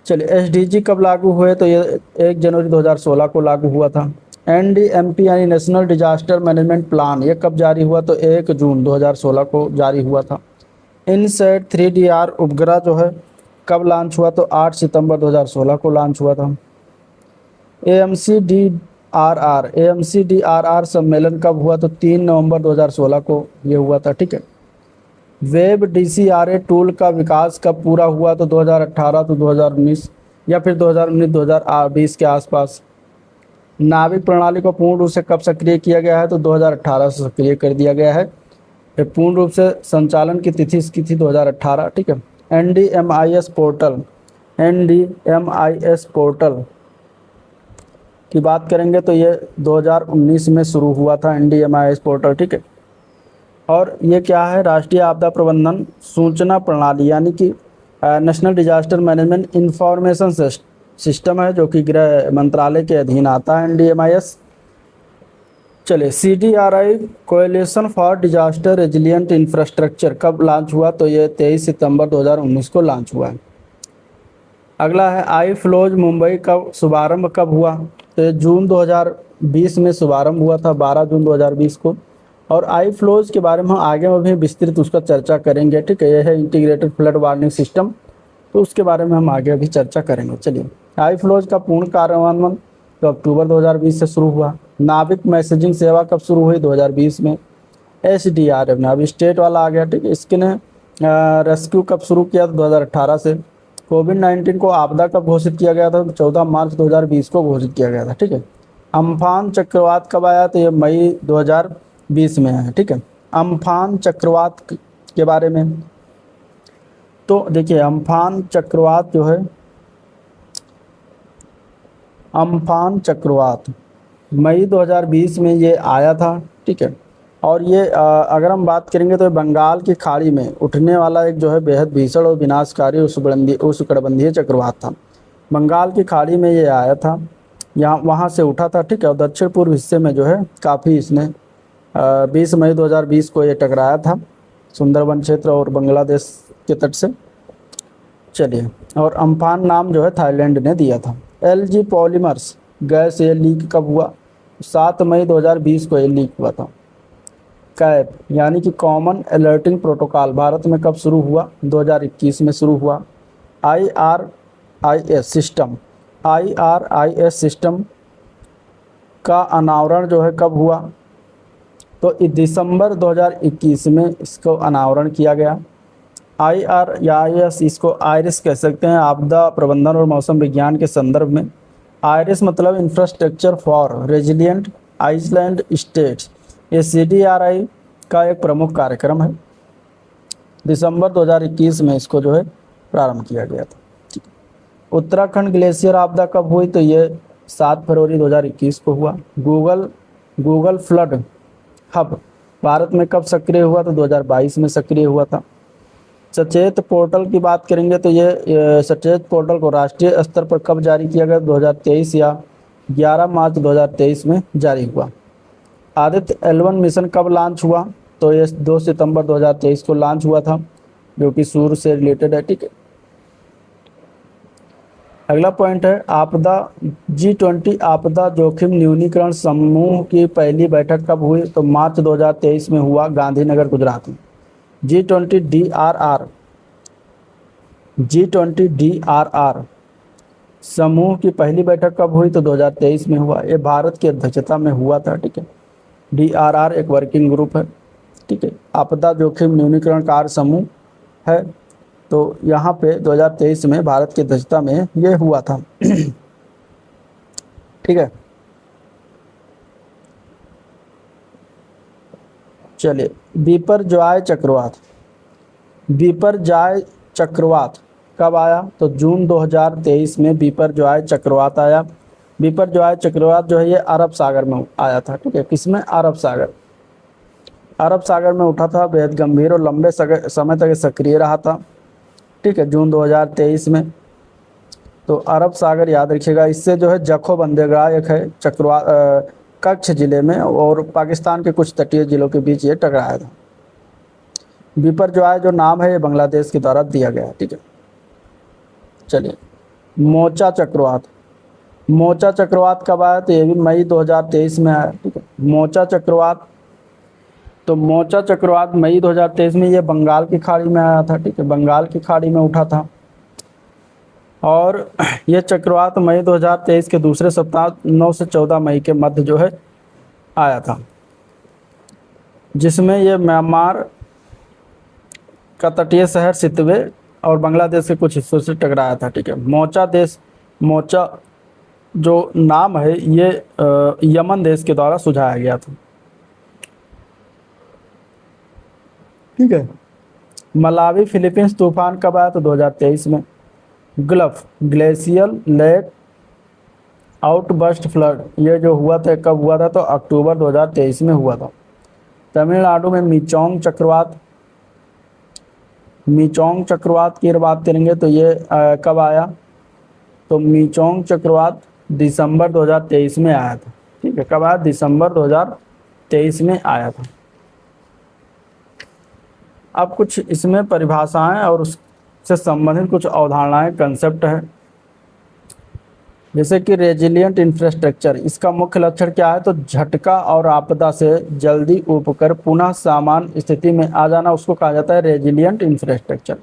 चलिए SDG कब लागू हुए? तो ये 1 जनवरी 2016 को लागू हुआ था। NDMP यानी नेशनल डिजास्टर मैनेजमेंट प्लान, ये कब जारी हुआ? तो 1 जून 2016 को जारी हुआ था। इनसैट 3DR उपग्रह जो है कब लॉन्च हुआ? तो 8 सितंबर 2016 को लॉन्च हुआ था। AMCDRR सम्मेलन कब हुआ? तो 3 नवंबर 2016 को ये हुआ था। ठीक है, वेब DCRA टूल का विकास कब पूरा हुआ? तो 2018 तो 2019 या फिर 2019-2020 के आसपास। नाविक प्रणाली को पूर्ण रूप से कब सक्रिय किया गया है? तो 2018 से सक्रिय कर दिया गया है। ये पूर्ण रूप से संचालन की तिथि इसकी थी 2018, ठीक है। NDMIS पोर्टल, NDMIS पोर्टल की बात करेंगे तो ये 2019 में शुरू हुआ था NDMIS पोर्टल, ठीक है। और ये क्या है? राष्ट्रीय आपदा प्रबंधन सूचना प्रणाली यानी कि national disaster management information system है, जो कि गृह मंत्रालय के अधीन आता है NDMIS। चलिए, CDRI coalition for disaster resilient infrastructure कब लॉन्च हुआ? तो ये 23 सितंबर 2019 को लॉन्च हुआ है। अगला है आई फ्लोज मुंबई का शुभारंभ कब हुआ? तो ये जून 2020 में शुभारंभ हुआ था, 12 जून 2020 को। और आई फ्लोज के बारे में हम आगे में भी विस्तृत उसका चर्चा करेंगे, ठीक है। यह है इंटीग्रेटेड फ्लड वार्निंग सिस्टम, तो उसके बारे में हम आगे भी चर्चा करेंगे। चलिए, आई फ्लोज का पूर्ण कार्यान्वयन तो अक्टूबर 2020 से शुरू हुआ। नाविक मैसेजिंग सेवा कब शुरू हुई? 2020 में। SDRF ने, अभी स्टेट वाला आ गया, ठीक है। इसके ने रेस्क्यू कब शुरू किया? 2018 से। कोविड-19 को आपदा कब घोषित किया गया था? 14 मार्च 2020 को घोषित किया गया था, ठीक है। अम्फान चक्रवात कब आया? तो ये मई 2020 में है, ठीक है। अम्फान चक्रवात के बारे में तो देखिए, अम्फान चक्रवात जो है, अम्फान चक्रवात मई 2020 में ये आया था, ठीक है। और ये अगर हम बात करेंगे तो बंगाल की खाड़ी में उठने वाला एक जो है बेहद भीषण और विनाशकारी उष्णकटिबंधीय चक्रवात था। बंगाल की खाड़ी में ये आया था, यहाँ वहाँ से उठा था, ठीक है। और दक्षिण पूर्व हिस्से में जो है काफ़ी इसने 20 मई 2020 को ये टकराया था सुंदरबन क्षेत्र और बांग्लादेश के तट से। चलिए, और अम्फान नाम जो है थाईलैंड ने दिया था। LG पॉलीमर्स गैस ये लीक कब हुआ? 7 मई 2020 को ये लीक हुआ था। कैप यानी कि कॉमन अलर्टिंग प्रोटोकॉल भारत में कब शुरू हुआ? 2021 में शुरू हुआ। IRIS सिस्टम का अनावरण जो है कब हुआ? तो दिसंबर 2021 में इसको अनावरण किया गया। IRIS, इसको आयरिस कह सकते हैं, आपदा प्रबंधन और मौसम विज्ञान के संदर्भ में। आयरिस मतलब infrastructure for resilient island states. ये CDRI का एक प्रमुख कार्यक्रम है। दिसंबर 2021 में इसको जो है प्रारंभ किया गया था। उत्तराखंड ग्लेशियर आपदा कब हुई? तो ये 7 फरवरी 2021 को हुआ। गूगल फ्लड हब भारत में कब सक्रिय हुआ? तो 2022 में सक्रिय हुआ था। सचेत पोर्टल की बात करेंगे तो ये सचेत पोर्टल को राष्ट्रीय स्तर पर कब जारी किया गया? 2023 या 11 मार्च 2023 में जारी हुआ। आदित्य L1 मिशन कब लॉन्च हुआ? तो ये 2 सितंबर 2023 को लॉन्च हुआ था, जो कि सूर्य से रिलेटेड है, ठीक है। अगला पॉइंट है आपदा G20 आपदा जोखिम न्यूनीकरण समूह की पहली बैठक कब हुई? तो मार्च 2023 में हुआ, गांधीनगर गुजरात में। G20 DRR समूह की पहली बैठक कब हुई? तो 2023 में हुआ। ये भारत की अध्यक्षता में हुआ था, ठीक है। DRR एक वर्किंग ग्रुप है, ठीक है। आपदा जोखिम न्यूनीकरण कार्य समूह है, तो यहाँ पे 2023 में भारत की अध्यक्षता में ये हुआ था, ठीक है। चलिए, बिपरजॉय चक्रवात कब आया? तो जून 2023 में बिपरजॉय चक्रवात आया। बिपरजॉय चक्रवात जो है ये अरब सागर में आया था, ठीक है। किसमें? अरब सागर में उठा था, बेहद गंभीर और लंबे समय तक सक्रिय रहा था, ठीक है, जून 2023 में। तो अरब सागर याद रखिएगा। इससे जो है जखो बंदरगाह एक है चक्रवात कच्छ जिले में और पाकिस्तान के कुछ तटीय जिलों के बीच ये टकराया था। बिपरजॉय जो नाम है ये बांग्लादेश के द्वारा दिया गया है, ठीक है। चलिए, मोचा चक्रवात कब आया? तो ये भी मई 2023 में आया, ठीक है। मोचा चक्रवात मई 2023 में ये बंगाल की खाड़ी में आया था, ठीक है। बंगाल की खाड़ी में उठा था और ये चक्रवात मई 2023 के दूसरे सप्ताह 9 से 14 मई के मध्य जो है आया था, जिसमें ये म्यांमार का तटीय शहर सितवे और बांग्लादेश के कुछ हिस्सों से टकराया था, ठीक है। मोचा जो नाम है ये यमन देश के द्वारा सुझाया गया था। ठीक है। मलावी फिलीपींस तूफान कब आया? तो 2023 में। Gulf glacial lake outburst flood ये जो हुआ था कब हुआ था? तो अक्टूबर 2023 में हुआ था। तमिलनाडु में मीचोंग चक्रवात की बात करेंगे तो ये कब आया? तो मीचोंग चक्रवात दिसंबर 2023 में आया था। ठीक है, कब आया? दिसंबर 2023 में आया था। अब कुछ इसमें परिभाषाएं और उससे संबंधित कुछ अवधारणाएं, कंसेप्ट है। जैसे कि रेजिलिएंट इंफ्रास्ट्रक्चर, इसका मुख्य लक्षण क्या है? तो झटका और आपदा से जल्दी उबकर पुनः सामान्य स्थिति में आ जाना, उसको कहा जाता है रेजिलिएंट इंफ्रास्ट्रक्चर।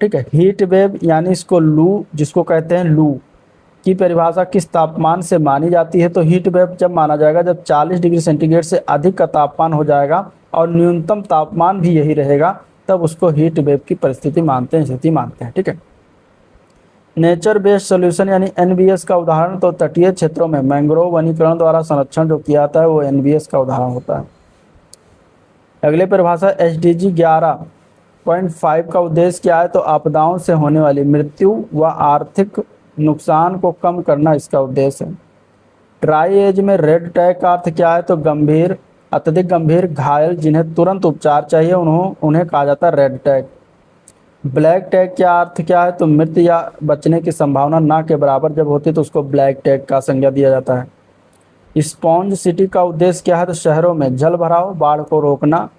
ठीक है। हीट वेव यानी इसको लू जिसको कहते हैं, लू की परिभाषा किस तापमान से मानी जाती है? तो हीट वेव जब माना जाएगा जब 40 डिग्री सेंटीग्रेड से अधिक का तापमान हो जाएगा और न्यूनतम तापमान भी यही रहेगा, तब उसको हीट वेव की परिस्थिति मानते हैं, स्थिति मानते हैं। ठीक है। नेचर बेस्ड सोल्यूशन यानी एनबीएस का उदाहरण, तो तटीय क्षेत्रों में मैंग्रोव वनीकरण द्वारा संरक्षण जो किया जाता है वो एनबीएस का उदाहरण होता है। अगले परिभाषा एसडीजी 11.5 का उद्देश्य क्या है? तो आपदाओं से होने वाली मृत्यु व आर्थिक नुकसान को कम करना इसका उद्देश्य है। ड्राई एज में रेड टैग का अर्थ क्या है? तो गंभीर, अत्यधिक गंभीर घायल जिन्हें तुरंत उपचार चाहिए उन्हें कहा जाता है रेड टैग। ब्लैक टैग क्या अर्थ क्या है? तो मृत्यु या बचने की संभावना ना के बराबर जब होती है तो उसको ब्लैक टैग का संज्ञा दिया जाता है। स्पॉन्ज सिटी का उद्देश्य क्या है? तो शहरों में जल भराव, बाढ़ को रोकना,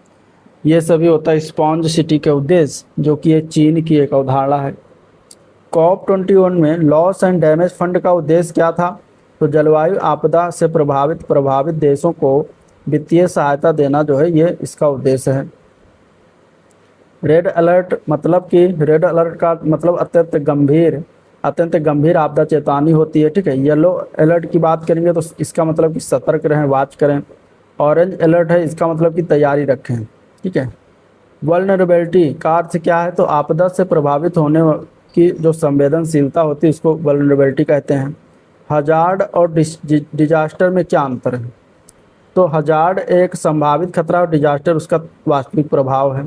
ये सभी होता है स्पॉन्ज सिटी के उद्देश्य, जो कि ये चीन की एक अवधारणा है। COP21 में लॉस एंड डैमेज फंड का उद्देश्य क्या था? तो जलवायु आपदा से प्रभावित देशों को वित्तीय सहायता देना जो है ये इसका उद्देश्य है। रेड अलर्ट मतलब कि रेड अलर्ट का मतलब अत्यंत गंभीर आपदा चेतावनी होती है। ठीक है। येलो अलर्ट की बात करेंगे तो इसका मतलब कि सतर्क रहें, वाच करें। ऑरेंज अलर्ट है, इसका मतलब कि तैयारी रखें। ठीक है। वल्नरेबिलिटी का अर्थ क्या है? तो आपदा से प्रभावित होने की जो संवेदनशीलता होती है उसको वल्नरेबिलिटी कहते हैं। हजार्ड और डिजास्टर में क्या अंतर है? तो हजार्ड एक संभावित खतरा और डिजास्टर उसका वास्तविक प्रभाव है।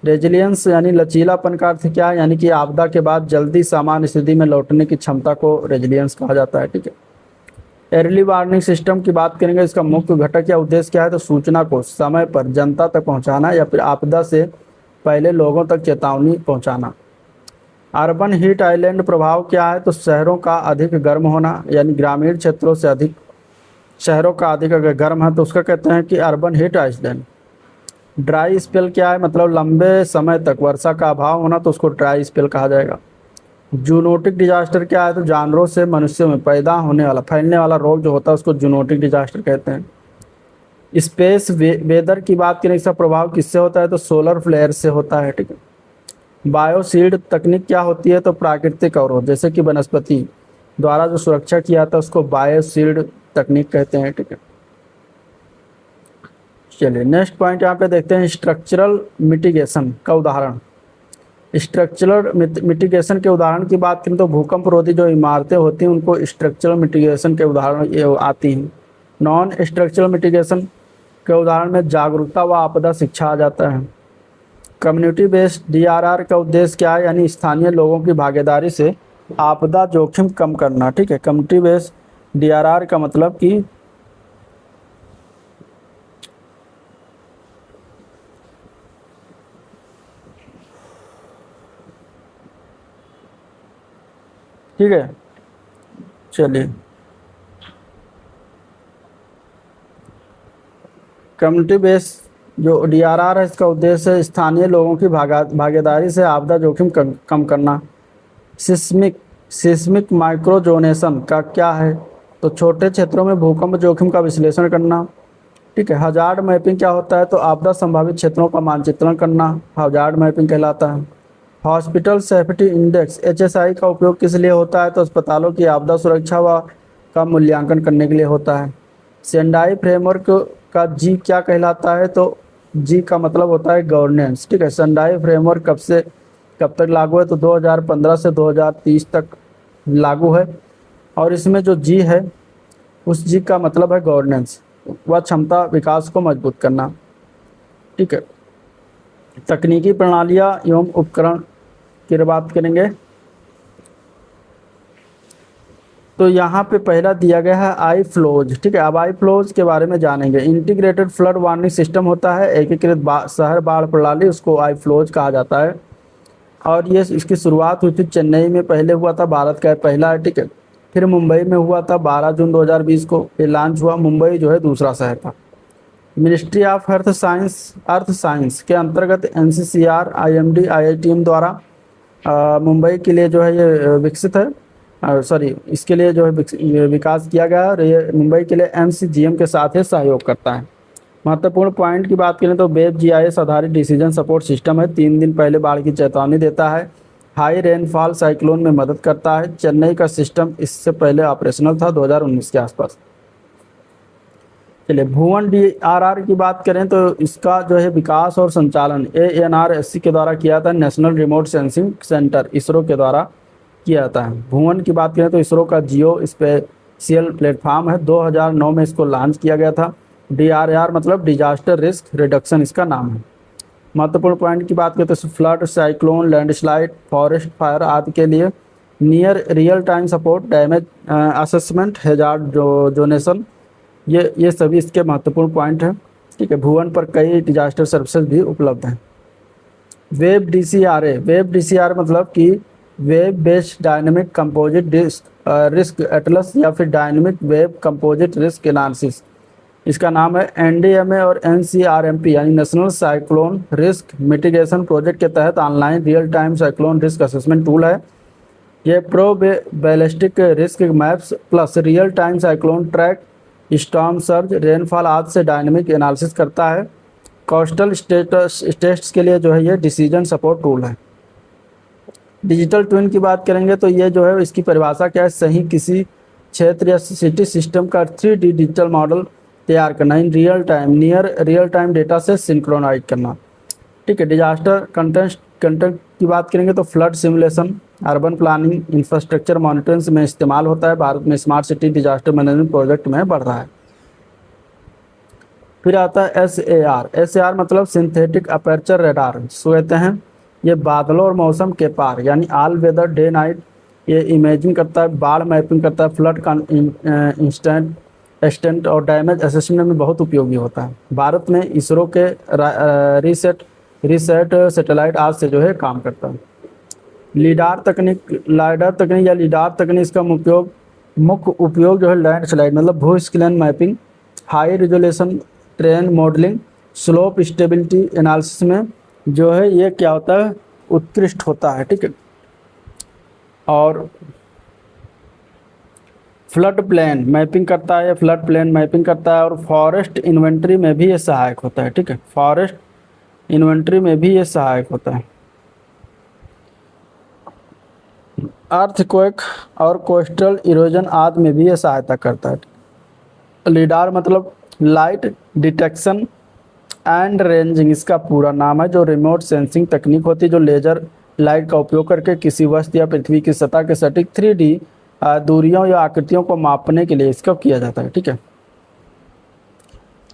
रेजिलियंस यानी लचीलापन का अर्थ क्या है? यानी कि आपदा के बाद जल्दी सामान्य स्थिति में लौटने की क्षमता को रेजिलियंस कहा जाता है। ठीक है। अर्ली वार्निंग सिस्टम की बात करेंगे, इसका मुख्य घटक या उद्देश्य क्या है? तो सूचना को समय पर जनता तक पहुंचाना या फिर आपदा से पहले लोगों तक चेतावनी पहुंचाना। अर्बन हीट आइलैंड प्रभाव क्या है? तो शहरों का अधिक गर्म होना, यानी ग्रामीण क्षेत्रों से अधिक शहरों का अधिक अगर गर्म है तो उसका कहते हैं कि urban heat island. Dry spell क्या है? मतलब लंबे समय तक वर्षा का अभाव होना, तो उसको ड्राई स्पेल कहा जाएगा। जूनोटिक डिजास्टर क्या है? तो जानवरों से मनुष्यों में फैलने वाला रोग जो होता है उसको जूनोटिक डिजास्टर कहते हैं। स्पेस वेदर की बात करें, इसका प्रभाव किससे होता है? तो सोलर फ्लेयर से होता है। ठीक है। बायोसीड तकनीक क्या होती है? तो प्राकृतिक अवरोध जैसे कि वनस्पति द्वारा जो सुरक्षा किया जाता है उसको बायोसीड तकनीक कहते हैं। ठीक है। चलिए नेक्स्ट पॉइंट यहाँ पे देखते हैं, स्ट्रक्चरल मिटिगेशन का उदाहरण। स्ट्रक्चरल मिटिगेशन के उदाहरण की बात करें तो भूकंप रोधी जो इमारतें होती हैं उनको स्ट्रक्चरल मिटिगेशन के उदाहरण ये आती हैं। नॉन स्ट्रक्चरल मिटिगेशन के उदाहरण में जागरूकता व आपदा शिक्षा आ जाता है। कम्युनिटी बेस्ड DRR का उद्देश्य क्या है? यानी स्थानीय लोगों की भागीदारी से आपदा जोखिम कम करना। ठीक है। कम्युनिटी बेस्ड DRR का मतलब कि ठीक है। चलिए कम्युनिटी बेस जो DRR है इसका उद्देश्य है स्थानीय लोगों की भागीदारी से आपदा जोखिम कम करना। सिस्मिक माइक्रोजोनेशन का क्या है? तो छोटे क्षेत्रों में भूकंप जोखिम का विश्लेषण करना। ठीक है। हजार्ड मैपिंग क्या होता है? तो आपदा संभावित क्षेत्रों का मानचित्रण करना हजार्ड मैपिंग कहलाता है। हॉस्पिटल सेफ्टी इंडेक्स HSI का उपयोग किस लिए होता है? तो अस्पतालों की आपदा सुरक्षा व का मूल्यांकन करने के लिए होता है। सेंडाई फ्रेमवर्क का G क्या कहलाता है? तो G का मतलब होता है गवर्नेंस। ठीक है। सेंडाई फ्रेमवर्क कब तक लागू है? तो 2015 से 2030 तक लागू है। और इसमें जो जी है उस जी का मतलब है गवर्नेंस, वह क्षमता विकास को मजबूत करना। ठीक है, तकनीकी प्रणालियाँ एवं उपकरण की बात करेंगे तो यहाँ पे पहला दिया गया है आई फ्लोज। ठीक है, अब आई फ्लोज के बारे में जानेंगे। इंटीग्रेटेड फ्लड वार्निंग सिस्टम होता है, एकीकृत शहर बाढ़ प्रणाली, उसको आई फ्लोज कहा जाता है। और ये इसकी शुरुआत हुई थी चेन्नई में, पहले हुआ था, भारत का पहला है। ठीक है, फिर मुंबई में हुआ था 12 जून 2020 को ये लॉन्च हुआ। मुंबई जो है दूसरा शहर था। मिनिस्ट्री ऑफ अर्थ साइंस के अंतर्गत NCCR IMD IITM द्वारा मुंबई के लिए जो है ये विकसित है, सॉरी इसके लिए जो है विकास किया गया है। और ये मुंबई के लिए MCGM के साथ ही सहयोग करता है। महत्वपूर्ण पॉइंट की बात करें तो वेब GIS आधारित डिसीजन सपोर्ट सिस्टम है, 3 दिन पहले बाढ़ की चेतावनी देता है, हाई रेनफॉल साइक्लोन में मदद करता है। चेन्नई का सिस्टम इससे पहले ऑपरेशनल था 2019 के आसपास। चलिए, भुवन DRR की बात करें तो इसका जो है विकास और संचालन ANRSC के द्वारा किया था, national remote sensing centre ISRO के द्वारा किया जाता है। भुवन की बात करें तो इसरो का जियो स्पेशियल प्लेटफॉर्म है, 2009 में इसको लॉन्च किया गया था। DRR मतलब डिजास्टर रिस्क रिडक्शन इसका नाम है। महत्वपूर्ण पॉइंट की बात करें तो flood, cyclone, landslide, forest fire आदि के लिए near real time support, damage assessment, hazard zonation, ये सभी इसके महत्वपूर्ण पॉइंट हैं। ठीक है, भुवन पर कई डिजास्टर सर्विसेज भी उपलब्ध हैं। वेब DCRA मतलब कि web based dynamic composite risk Atlas या फिर dynamic web composite risk analysis, इसका नाम है। NDMA और NCRMP यानी national cyclone risk mitigation project के तहत online real time cyclone risk assessment tool है। ये ballistic risk maps plus real time cyclone track, storm surge, rainfall आदि से डायनेमिक एनालिसिस करता है। कोस्टल स्टेट्स के लिए जो है ये डिसीजन सपोर्ट टूल है। डिजिटल ट्विन की बात करेंगे तो ये जो है इसकी परिभाषा क्या है, सही किसी क्षेत्र या सिटी सिस्टम का 3D डिजिटल मॉडल तैयार करना, in real time near real time data से सिंक्रोनाइज करना। ठीक है, डिजास्टर कंटेंट की बात करेंगे तो flood simulation, urban planning, infrastructure monitoring में इस्तेमाल होता है। भारत में smart city disaster management project में बढ़ रहा है। फिर आता है SAR मतलब सिंथेटिक अपर्चर रडार, जिसको कहते हैं ये बादलों और मौसम के पार यानी ऑल वेदर डे नाइट ये इमेजिंग करता है, बाढ़ मैपिंग करता है, फ्लड इंस्टेंट और डैमेज असेसमेंट में बहुत उपयोगी होता है। भारत में इसरो के रीसेट सैटेलाइट आज से जो है काम करता है। लाइडार तकनीक इसका मुख्य उपयोग जो है लैंडस्लाइड मतलब भूस्खलन mapping, high resolution train modelling, slope stability analysis में जो है ये क्या होता है, उत्कृष्ट होता है। ठीक है, और फ्लड प्लेन मैपिंग करता है, और फॉरेस्ट इन्वेंट्री में भी ये सहायक होता है। ठीक है, फॉरेस्ट इन्वेंट्री में भी ये सहायक होता है। अर्थक्वेक और कोस्टल इरोजन आदि में भी ये सहायता करता है। लीडार मतलब लाइट डिटेक्शन एंड रेंजिंग इसका पूरा नाम है, जो रिमोट सेंसिंग तकनीक होती है जो लेजर लाइट का उपयोग करके किसी वस्तु या पृथ्वी की सतह के सटीक 3D दूरियों या आकृतियों को मापने के लिए इसका किया जाता है। ठीक है,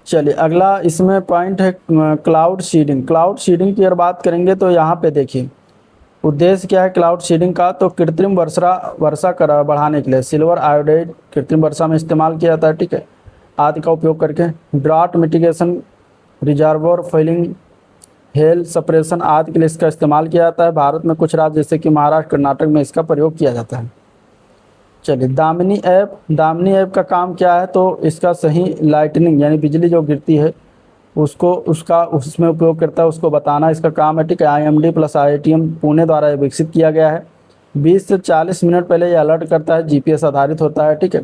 चलिए अगला इसमें पॉइंट है क्लाउड सीडिंग की अगर बात करेंगे तो यहाँ पे देखिए उद्देश्य क्या है क्लाउड सीडिंग का, तो कृत्रिम वर्षा बढ़ाने के लिए सिल्वर आयोडाइड कृत्रिम वर्षा में इस्तेमाल किया जाता है। ठीक है, आदि का उपयोग करके drought mitigation, reservoir filling, hail suppression आदि के लिए इसका इस्तेमाल किया जाता है। भारत में कुछ राज्य जैसे कि महाराष्ट्र, कर्नाटक में इसका प्रयोग किया जाता है। चलिए दामिनी ऐप का काम क्या है, तो इसका सही लाइटनिंग यानी बिजली जो गिरती है उसमें उपयोग करता है, उसको बताना इसका काम है। ठीक है, IMD प्लस IITM पुणे द्वारा विकसित किया गया है। 20 से 40 मिनट पहले ये अलर्ट करता है, GPS आधारित होता है। ठीक है,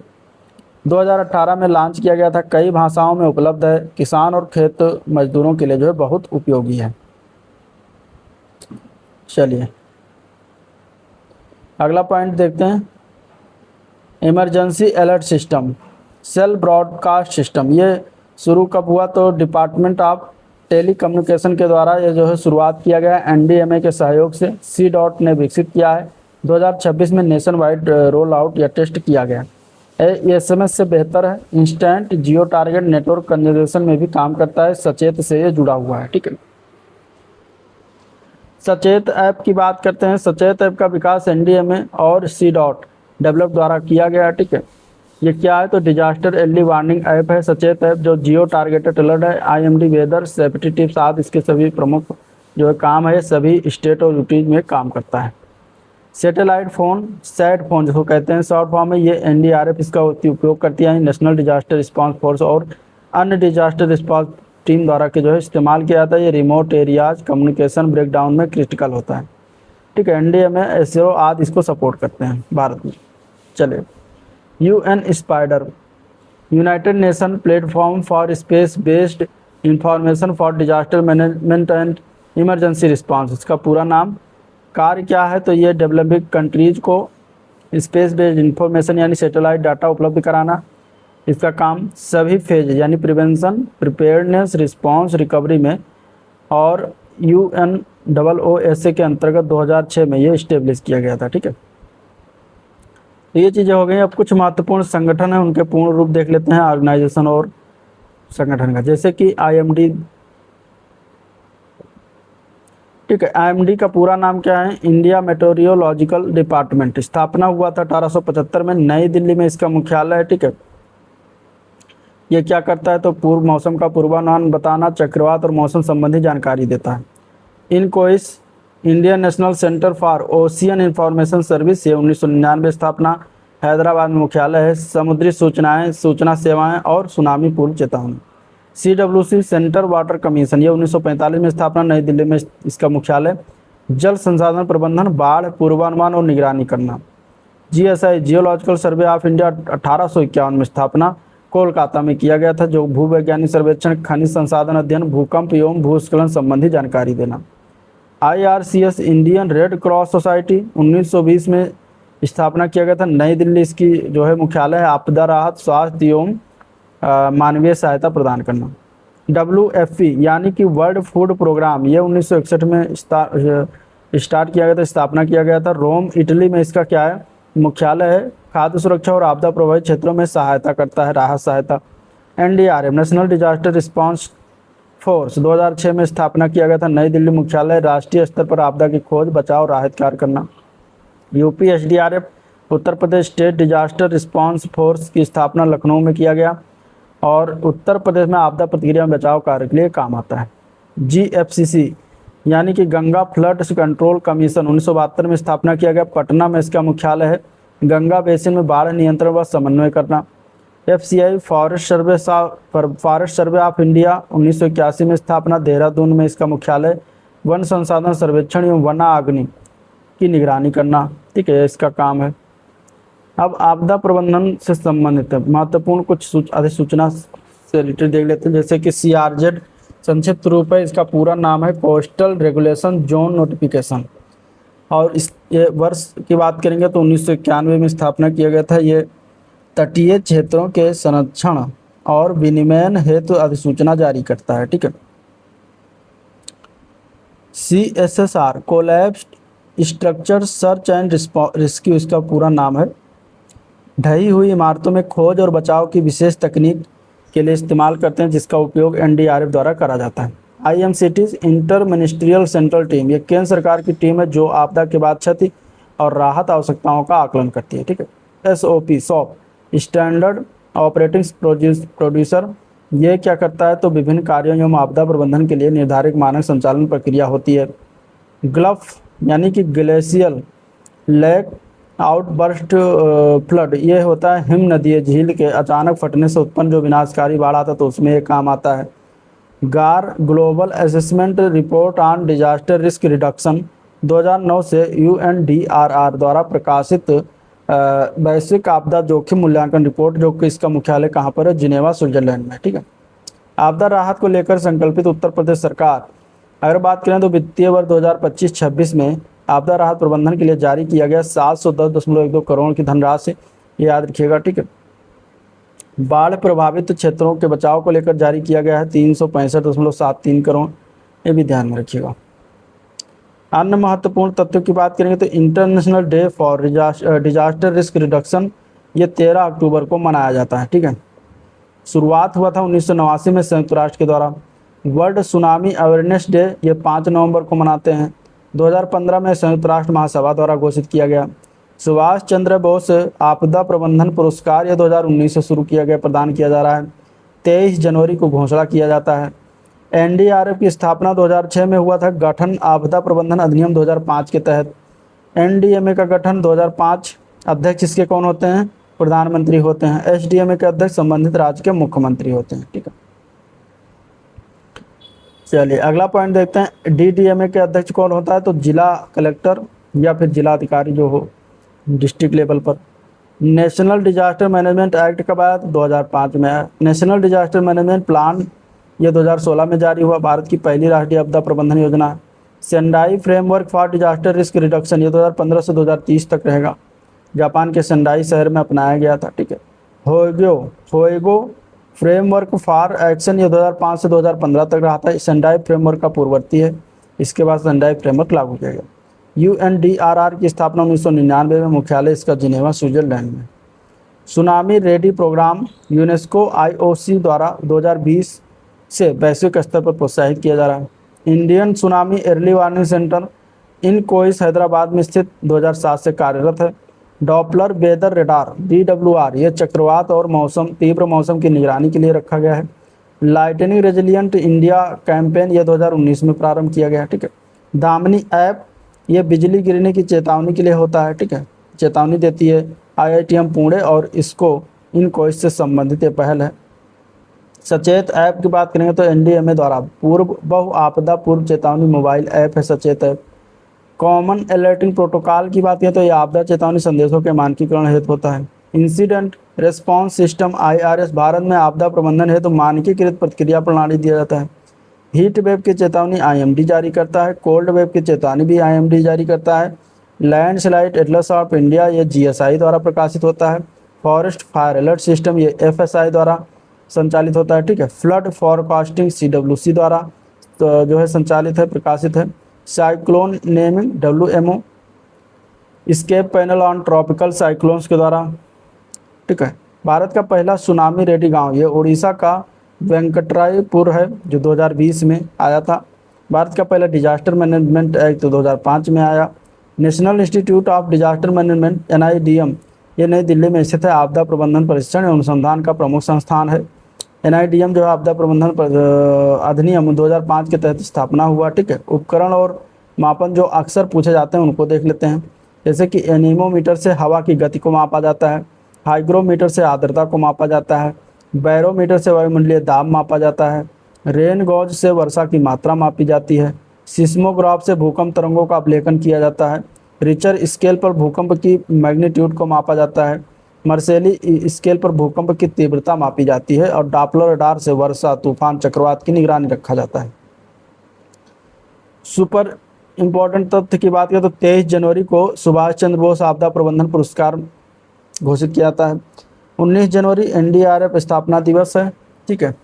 2018 में लॉन्च किया गया था, कई भाषाओं में उपलब्ध है, किसान और खेत मजदूरों के लिए जो है बहुत उपयोगी है। चलिए अगला पॉइंट देखते हैं, emergency alert system cell broadcast system. ये शुरू कब हुआ, तो डिपार्टमेंट ऑफ टेलीकम्युनिकेशन के द्वारा ये जो है शुरुआत किया गया है, NDMA के सहयोग से C.DOT ने विकसित किया है। 2026 में नेशन वाइड रोल आउट या टेस्ट किया गया। एसएमएस से बेहतर है, इंस्टेंट जियो टारगेट नेटवर्क कंजर्वेशन में भी काम करता है, सचेत से ये जुड़ा हुआ है। ठीक है, सचेत ऐप की बात करते हैं। सचेत ऐप का विकास एनडीएमए और सी डॉट डेवलप द्वारा किया गया। ठीक है, ये क्या है तो डिजास्टर अर्ली वार्निंग ऐप है सचेत ऐप, जो जियो टारगेटेड अलर्ट है, आईएमडी वेदर सेफ्टी टिप्स आदि इसके सभी प्रमुख जो है काम है, सभी स्टेट और यूटीज में काम करता है। सैटेलाइट फ़ोन, सैट फ़ोन जिसको कहते हैं शॉर्ट फॉर्म में, ये एनडीआरएफ इसका उपयोग करती है, नेशनल डिजास्टर रिस्पांस फोर्स और अन्य डिजास्टर रिस्पांस टीम द्वारा के जो है इस्तेमाल किया जाता है। ये रिमोट एरियाज कम्युनिकेशन ब्रेकडाउन में क्रिटिकल होता है। ठीक है, एनडीएमए एसओ आदि इसको सपोर्ट करते हैं भारत में। चले, UN spider, United nation platform for space based information for disaster management and emergency response, इसका पूरा नाम। कार्य क्या है तो ये डेवलपिंग कंट्रीज को स्पेस बेस्ड इंफॉर्मेशन यानी सैटेलाइट डाटा उपलब्ध कराना। इसका काम सभी फेज यानी प्रिवेंशन, प्रिपेयर्डनेस, रिस्पांस, रिकवरी में, और UNOOSA के अंतर्गत 2006 में ये इस्टेब्लिश किया गया था। ठीक है, तो ये चीज़ें हो गई। अब कुछ महत्वपूर्ण संगठन हैं, उनके पूर्ण रूप देख लेते हैं ऑर्गेनाइजेशन और संगठन का, जैसे कि IMD। ठीक है, IMD का पूरा नाम क्या है, इंडिया मेट्रोरियोलॉजिकल डिपार्टमेंट। स्थापना हुआ था 1875 में, नई दिल्ली में इसका मुख्यालय है। ठीक है, ये क्या करता है तो पूर्व मौसम का पूर्वानुमान बताना, चक्रवात और मौसम संबंधी जानकारी देता है। INCOIS, Indian national centre for ocean information service, ये 1999 स्थापना, हैदराबाद में मुख्यालय है। समुद्री सूचनाएं, सूचना सेवाएं और सुनामी पूर्व चेतावनी। CWC, सेंटर वाटर कमीशन, ये 1945 में स्थापना, नई दिल्ली में इसका मुख्यालय। जल संसाधन प्रबंधन, बाढ़ पूर्वानुमान और निगरानी करना। GSI, geological survey of India, 1851 में स्थापना, कोलकाता में किया गया था, जो भूवैज्ञानिक सर्वेक्षण, खनिज संसाधन अध्ययन, भूकंप एवं भूस्खलन संबंधी जानकारी देना। IRCS, Indian red cross society, 1920 में स्थापना किया गया था, नई दिल्ली इसकी जो है मुख्यालय है। आपदा राहत, स्वास्थ्य एवं मानवीय सहायता प्रदान करना। WFP यानी कि वर्ल्ड फूड प्रोग्राम, ये 1961 में स्टार्ट किया गया था, स्थापना किया गया था। रोम, इटली में इसका क्या है मुख्यालय है। खाद्य सुरक्षा और आपदा प्रभावित क्षेत्रों में सहायता करता है, राहत सहायता। NDRF, national disaster response force, 2006 में स्थापना किया गया था, नई दिल्ली मुख्यालय। राष्ट्रीय स्तर पर आपदा की खोज, बचाव, राहत कार्य करना। UP SDRF, Uttar Pradesh state disaster response force की स्थापना लखनऊ में किया गया और उत्तर प्रदेश में आपदा प्रतिक्रिया में बचाव कार्य के लिए काम आता है। GFCC यानी कि गंगा फ्लड कंट्रोल कमीशन, 1972 में स्थापना किया गया, पटना में इसका मुख्यालय है। गंगा बेसिन में बाढ़ नियंत्रण व समन्वय करना। FCI, forest survey of India, 1981 में स्थापना, देहरादून में इसका मुख्यालय। वन संसाधन सर्वेक्षण एवं वनाग्नि की निगरानी करना। ठीक है, इसका काम है। अब आपदा प्रबंधन से संबंधित महत्वपूर्ण कुछ अधिसूचना से रिलेटेड देख लेते हैं, जैसे कि CRZ, संक्षिप्त रूप है, इसका पूरा नाम है कोस्टल रेगुलेशन जोन नोटिफिकेशन, और इस ये वर्ष की बात करेंगे तो 1991 में स्थापना किया गया था। ये तटीय क्षेत्रों के संरक्षण और विनियमन हेतु अधिसूचना जारी करता है। ठीक है, CSSR, collapsed structure search and rescue, इसका पूरा नाम है। ढही हुई इमारतों में खोज और बचाव की विशेष तकनीक के लिए इस्तेमाल करते हैं, जिसका उपयोग NDRF द्वारा करा जाता है। IMCTs, inter ministerial central team, ये केंद्र सरकार की टीम है जो आपदा के बाद क्षति और राहत आवश्यकताओं का आकलन करती है। ठीक है, SOP, स्टैंडर्ड ऑपरेटिंग प्रोड्यूसर, ये क्या करता है तो विभिन्न कार्यों एवं आपदा प्रबंधन के लिए निर्धारित मानक संचालन प्रक्रिया होती है। ग्लफ यानी कि ग्लेशियल लेक आउटबर्स्ट फ्लड, ये होता है हिम नदी झील के अचानक फटने से उत्पन्न जो विनाशकारी बाढ़ आता है तो उसमें ये काम आता है। गार, global assessment report on disaster risk reduction, 2009 से UNDRR द्वारा प्रकाशित वैश्विक आपदा जोखिम मूल्यांकन रिपोर्ट, जो कि इसका मुख्यालय कहाँ पर है, जिनेवा, स्विट्जरलैंड में। ठीक है, आपदा राहत को लेकर संकल्पित उत्तर प्रदेश सरकार, अगर बात करें तो वित्तीय वर्ष 2025-26 में आपदा राहत प्रबंधन के लिए जारी किया गया 710.12 करोड़ की धनराशि, ये याद रखिएगा। ठीक है, बाढ़ प्रभावित क्षेत्रों के बचाव को लेकर जारी किया गया है 365.73 करोड़, ये भी ध्यान में रखिएगा। अन्य महत्वपूर्ण तथ्यों की बात करेंगे तो international day for disaster risk reduction ये 13 अक्टूबर को मनाया जाता है। ठीक है, शुरुआत हुआ था 1989 में संयुक्त राष्ट्र के द्वारा। वर्ल्ड सुनामी अवेयरनेस डे ये 5 नवंबर को मनाते हैं। 2015 में संयुक्त राष्ट्र महासभा द्वारा घोषित किया गया। सुभाष चंद्र बोस आपदा प्रबंधन पुरस्कार ये 2019 से शुरू किया गया, प्रदान किया जा रहा है। 23 जनवरी को घोषणा किया जाता है। एनडीआरएफ की स्थापना 2006 में हुआ था। गठन आपदा प्रबंधन अधिनियम 2005 के तहत। एनडीएमए का गठन 2005। अध्यक्ष इसके कौन होते हैं? प्रधानमंत्री होते हैं। एसडीएमए के अध्यक्ष संबंधित राज्य के मुख्यमंत्री होते हैं। ठीक है, चलिए अगला पॉइंट देखते हैं। डीडीएमए के अध्यक्ष कौन होता है? तो जिला कलेक्टर या फिर जिला अधिकारी जो हो डिस्ट्रिक्ट लेवल पर। नेशनल डिजास्टर मैनेजमेंट एक्ट कब आया? 2005 में आया। नेशनल डिजास्टर मैनेजमेंट प्लान ये 2016 में जारी हुआ। भारत की पहली राष्ट्रीय आपदा प्रबंधन योजना है। Sendai framework for disaster risk reduction ये 2015 से 2030 तक रहेगा। जापान के सेंडाई शहर में अपनाया गया था। ठीक है, होएगो फ्रेमवर्क फॉर एक्शन ये 2005 से 2015 तक रहा था। सेंडाई फ्रेमवर्क का पूर्ववर्ती है। इसके बाद सेंडाई फ्रेमवर्क लागू किया गया। यूएनडीआरआर की स्थापना 1999 में, मुख्यालय इसका जिनेवा स्विट्जरलैंड में। Tsunami ready programme UNESCO IOC द्वारा 2020 से वैश्विक स्तर पर प्रोत्साहित किया जा रहा है। Indian tsunami early warning centre INCOIS Hyderabad में स्थित 2007 से कार्यरत है। डॉपलर वेदर रडार DWR ये चक्रवात और तीव्र मौसम की निगरानी के लिए रखा गया है। लाइटनिंग रेजिलियंट इंडिया कैंपेन ये 2019 में प्रारंभ किया गया। ठीक है, दामिनी ऐप ये बिजली गिरने की चेतावनी के लिए होता है। ठीक है, चेतावनी देती है। IITM पुणे और इसको इन कोइस से संबंधित ये पहल है। सचेत ऐप की बात करेंगे तो एनडीएमए द्वारा पूर्व बहु आपदा पूर्व चेतावनी मोबाइल ऐप है सचेत ऐप। कॉमन अलर्टिंग प्रोटोकॉल की बात करें तो यह आपदा चेतावनी संदेशों के मानकीकरण हेतु होता है। Incident response system IRS Bharat में आपदा प्रबंधन हेतु मानकीकृत प्रतिक्रिया प्रणाली दिया जाता है। हीट वेव की चेतावनी IMD जारी करता है। कोल्ड वेव की चेतावनी भी IMD जारी करता है। लैंडस्लाइड एटलस ऑफ इंडिया ये GSI द्वारा प्रकाशित होता है। फॉरेस्ट फायर अलर्ट सिस्टम ये FSI द्वारा संचालित होता है। ठीक है, फ्लड फॉरकास्टिंग CWC द्वारा तो जो है संचालित है, प्रकाशित है। Cyclone naming WMO ESCAP panel on tropical cyclones के द्वारा। ठीक है, भारत का पहला सुनामी रेडी गांव ये उड़ीसा का वेंकटरायपुर है जो 2020 में आया था। भारत का पहला डिजास्टर मैनेजमेंट एक्ट 2005 में आया। National institute of disaster management NIDM ये नई दिल्ली में स्थित है। आपदा प्रबंधन परीक्षण एवं अनुसंधान का प्रमुख संस्थान है। NIDM जो है आपदा प्रबंधन अधिनियम 2005 के तहत स्थापना हुआ। ठीक है, उपकरण और मापन जो अक्सर पूछे जाते हैं उनको देख लेते हैं। जैसे कि एनीमोमीटर से हवा की गति को मापा जाता है। हाइग्रोमीटर से आर्द्रता को मापा जाता है। बैरोमीटर से वायुमंडलीय दाब मापा जाता है। रेन गॉज से वर्षा की मात्रा मापी जाती है। सिस्मोग्राफ से भूकंप तरंगों का अवलोकन किया जाता है। रिचर स्केल पर भूकंप की मैग्नीट्यूड को मापा जाता है। मर्सेली स्केल पर भूकंप की तीव्रता मापी जाती है। और डॉपलर रडार से वर्षा, तूफान, चक्रवात की निगरानी रखा जाता है। सुपर इम्पोर्टेंट तथ्य की बात करें तो 23 जनवरी को सुभाष चंद्र बोस आपदा प्रबंधन पुरस्कार घोषित किया जाता है। 19 जनवरी NDRF स्थापना दिवस है। ठीक है,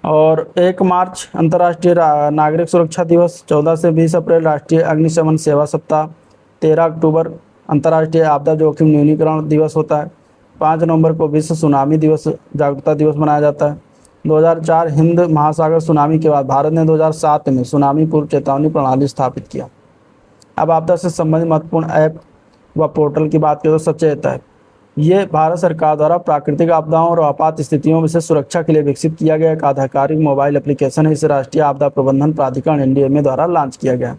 और 1 मार्च अंतर्राष्ट्रीय नागरिक सुरक्षा दिवस। 14 से 20 अप्रैल राष्ट्रीय अग्निशमन सेवा सप्ताह। 13 अक्टूबर अंतर्राष्ट्रीय आपदा जोखिम न्यूनीकरण दिवस होता है। 5 नवंबर को विश्व सुनामी दिवस जागरूकता दिवस मनाया जाता है। 2004 हिंद महासागर सुनामी के बाद भारत ने 2007 में सुनामी पूर्व चेतावनी प्रणाली स्थापित किया। अब आपदा से संबंधित महत्वपूर्ण ऐप व पोर्टल की बात करें तो सचेत ऐप ये भारत सरकार द्वारा प्राकृतिक आपदाओं और आपात स्थितियों से सुरक्षा के लिए विकसित किया गया एक आधिकारिक मोबाइल एप्लीकेशन है। इसे राष्ट्रीय आपदा प्रबंधन प्राधिकरण NDMA द्वारा लॉन्च किया गया।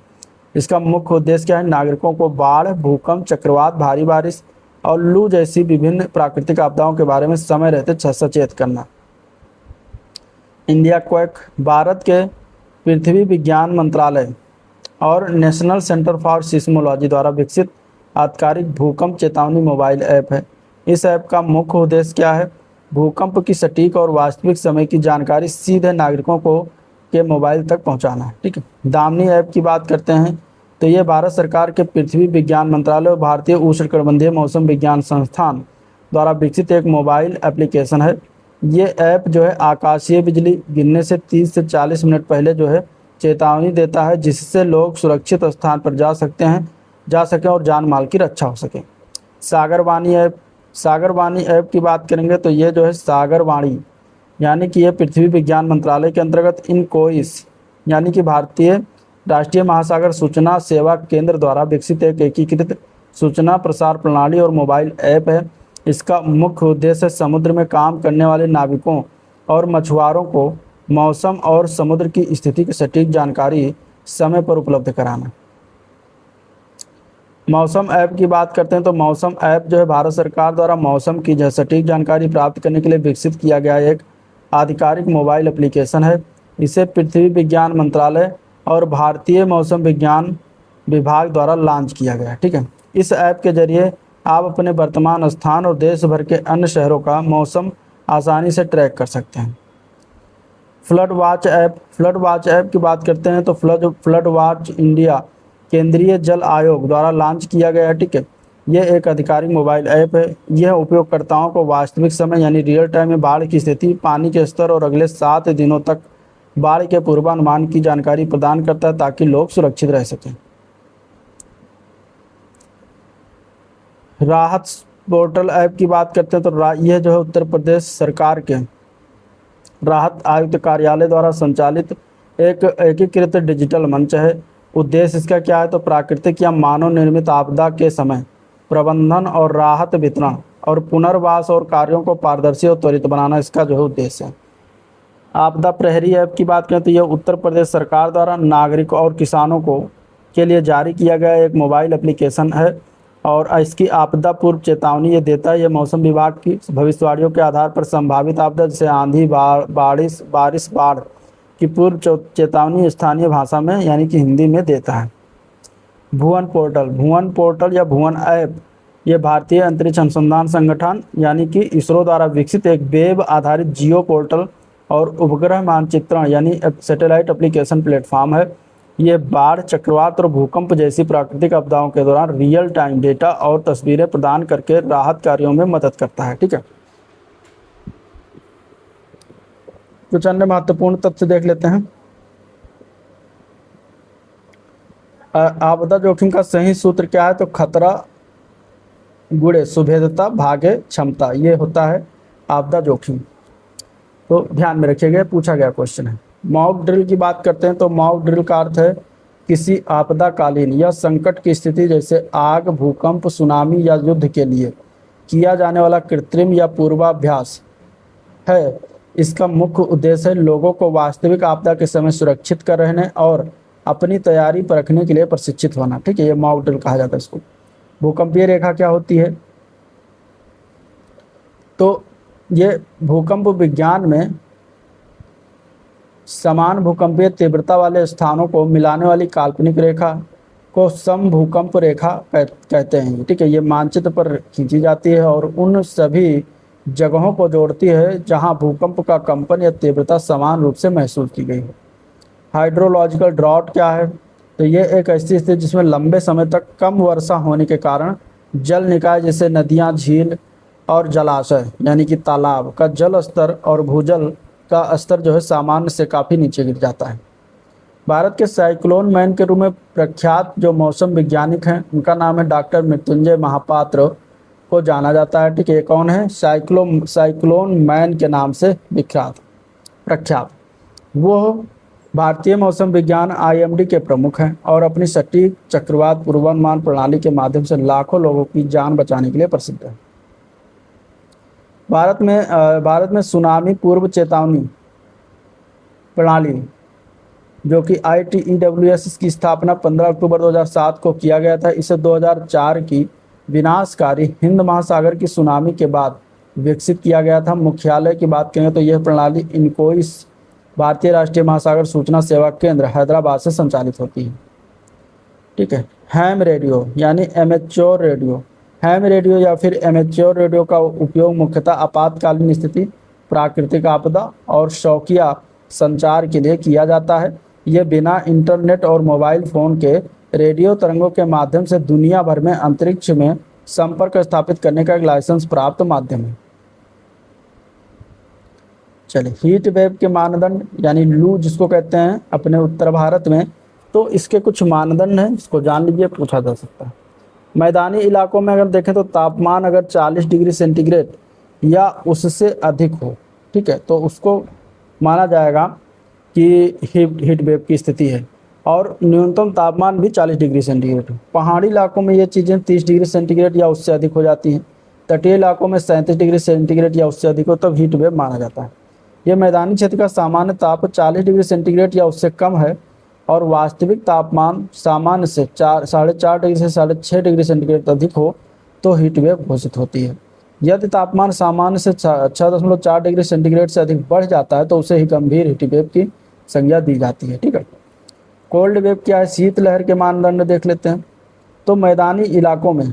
इसका मुख्य उद्देश्य क्या है? नागरिकों को बाढ़, भूकंप, चक्रवात, भारी बारिश और लू जैसी विभिन्न प्राकृतिक आपदाओं के बारे में समय रहते सचेत करना। इंडिया क्वेक भारत के पृथ्वी विज्ञान मंत्रालय और नेशनल सेंटर फॉर सिस्मोलॉजी द्वारा विकसित आधिकारिक भूकंप चेतावनी मोबाइल ऐप है। इस ऐप का मुख्य उद्देश्य क्या है? भूकंप की सटीक और वास्तविक समय की जानकारी सीधे नागरिकों को के मोबाइल तक पहुंचाना है। ठीक है, दामिनी ऐप की बात करते हैं तो ये भारत सरकार के पृथ्वी विज्ञान मंत्रालय और भारतीय उष्णकटिबंधीय मौसम विज्ञान संस्थान द्वारा विकसित एक मोबाइल एप्लीकेशन है। ये ऐप जो है आकाशीय बिजली गिरने से 30 से 40 मिनट पहले जो है चेतावनी देता है जिससे लोग सुरक्षित स्थान पर जा सकें और जान माल की रक्षा हो सके। सागरवाणी ऐप की बात करेंगे तो ये जो है सागरवाणी यानी कि ये पृथ्वी विज्ञान मंत्रालय के अंतर्गत इनकोइस यानी कि भारतीय राष्ट्रीय महासागर सूचना सेवा केंद्र द्वारा विकसित एक एकीकृत सूचना प्रसार प्रणाली और मोबाइल ऐप है। इसका मुख्य उद्देश्य समुद्र में काम करने वाले नाविकों और मछुआरों को मौसम और समुद्र की स्थिति की सटीक जानकारी समय पर उपलब्ध कराना। मौसम ऐप की बात करते हैं तो मौसम ऐप जो है भारत सरकार द्वारा मौसम की सटीक जानकारी प्राप्त करने के लिए विकसित किया गया एक आधिकारिक मोबाइल एप्लीकेशन है। इसे पृथ्वी विज्ञान मंत्रालय और भारतीय मौसम विज्ञान विभाग द्वारा लॉन्च किया गया है। ठीक है, इस ऐप के जरिए आप अपने वर्तमान स्थान और देश भर के अन्य शहरों का मौसम आसानी से ट्रैक कर सकते हैं। फ्लड वॉच ऐप की बात करते हैं तो फ्लड वॉच इंडिया केंद्रीय जल आयोग द्वारा लॉन्च किया गया है। ठीक है, यह एक आधिकारिक मोबाइल ऐप है। यह उपयोगकर्ताओं को वास्तविक समय यानी रियल टाइम में बाढ़ की स्थिति, पानी के स्तर और अगले 7 दिनों तक बाढ़ के पूर्वानुमान की जानकारी प्रदान करता है ताकि लोग सुरक्षित रह सकें। राहत पोर्टल ऐप की बात करते हैं तो यह जो है उत्तर प्रदेश सरकार के राहत आयुक्त कार्यालय द्वारा संचालित एक एकीकृत डिजिटल मंच है। उद्देश्य इसका क्या है तो प्राकृतिक या मानव निर्मित आपदा के समय प्रबंधन और राहत वितरण और पुनर्वास और कार्यों को पारदर्शी और त्वरित बनाना इसका जो है उद्देश्य है। आपदा प्रहरी ऐप की बात करें तो यह उत्तर प्रदेश सरकार द्वारा नागरिकों और किसानों को के लिए जारी किया गया एक मोबाइल एप्लीकेशन है और इसकी आपदा पूर्व चेतावनी ये देता है। यह मौसम विभाग की भविष्यवाणियों के आधार पर संभावित आपदा जैसे आंधी, बाढ़ की पूर्व चेतावनी स्थानीय भाषा में यानी कि हिंदी में देता है। भुवन पोर्टल या भुवन ऐप ये भारतीय अंतरिक्ष अनुसंधान संगठन यानी कि इसरो द्वारा विकसित एक वेब आधारित जियो पोर्टल और उपग्रह मानचित्रण यानी सैटेलाइट एप्लीकेशन प्लेटफॉर्म है। ये बाढ़, चक्रवात और भूकंप जैसी प्राकृतिक आपदाओं के दौरान रियल टाइम डेटा और तस्वीरें प्रदान करके राहत कार्यों में मदद करता है। ठीक है, कुछ अन्य महत्वपूर्ण तथ्य देख लेते हैं। आपदा जोखिम का सही सूत्र क्या है तो खतरा गुणे सुभेदता भागे क्षमता, ये होता है आपदा जोखिम। तो ध्यान में रखिएगा, पूछा गया क्वेश्चन है। मॉक ड्रिल की बात करते हैं तो मॉक ड्रिल का अर्थ है किसी आपदाकालीन या संकट की स्थिति जैसे आग, भूकंप, सुनामी या युद्ध के लिए किया जाने वाला कृत्रिम या पूर्वाभ्यास है। इसका मुख्य उद्देश्य है लोगों को वास्तविक आपदा के समय सुरक्षित कर रहने और अपनी तैयारी पर रखने के लिए प्रशिक्षित होना। ठीक है, ये मॉक ड्रिल कहा जाता है इसको। भूकंपीय रेखा क्या होती है तो ये भूकंप विज्ञान में समान भूकंपीय तीव्रता वाले स्थानों को मिलाने वाली काल्पनिक रेखा को समभूकंप रेखा कहते हैं। ठीक है, ये मानचित्र पर खींची जाती है और उन सभी जगहों को जोड़ती है जहां भूकंप का कंपन या तीव्रता समान रूप से महसूस की गई है। हाइड्रोलॉजिकल ड्रॉट क्या है तो ये एक ऐसी स्थिति जिसमें लंबे समय तक कम वर्षा होने के कारण जल निकाय जैसे नदियां, झील और जलाशय यानी कि तालाब का जल स्तर और भूजल का स्तर जो है सामान्य से काफ़ी नीचे गिर जाता है। भारत के साइक्लोन मैन के रूप में प्रख्यात जो मौसम वैज्ञानिक हैं उनका नाम है डॉक्टर मृत्युंजय महापात्र को जाना जाता है। ठीक है, कौन है? साइक्लोन मैन के नाम से प्रख्यात वो भारतीय मौसम विज्ञान IMD के प्रमुख हैं और अपनी सटीक चक्रवात पूर्वानुमान प्रणाली के माध्यम से लाखों लोगों की जान बचाने के लिए प्रसिद्ध है। भारत में सुनामी पूर्व चेतावनी प्रणाली जो कि ITEWS की स्थापना 15 अक्टूबर 2007 को किया गया था। इसे 2004 की विनाशकारी हिंद महासागर की सुनामी के बाद विकसित किया गया था। मुख्यालय की बात करें तो यह प्रणाली इनकोइस भारतीय राष्ट्रीय महासागर सूचना सेवा केंद्र हैदराबाद से संचालित होती है। ठीक है, हैम रेडियो यानी एमेच्योर रेडियो हैम रेडियो या फिर एमेच्योर रेडियो का उपयोग मुख्यतः आपातकालीन स्थिति, प्राकृतिक आपदा और शौकिया संचार के लिए किया जाता है। यह बिना इंटरनेट और मोबाइल फ़ोन के रेडियो तरंगों के माध्यम से दुनिया भर में अंतरिक्ष में संपर्क स्थापित करने का एक लाइसेंस प्राप्त माध्यम है। चलिए, हीट वेव के मानदंड यानी लू जिसको कहते हैं अपने उत्तर भारत में, तो इसके कुछ मानदंड हैं, इसको जान लीजिए, पूछा जा सकता है। मैदानी इलाकों में अगर देखें तो तापमान अगर 40 डिग्री सेंटीग्रेड या उससे अधिक हो, ठीक है, तो उसको माना जाएगा कि हीट वेव की स्थिति है। और न्यूनतम तापमान भी 40 डिग्री सेंटीग्रेड हो। पहाड़ी इलाकों में ये चीज़ें 30 डिग्री सेंटीग्रेड या उससे अधिक हो जाती हैं। तटीय इलाकों में 37 डिग्री सेंटीग्रेड या उससे अधिक हो तब हीट वेव माना जाता है। यह मैदानी क्षेत्र का सामान्य ताप 40 डिग्री सेंटीग्रेड या उससे कम है और वास्तविक तापमान सामान्य से 4.5 डिग्री से 6.5 डिग्री सेंटीग्रेड अधिक हो तो हीट वेव घोषित होती है। यदि तापमान सामान्य से 6.4 डिग्री सेंटीग्रेड से अधिक बढ़ जाता है तो उसे ही गंभीर हीट वेव की संज्ञा दी जाती है। ठीक है, कोल्ड वेव क्या है? शीत लहर के मानदंड देख लेते हैं। तो मैदानी इलाकों में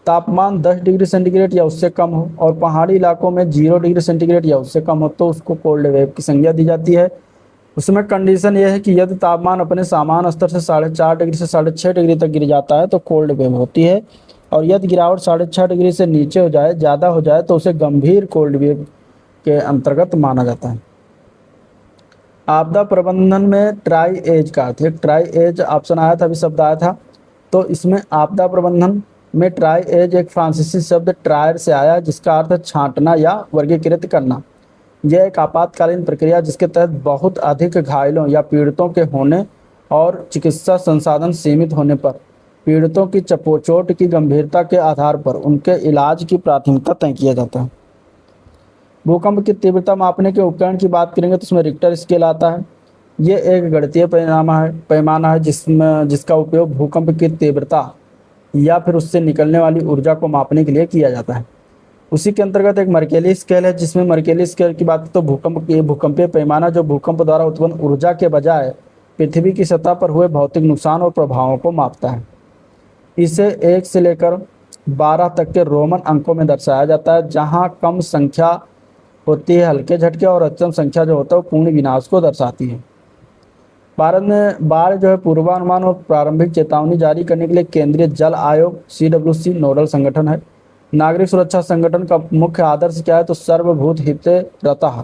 तापमान 10 डिग्री सेंटीग्रेड या उससे कम हो और पहाड़ी इलाकों में 0 डिग्री सेंटीग्रेड या उससे कम हो तो उसको कोल्ड वेव की संज्ञा दी जाती है। उसमें कंडीशन यह है कि यदि तापमान अपने सामान्य स्तर से 4.5 डिग्री से 6.5 डिग्री तक गिर जाता है तो कोल्ड वेव होती है, और यदि गिरावट 6.5 डिग्री से नीचे हो जाए, ज़्यादा हो जाए, तो उसे गंभीर कोल्ड वेव के अंतर्गत माना जाता है। आपदा प्रबंधन में ट्राई एज का अर्थ है, ट्राई एज ऑप्शन आया था, अभी शब्द आया था, तो इसमें आपदा प्रबंधन में ट्राई एज एक फ्रांसीसी शब्द ट्रायर से आया जिसका अर्थ है छांटना या वर्गीकृत करना। यह एक आपातकालीन प्रक्रिया जिसके तहत बहुत अधिक घायलों या पीड़ितों के होने और चिकित्सा संसाधन सीमित होने पर पीड़ितों की चोट की गंभीरता के आधार पर उनके इलाज की प्राथमिकता तय किया जाता है। भूकंप की तीव्रता मापने के उपकरण की बात करेंगे तो इसमें रिक्टर स्केल आता है। ये एक गणितीय पैमाना है जिसका उपयोग भूकंप की तीव्रता या फिर उससे निकलने वाली ऊर्जा को मापने के लिए किया जाता है। उसी के अंतर्गत एक मर्केली स्केल है, जिसमें मर्केली स्केल की बात तो भूकंपीय पैमाना जो भूकंप द्वारा उत्पन्न ऊर्जा के बजाय पृथ्वी की सतह पर हुए भौतिक नुकसान और प्रभावों को मापता है। इसे 1 से लेकर 12 तक के रोमन अंकों में दर्शाया जाता है, जहाँ कम संख्या होती है हल्के झटके और अधिकतम संख्या जो होता है वो पूर्ण विनाश को दर्शाती है। भारत में बाढ़ जो है पूर्वानुमान और प्रारंभिक चेतावनी जारी करने के लिए केंद्रीय जल आयोग CWC नोडल संगठन है। नागरिक सुरक्षा संगठन का मुख्य आदर्श क्या है? तो सर्वभूत हिते रतः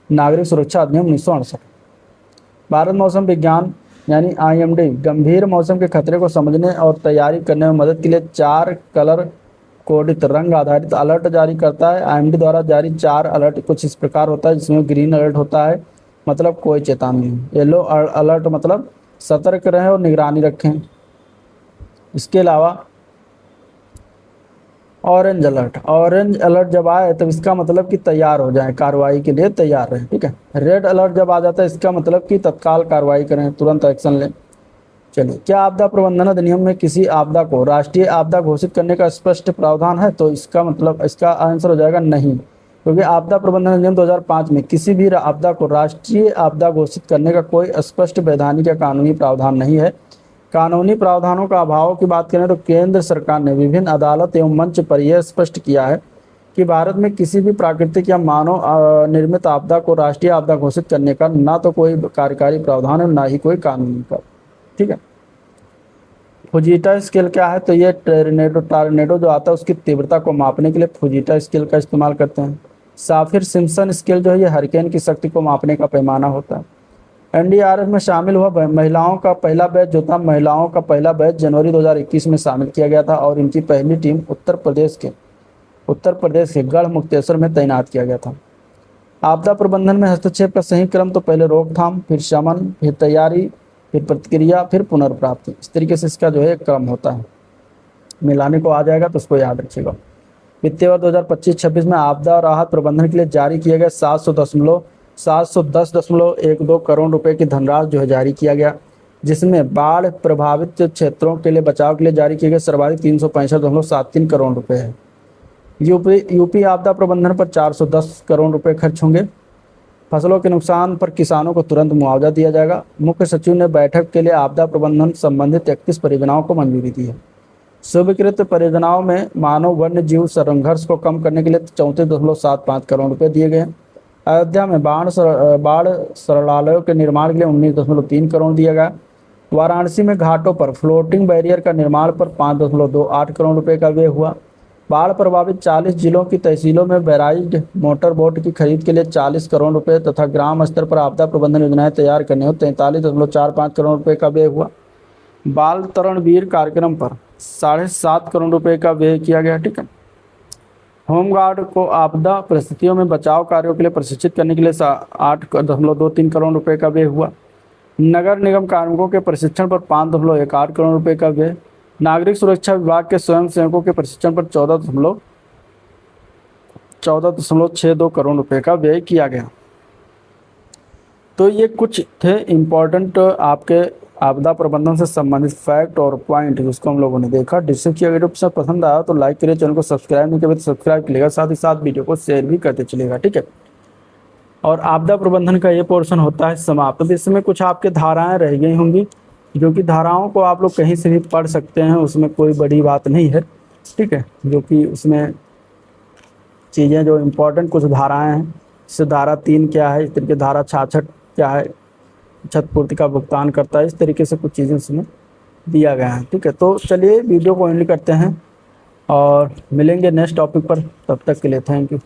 नागरिक सुरक्षा अधिनियम 1968। भारत मौसम विज्ञान यानी IMD गंभीर मौसम के खतरे को समझने और तैयारी करने में मदद के लिए 4 कलर कोडित रंग आधारित अलर्ट जारी करता है। IMD द्वारा जारी 4 अलर्ट कुछ इस प्रकार होता है, जिसमें ग्रीन अलर्ट होता है मतलब कोई चेतावनी नहीं, येलो अलर्ट मतलब सतर्क रहें और निगरानी रखें। इसके अलावा ऑरेंज अलर्ट जब आए तब इसका मतलब कि तैयार हो जाएं, कार्रवाई के लिए तैयार रहें। ठीक है, रेड अलर्ट जब आ जाता है इसका मतलब कि तत्काल कार्रवाई करें, तुरंत एक्शन लें। चलिए, क्या आपदा प्रबंधन अधिनियम में किसी आपदा को राष्ट्रीय आपदा घोषित करने का स्पष्ट प्रावधान है? तो इसका आंसर हो जाएगा नहीं, क्योंकि आपदा प्रबंधन अधिनियम 2005 में किसी भी आपदा को राष्ट्रीय आपदा घोषित करने का कोई स्पष्ट वैधानिक या कानूनी प्रावधान नहीं है। कानूनी प्रावधानों का अभाव की बात करें तो केंद्र सरकार ने विभिन्न अदालत एवं मंच पर यह स्पष्ट किया है कि भारत में किसी भी प्राकृतिक या मानव निर्मित आपदा को राष्ट्रीय आपदा घोषित करने का ना तो कोई कार्यकारी प्रावधान है ना ही कोई कानूनी का। ठीक है, फुजीटा स्केल क्या है? तो ये टॉर्नेडो जो आता है उसकी तीव्रता को मापने के लिए फुजीटा स्केल का इस्तेमाल करते हैं। साफिर सिम्पसन स्केल जो है ये हरिकेन की शक्ति को मापने का पैमाना होता है। NDRF में शामिल हुआ महिलाओं का पहला बैच जो था, महिलाओं का पहला बैच जनवरी 2021 में शामिल किया गया था और इनकी पहली टीम उत्तर प्रदेश के गढ़ मुक्तेश्वर में तैनात किया गया था। आपदा प्रबंधन में हस्तक्षेप का सही क्रम तो पहले रोकथाम, फिर शमन, फिर तैयारी, फिर प्रतिक्रिया, फिर पुनर्प्राप्ति, इस तरीके से इसका जो है क्रम होता है। मिलाने को आ जाएगा तो उसको याद रखिएगा। वित्तीय वर्ष 2025-26 में आपदा राहत प्रबंधन के लिए जारी किए गए 710.12 करोड़ रुपए की धनराशि जो है जारी किया गया, जिसमें बाढ़ प्रभावित क्षेत्रों के लिए बचाव के लिए जारी किए गए सर्वाधिक 365.73 करोड़ रुपए है। यूपी आपदा प्रबंधन पर 410 करोड़ रुपए खर्च होंगे। फसलों के नुकसान पर किसानों को तुरंत मुआवजा दिया जाएगा। मुख्य सचिव ने बैठक के लिए आपदा प्रबंधन संबंधित 31 परियोजनाओं को मंजूरी दी है। स्वीकृत परियोजनाओं में मानव वन्य जीव संघर्ष को कम करने के लिए 34.75 करोड़ रुपए दिए गए। अयोध्या में बाढ़ शरणालयों के निर्माण के लिए 19.3 करोड़ दिया गया। वाराणसी में घाटों पर फ्लोटिंग बैरियर का निर्माण पर 5.28 करोड़ रुपए का व्यय हुआ। बाढ़ प्रभावित 40 जिलों की तहसीलों में बैराइड मोटर बोट की खरीद के लिए 40 करोड़ रुपए तथा ग्राम स्तर पर आपदा प्रबंधन योजनाएं तैयार करने हो 43.45 करोड़ रुपए का व्यय हुआ। बाल तरण वीर कार्यक्रम पर 7.5 करोड़ रुपए का व्यय किया गया। ठीक है। होमगार्ड को आपदा परिस्थितियों में बचाव कार्यों के लिए प्रशिक्षित करने के लिए 8.23 करोड़ रुपए का व्यय हुआ। नगर निगम कार्मिकों के प्रशिक्षण पर 5.18 करोड़ रुपए का व्यय। नागरिक सुरक्षा विभाग के स्वयंसेवकों के प्रशिक्षण पर 14.62 करोड़ रुपए का व्यय किया गया। तो ये कुछ थे इम्पोर्टेंट आपके आपदा प्रबंधन से संबंधित फैक्ट और पॉइंट जिसको हम लोगों ने देखा। डिस्कस किया। अगर आपको पसंद आया तो लाइक करिए, चैनल को सब्सक्राइब नहीं किया तो सब्सक्राइब करिएगा, साथ ही साथ वीडियो को शेयर भी करते चलिएगा। ठीक है। और आपदा प्रबंधन का ये पोर्शन होता है समाप्त। तो इसमें कुछ आपके धाराएं रह गई होंगी, जो कि धाराओं को आप लोग कहीं से भी पढ़ सकते हैं, उसमें कोई बड़ी बात नहीं है। ठीक है। जो कि उसमें चीज़ें जो इम्पोर्टेंट कुछ धाराएं हैं, जैसे धारा 3 क्या है, इस तरीके धारा 66 क्या है, क्षतिपूर्ति का भुगतान करता है, इस तरीके से कुछ चीज़ें उसमें दिया गया है। ठीक है। तो चलिए वीडियो को एंड करते हैं और मिलेंगे नेक्स्ट टॉपिक पर। तब तक के लिए थैंक यू।